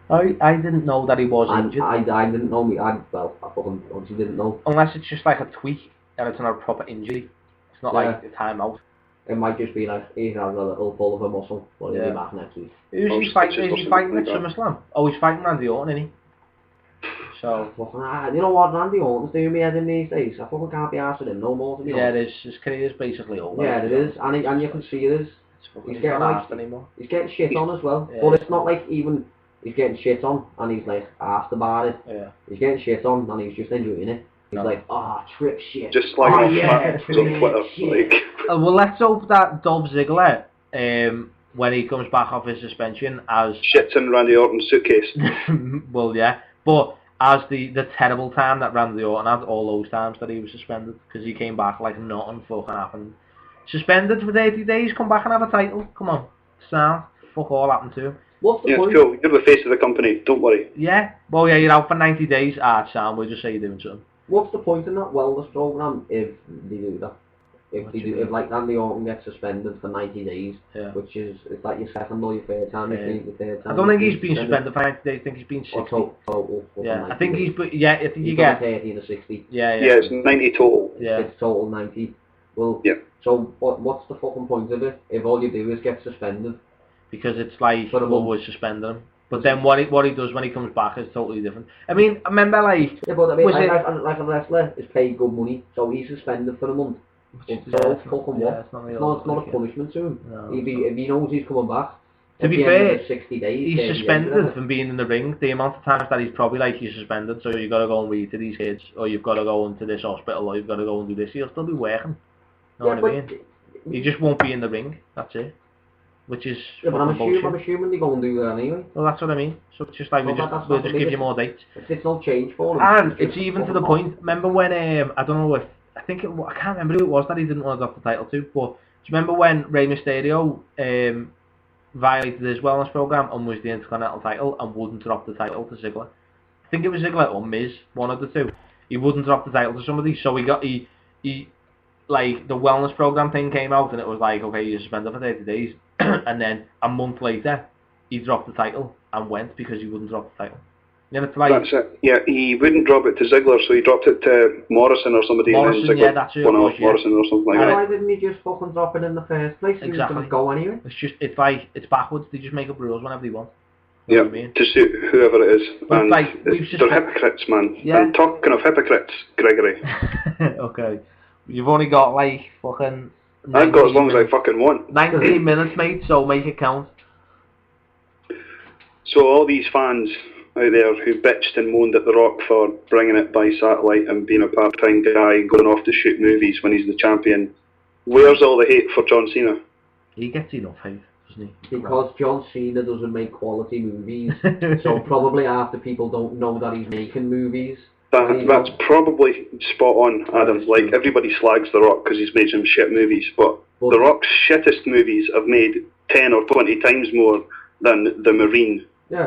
I didn't know that he was injured. I didn't know I fucking obviously didn't know. Unless it's just like a tweak and it's not a proper injury. It's not like a timeout. It might just be like he has a little pull of a muscle, but he'll be back next week. Who's he fighting? Is he fighting at SummerSlam? Oh, he's fighting Randy Orton, isn't he? So you know what Randy Orton's doing me head in these days. I fucking can't be arsed with him no more, to be honest. Yeah, it is. His career's basically over. Yeah, it is, and you can see it is. He's getting anymore. He's getting shit on as well, but it's not like even he's getting shit on and he's like asked about it. Yeah. He's getting shit on and he's just enjoying it. He's like, trip shit. Just like on Twitter, like. Well, let's hope that Dolph Ziggler, when he comes back off his suspension, as shits in Randy Orton's suitcase. well, yeah, but as the terrible time that Randy Orton had, all those times that he was suspended, because he came back like nothing fucking happened. Suspended for 30 days, come back and have a title. Come on, sound. Fuck all happened to him. What's the point? It's cool. You're the face of the company. Don't worry. Yeah. Well, yeah, you're out for 90 days. Sound. We'll just say you're doing something. What's the point in that wellness program if they do that? If like Randy Orton gets suspended for 90 days, which is that your second or your third time? Your third time. I don't think he's been suspended for 90 days. I think he's been 60. Total. Yeah, I think he's. Yeah, I think you get 30 to 60. Yeah, it's 90 total. Yeah, it's total 90. Well, yeah. So what's the fucking point of it if all you do is get suspended? Because it's like always suspending him. But then what he does when he comes back is totally different. I mean, I remember like... Yeah, but I mean, like a wrestler is paid good money, so he's suspended for a month. It's not a punishment to him. No, if he knows he's coming back, to be fair, 60 days, he's suspended from being in the ring. The amount of times that he's probably like, he's suspended, so you've got to go and read to these kids, or you've got to go into this hospital, or you've got to go and do this. He'll still be working. You know what I mean? He just won't be in the ring. That's it. Which is but I'm assuming they go and do that anyway. Well, that's what I mean. So it's just like we'll just give you more dates. It's no change for him. And it's even to the point. Remember when I don't know if I can't remember who it was that he didn't want to drop the title to, but do you remember when Rey Mysterio violated his wellness program and was the Intercontinental title and wouldn't drop the title to Ziggler? think it was Ziggler or Miz, one of the two. He wouldn't drop the title to somebody, so he like the wellness program thing came out, and it was like, okay, you suspended for 30 days, and then a month later, he dropped the title and went because he wouldn't drop the title. Yeah, it's like, that's it. Yeah, he wouldn't drop it to Ziggler, so he dropped it to Morrison or somebody, Morrison, and then Ziggler yeah, that's it, won off yeah. Morrison or something like that. Why didn't he just fucking drop it in the first place? He was Exactly. going to go anyway. it's like, it's backwards. They just make up rules whenever they want. Yeah, You know what I mean? to suit whoever it is. But And like, we've just they're hypocrites, man. Yeah. And talking of hypocrites, Gregory, Okay. You've only got like fucking... I've got as long as I minutes. fucking want. 19 minutes, mate, so make it count. So all these fans out there who bitched and moaned at The Rock for bringing it by satellite and being a part-time guy going off to shoot movies when he's the champion, where's all the hate for John Cena? He gets enough hate, doesn't he? Because John Cena doesn't make quality movies, so probably half the people don't know that he's making movies. That's probably spot on, Adam. Like, everybody slags The Rock because he's made some shit movies, but The Rock's shittest movies have made 10 or 20 times more than The Marine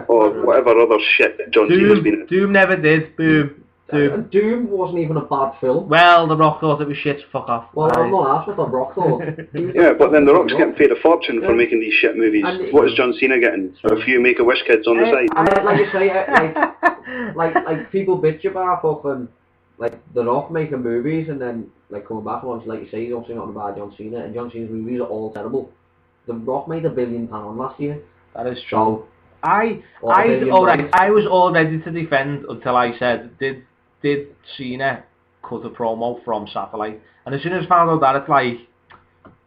or whatever other shit John Cena's been in. Doom never did. Boom. Doom. Doom wasn't even a bad film. Well, The Rock thought it was shit. Fuck off. Well, I'm not asked what The Rock thought. Yeah, but then The Rock's getting paid a fortune for making these shit movies. What is John Cena getting? A few Make-A-Wish kids on the side. And like you say, like people bitch about fucking like The Rock making movies and then like coming back once, like you say, you don't say nothing about John Cena, and John Cena's movies are all terrible. The Rock made £1 billion last year. That is true. So, I was all ready to defend until I said, did Cena cut a promo from satellite? And as soon as I found out that, it's like,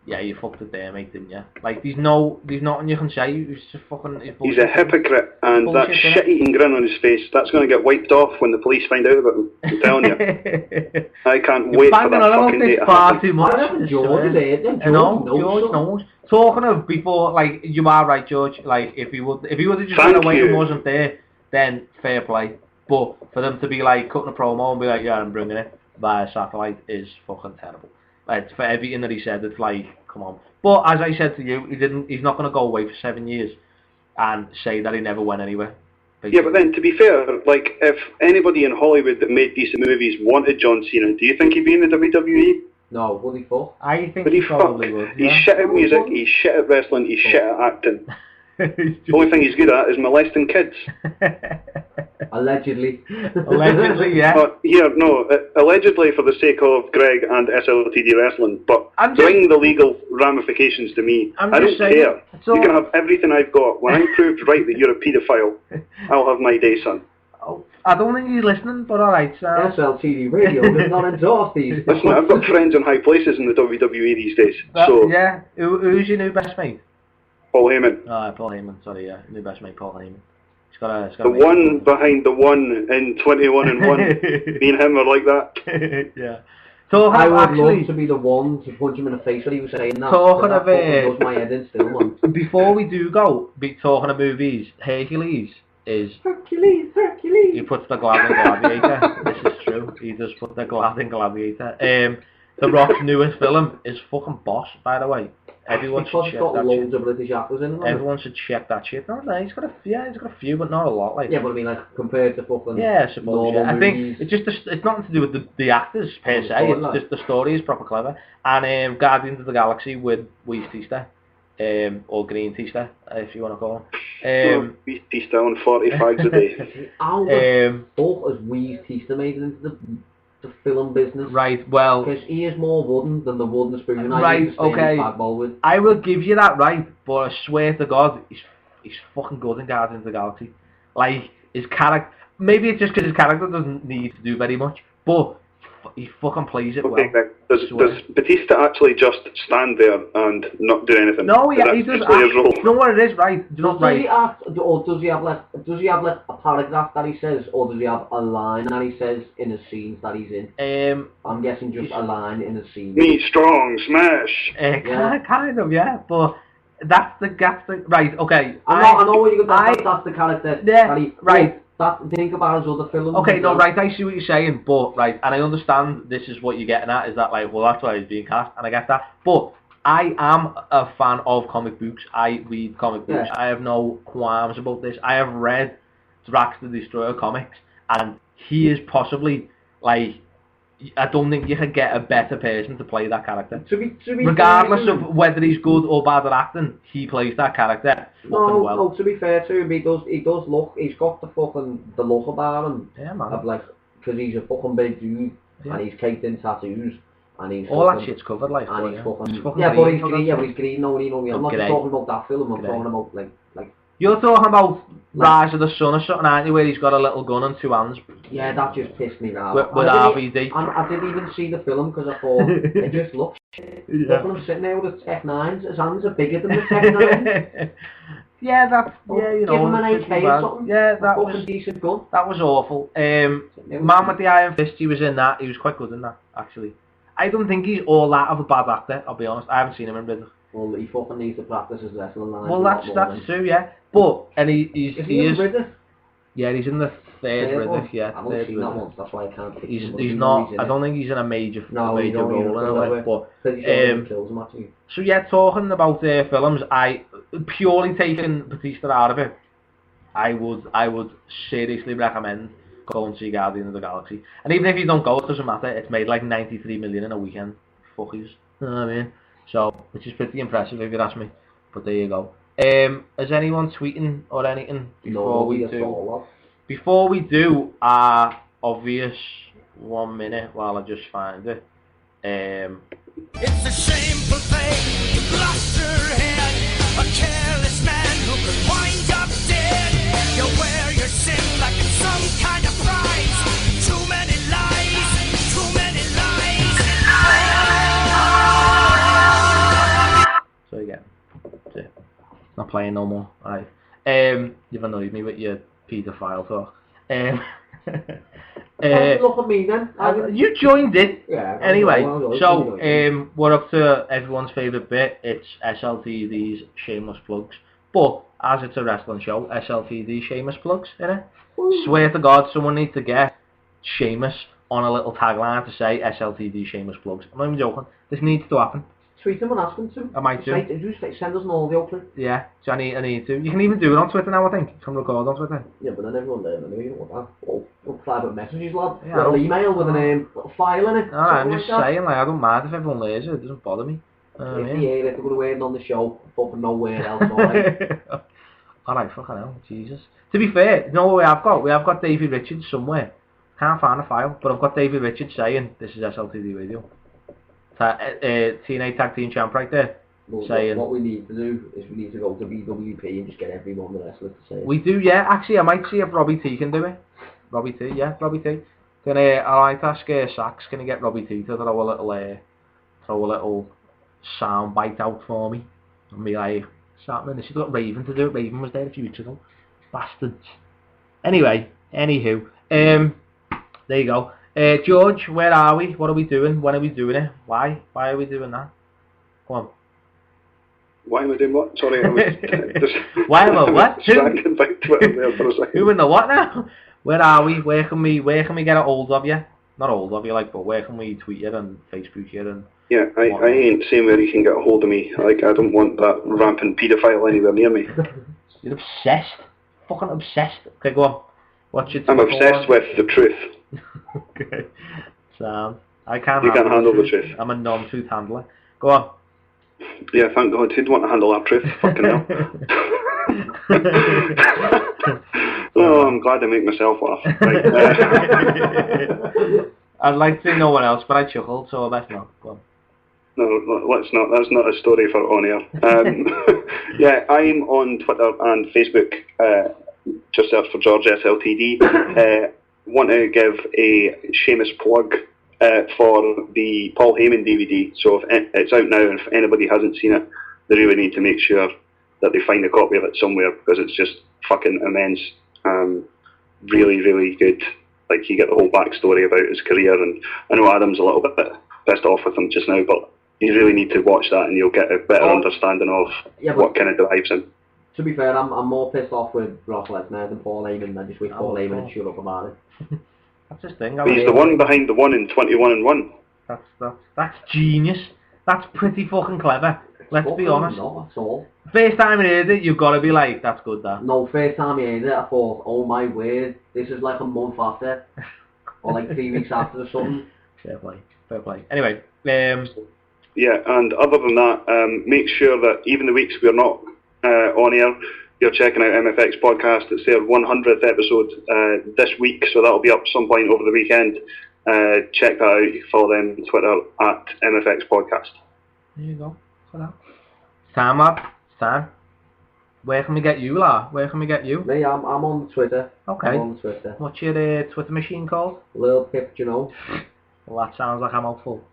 yeah, you fucked it there, mate, didn't you? Like, there's nothing you can say. He's just fucking... He's a hypocrite, and bullshit, that shit-eating grin on his face, that's going to get wiped off when the police find out about him. I'm telling you. I can't wait for that fucking day to happen. Too much. George knows. Talking of before, like, you are right, George. Like, if he would have just went away and wasn't there, then fair play. But for them to be like cutting a promo and be like, yeah, I'm bringing it via satellite is fucking terrible. Like, for everything that he said, it's like, come on. But as I said to you, he's not going to go away for 7 years and say that he never went anywhere. Basically. Yeah, but then to be fair, like, if anybody in Hollywood that made decent movies wanted John Cena, do you think he'd be in the WWE? No, would he fuck? I think But he probably would. He's shit at music, he's shit at wrestling, he's shit at acting. The only thing he's good at is molesting kids. Allegedly. Allegedly, yeah. But here, no, allegedly for the sake of Greg and SLTD Wrestling, but bring the legal ramifications to me. I don't care. You can have everything I've got. When I'm proved right that you're a paedophile, I'll have my day, son. Oh, I don't think he's listening, but alright, sir. SLTD Radio does not endorse these. Listen, I've got friends in high places in the WWE these days. So yeah, who's your new best mate? Paul Heyman. Paul Heyman, sorry, yeah. New best mate, Paul Heyman. The one behind the one in 21 and 1. Me and him are like that. Yeah. So I would love to be the one to punch him in the face when he was saying that. Talking of about... does my head in still, man. Before we do go, talking of movies, Hercules is... Hercules! He puts the glad in Gladiator. This is true. He does put the glad in Gladiator. The Rock's newest film is fucking boss, by the way. Everyone should check that loads shit. of British actors in it. Everyone should check that shit. No, he's got a few, but not a lot. Like, yeah, but I mean, like, compared to fucking I suppose. Yeah. I think movies. it's nothing to do with the actors per se. It's just the story is proper clever. And Guardians of the Galaxy with Weez Tista, or Green Tista, if you want to call him. Weez Tista on 40 fags a day. How the fuck has Weez Tista made it into the film business? Right, well... Because he is more wooden than the wooden spoon with. I will give you that right, but I swear to God, he's fucking good in Guardians of the Galaxy. Like, his character... Maybe it's just because his character doesn't need to do very much, but he fucking plays it well. Does Batista actually just stand there and not do anything? No, yeah, he does act. You know what it is, right? Does he act, or does he have like a paragraph that he says, or does he have a line that he says in the scenes that he's in? I'm guessing just a line in a scene. Me strong, smash. Kind of, yeah, but that's the right. Okay, I know what you're going to. That's the character. Yeah, right. Think about his other films. Okay, no, right, I see what you're saying, but, right, and I understand this is what you're getting at, is that, like, well, that's why he's being cast, and I get that, but I am a fan of comic books. I read comic books. I have no qualms about this. I have read Drax the Destroyer comics, and he is possibly, like, I don't think you could get a better person to play that character. Regardless of whether he's good or bad at acting, he plays that character fucking well. No, to be fair to him, he does look, he's got the look about him. Yeah, man. Of like, because he's a fucking big dude, and he's caked in tattoos, and he's all that shit's covered, like, and he's fucking but he's green, but he's green, no, I'm not just talking about that film, I'm Grey. talking about, like... You're talking about Rise of the Sun or something, aren't you, where he's got a little gun and 2 hands? Yeah, that just pissed me off. With RVD. I didn't even see the film because I thought, it just looks shit. Look at him sitting there with his Tech 9s, his hands are bigger than the Tech 9s. Yeah, that's, yeah, you know. Give him an AK or something. Yeah, that was a decent gun. That was awful. Man with the Iron Fist, he was in that. He was quite good in that, actually. I don't think he's all that of a bad actor, I'll be honest. I haven't seen him in Riddick. Well, he fucking needs to practice his wrestling line. Well, that's true, yeah. But, and he is... Riddick? Yeah, he's in the third Riddick, yeah. I've only seen that once, that's why I can't... He's not, I don't think he's in a major role in it, but... kills him, actually. So yeah, talking about films, I, purely taking Batista out of it, I would seriously recommend going to see Guardians of the Galaxy. And even if you don't go, it doesn't matter, it's made like 93 million in a weekend. Fuckies, you know what I mean? So, which is pretty impressive if you ask me. But there you go. Is anyone tweeting or anything before we do? Before we do our obvious 1 minute while I just find it. It's a shameful thing to lost your head. A careless man who could wind up dead. You wear your sin like it's some kind of prize. Too many lies, too many lies. So again, not playing no more. Alright. You've annoyed me with your paedophile talk. Look at me then. You joined it. Yeah. Anyway, so we're up to everyone's favourite bit. It's SLTD's shameless plugs. But as it's a wrestling show, SLTD shameless plugs, innit? Swear to God, someone needs to get Sheamus on a little tagline to say SLTD shameless plugs. I'm not even joking. This needs to happen. Tweet him and ask him to. I might do. Send us an audio clip. Yeah, so I need to. You can even do it on Twitter now, I think. You can record on Twitter. Yeah, but then everyone there, you don't want that. Oh, private messages, lad. Yeah, little email with a little file in it. I'm just saying, like, I don't mind if everyone learns it. It doesn't bother me. If they're going to wear it on the show, fucking nowhere else, alright? Alright, fucking hell, Jesus. To be fair, you know what we have got? We have got David Richards somewhere. Can't find a file, but I've got David Richards saying, this is SLTD Radio. TNA Tag Team Champ right there. Well, saying, what we need to do is we need to go to BWP and just get everyone the wrestlers to say it. We do, yeah. Actually, I might see if Robbie T can do it. Robbie T, yeah, Robbie T. I like to ask Sax, can you get Robbie T to throw a little sound bite out for me? And be like, Satman, she's got Raven to do it. Raven was there a few weeks ago. Bastards. Anyway, anywho, there you go. George, where are we? What are we doing? When are we doing it? Why? Why are we doing that? Come on. Why am I doing what? Sorry, I was just... Why am I what? Distracted by Twitter there for a second. Who in the what now? Where are we? Where can we get a hold of you? Not hold of you, like, but where can we tweet you and Facebook you and... Yeah, I ain't saying where you can get a hold of me. Like, I don't want that rampant paedophile anywhere near me. You're obsessed. Fucking obsessed. Okay, go on. What's your I'm obsessed with the truth. Okay. Sam, I can't You can't handle the truth. I'm a non-truth handler. Go on. Yeah, thank God. Who'd want to handle that truth? Fucking hell. Oh, I'm glad I make myself laugh. Right, I'd like to say no one else, but I chuckled, so I best not. Go on. No, let's not. That's not a story for on air. Yeah, I'm on Twitter and Facebook. Just search for George SLTD. Want to give a shameless plug for the Paul Heyman DVD. So if it's out now, and if anybody hasn't seen it, they really need to make sure that they find a copy of it somewhere, because it's just fucking immense. Really, really good. Like, you get the whole backstory about his career, and I know Adam's a little bit pissed off with him just now, but you really need to watch that, and you'll get a better understanding of what kind of drives him. To be fair, I'm more pissed off with Brock Lesnar than Paul Heyman. I just wish Paul Heyman and shut up about it. That's his thing. He's the one behind the one in 21 and 1. That's genius. That's pretty fucking clever. Let's be honest. No, that's all. First time you heard it, you've got to be like, that's good, that. No, first time I heard it, I thought, oh my word, this is like a month after. Or like 3 weeks after or something. Fair play. Fair play. Anyway, Yeah, and other than that, make sure that even the weeks we're not on air, you're checking out MFX Podcast. It's their 100th episode this week, so that'll be up some point over the weekend. Check that out. You can follow them on Twitter at MFX Podcast. there you go. Sam, lad. Sam. Where can we get you, lad? Where can we get you? Me, I'm on Twitter. Okay. I'm on Twitter. What's your Twitter machine called? Lil Pip, you know. Well, that sounds like a mouthful.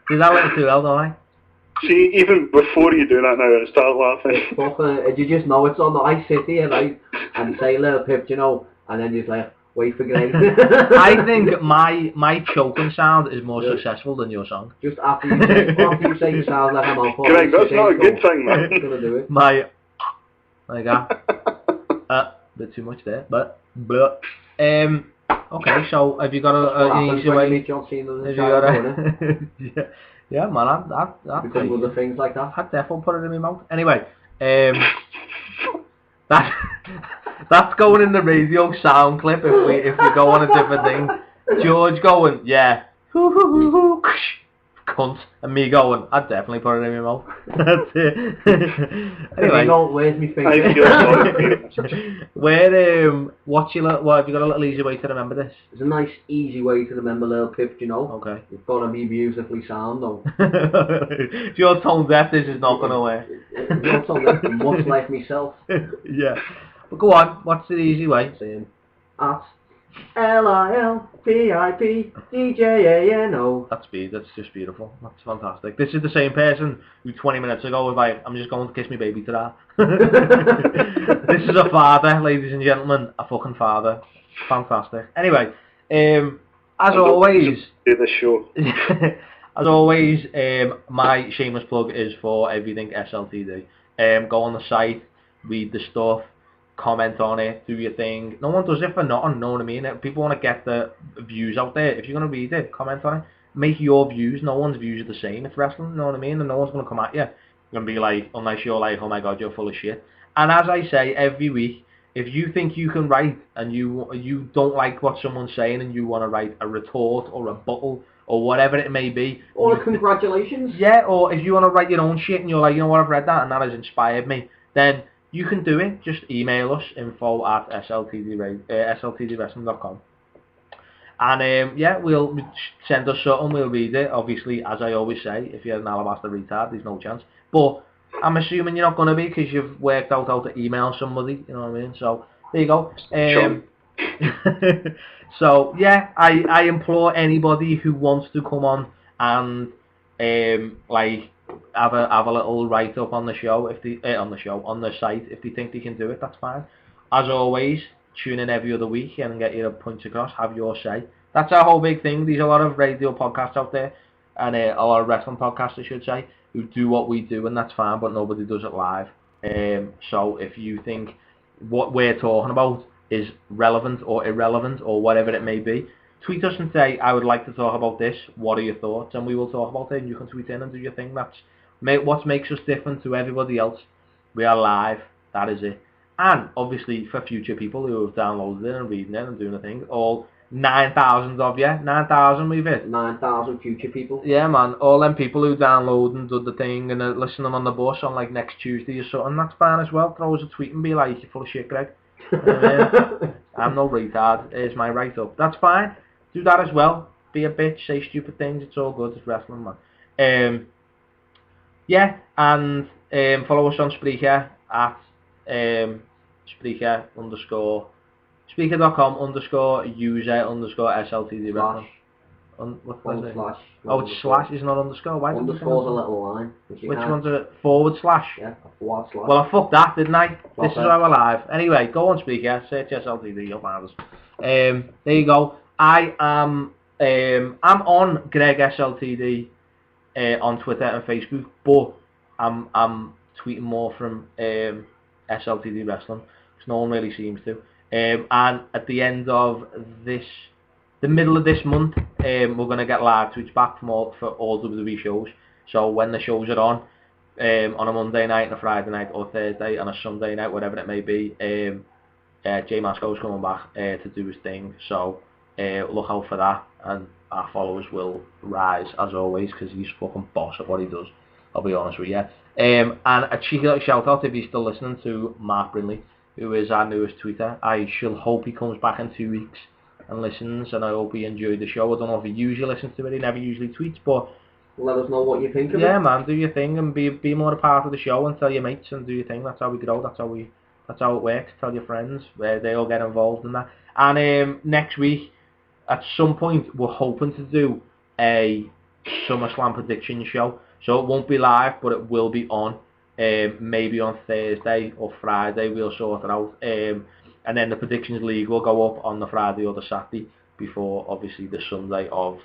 Is that little too well, don't I? See, even before you do that now, I start laughing. Fucking, you just know it's on. I sit here, right, and say Lil Pip, you know, and then you're like, wait for Greg. I think my choking sound is more successful than your song. Just after you say you sound like a mouthful. Greg, that's not a good thing, man. Gonna do it. My, like that. Bit too much there, but. Okay, so have you got an easy way? Have you got a? Yeah, man, I'd because of other things like that. I'd definitely put it in my mouth. Anyway, that's going in the radio sound clip if we go on a different thing. George going, yeah, cunt, and me going, I'd definitely put it in my mouth. That's it. Anyway, where's my finger? I feel sorry for you. What have you got a little easy way to remember this? There's a nice, easy way to remember Lil Pip, you know. Okay. It's got to be musically sound, though. If you're tone deaf, this is not going to work. Not so deaf, much like myself. Yeah. But go on, what's the easy way? Saying, at LILPIP That's just beautiful. That's fantastic. This is the same person who 20 minutes ago was like, I'm just going to kiss my baby today. This is a father, ladies and gentlemen. A fucking father. Fantastic. Anyway, as always... Do this show. As always, my shameless plug is for everything SLTD. Go on the site, read the stuff, comment on it, do your thing. No one does it for nothing, know what I mean? People want to get the views out there. If you're going to read it, comment on it. Make your views. No one's views are the same. It's wrestling, you know what I mean? And no one's going to come at you and be like, unless you're like, oh my god, you're full of shit. And as I say every week, if you think you can write and you don't like what someone's saying and you want to write a retort or a rebuttal or whatever it may be. Or congratulations. Yeah, or if you want to write your own shit and you're like, you know what, I've read that and that has inspired me, then you can do it. Just email us, info@sltdwrestling.com. And yeah, we'll send us something, we'll read it. Obviously, as I always say, if you're an alabaster retard, there's no chance. But I'm assuming you're not going to be because you've worked out how to email somebody, you know what I mean? So, there you go. Sure. So, yeah, I implore anybody who wants to come on and, like, have a little write-up on the show, on the site, if they think they can do it, that's fine. As always, tune in every other week and get your points across, have your say. That's our whole big thing. There's a lot of radio podcasts out there, and a lot of wrestling podcasts, I should say, who do what we do, and that's fine, but nobody does it live. So if you think what we're talking about is relevant or irrelevant or whatever it may be, tweet us and say, I would like to talk about this, what are your thoughts, and we will talk about it, and you can tweet in and do your thing. That's what makes us different to everybody else. We are live, that is it. And obviously for future people who have downloaded it and reading it and doing the thing, all 9,000 of you, 9,000 we've hit. 9,000 future people. Yeah, man, all them people who download and do the thing and are listening on the bus on like next Tuesday or something, that's fine as well. Throw us a tweet and be like, you're full of shit, Greg. I'm no retard, here's my write-up. That's fine, do that as well. Be a bitch, say stupid things, it's all good, it's wrestling, man. Yeah, and follow us on Spreaker at Spreaker.com/user_SLTD wrestling. Slash. Oh, it's slash, it's not underscore. Why Underscore's a little line. Which one's a /? Yeah, a forward slash. Well, I fucked that, didn't I? This is why we're live. Anyway, go on Spreaker, search SLTD, you'll find us. There you go. I'm on Greg SLTD on Twitter and Facebook, but I'm tweeting more from SLTD Wrestling, because no one really seems to. And at the end of this the middle of this month, we're going to get live tweets back for all WWE shows. So when the shows are on a Monday night and a Friday night or Thursday and a Sunday night, whatever it may be, Jay Masco's coming back to do his thing. So look out for that, and our followers will rise as always because he's fucking boss at what he does. I'll be honest with you. And a cheeky little shout out if you're still listening to Mark Brindley, who is our newest tweeter. I shall hope he comes back in 2 weeks and listens, and I hope he enjoyed the show. I don't know if he usually listens to it, he never usually tweets, but let us know what you think of it. Yeah, man, do your thing and be more a part of the show and tell your mates and do your thing. That's how we grow. That's how it works. Tell your friends where they all get involved in that. And next week, at some point, we're hoping to do a SummerSlam prediction show. So it won't be live, but it will be on. Maybe on Thursday or Friday. We'll sort it out. And then the Predictions League will go up on the Friday or the Saturday before, obviously, the Sunday of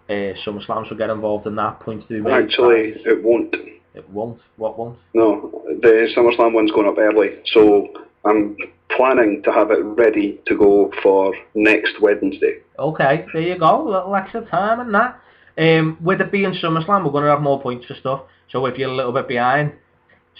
SummerSlam. So get involved in that. Points to be made. Actually, it won't. It won't? What won't? No, the SummerSlam one's going up early. So I'm planning to have it ready to go for next Wednesday. Okay, there you go. A little extra time and that. With it being SummerSlam, we're going to have more points for stuff. So if you're a little bit behind,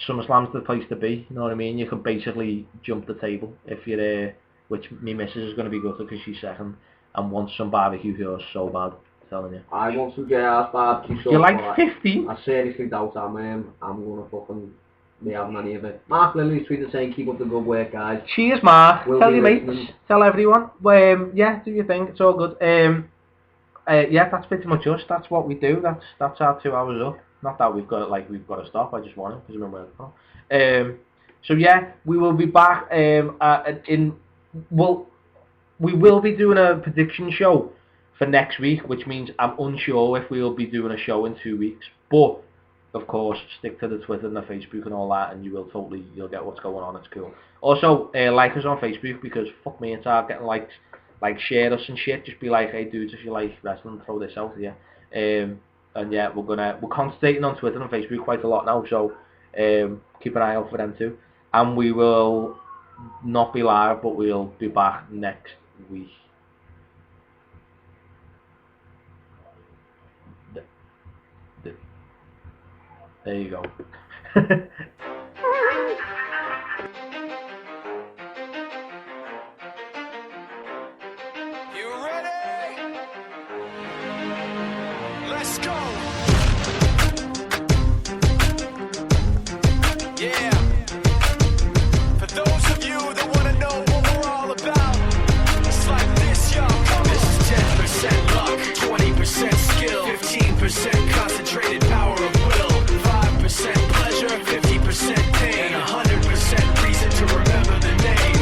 SummerSlam's the place to be. You know what I mean? You can basically jump the table if you're there, which me missus is going to be good because she's second and wants some barbecue sauce so bad. I'm telling you. I want some JR's barbecue sauce. You're like 50? I seriously doubt I'm going to fucking be having any of it. Mark Lilly's tweeted saying, keep up the good work, guys. Cheers, Mark. We'll tell your listening. mates. Tell everyone. Yeah, do your thing. It's all good. Yeah, that's pretty much us. That's what we do. That's our 2 hours up. Not that we've got to stop. I just want it because we're working. So yeah, we will be back. We will be doing a prediction show for next week, which means I'm unsure if we'll be doing a show in 2 weeks. But of course, stick to the Twitter and the Facebook and all that, and you'll get what's going on. It's cool. Also, like us on Facebook because fuck me, it's hard getting likes. Like share us and shit. Just be like, hey dudes, if you like wrestling, throw this out here. And yeah, we're concentrating on Twitter and Facebook quite a lot now, so keep an eye out for them too. And we will not be live, but we'll be back next week. There you go. You ready? Let's go. Yeah. For those of you that want to know what we're all about, it's like this, yo. This is 10% luck, 20% skill, 15% concentrated power of will, 5% pleasure, 50% pain, and 100% reason to remember the name.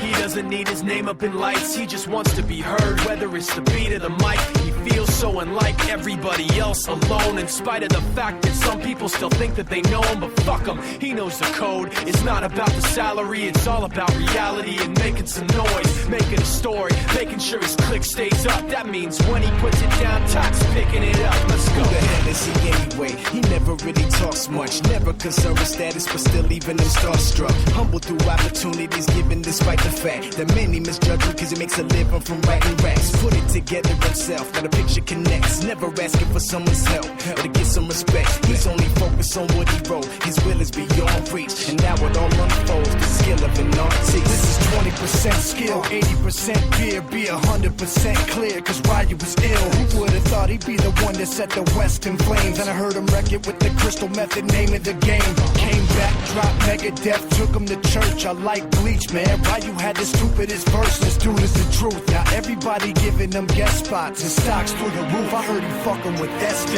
He doesn't need his name up in lights, he just wants to be heard, whether it's the beat or the mic. He feels so unlike everybody else, alone, in spite of the fact that some people still think that they know him, but fuck him, he knows the code. It's not about the salary, it's all about reality and making some noise, making a story, making sure his click stays up. That means when he puts it down, Tox picking it up. Let's go. Who the hell is he anyway? He never really talks much, never concerned with status, but still leaving him starstruck. Humble through opportunities given despite the fact that many misjudge him because he makes a living from writing raps. Put it together himself, now the picture connects. Never asking for someone's help or to get some respect. He's only focused on what he wrote. His will is beyond reach, and now it all unfolds. The skill of an artist. This is 20% skill, 80% fear, be 100% clear. Cause Ryu was ill. Who would have thought he'd be the one that set the West in flames? And I heard him wreck it with the crystal method, name of the game. Came back, dropped Megadeth, took him to church. I like Bleach, man. Ryu had the stupidest verse. This dude is the truth. Now everybody giving them guest spots and stocks through the roof. I heard he fucking with that stock.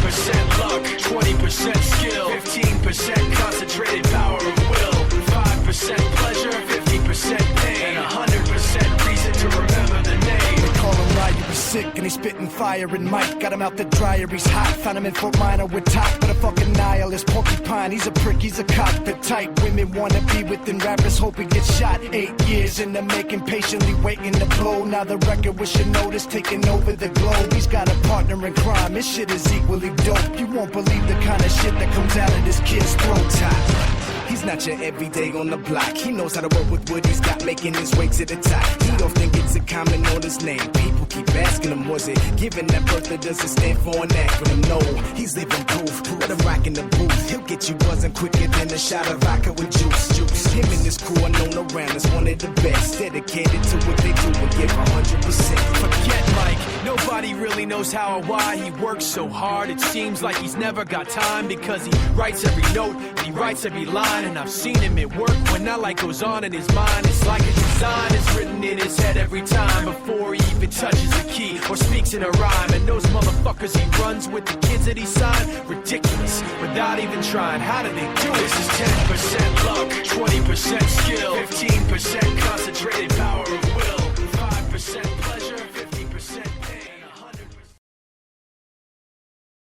This is 10% luck, 20% skill, 15% concentrated power of will, 5% pleasure, 50% pain, and 100% reason to remember the name. They call him Ryu, he's sick and he's spitting fire and Mike got him out the dryer, he's hot. Found him in Fort Minor with top, but a fucking nihilist porcupine. He's a prick, he's a cockpit type. Women wanna be within rappers, hope he gets shot. 8 years in the making, patiently waiting to blow. Now the record with your notice taking over the globe. He's got a partner in crime, his shit is equally dope. You won't believe the kind of shit that comes out of this kid's throat. He's not your everyday on the block. He knows how to work with what he's got, making his way to the top. He don't think it's a comment on his name. People keep asking him, was it given that birth that doesn't stand for an acronym? No, he's living proof. Let him rock in the booth. He'll get you buzzing quicker than a shot of vodka with juice. Him and his crew are known around as one of the best. Dedicated to what they do and give 100%. Forget Mike, nobody really knows how or why he works so hard. It seems like he's never got time because he writes every note and he writes every line. And I've seen him at work when that light goes on in his mind. It's like a design is written in his head every time before he even touches the key or speaks in a rhyme. And those motherfuckers he runs with, the kids that he signed, ridiculous, without even trying. How do they do it? This is 10% luck, 20% skill, 15% concentrated power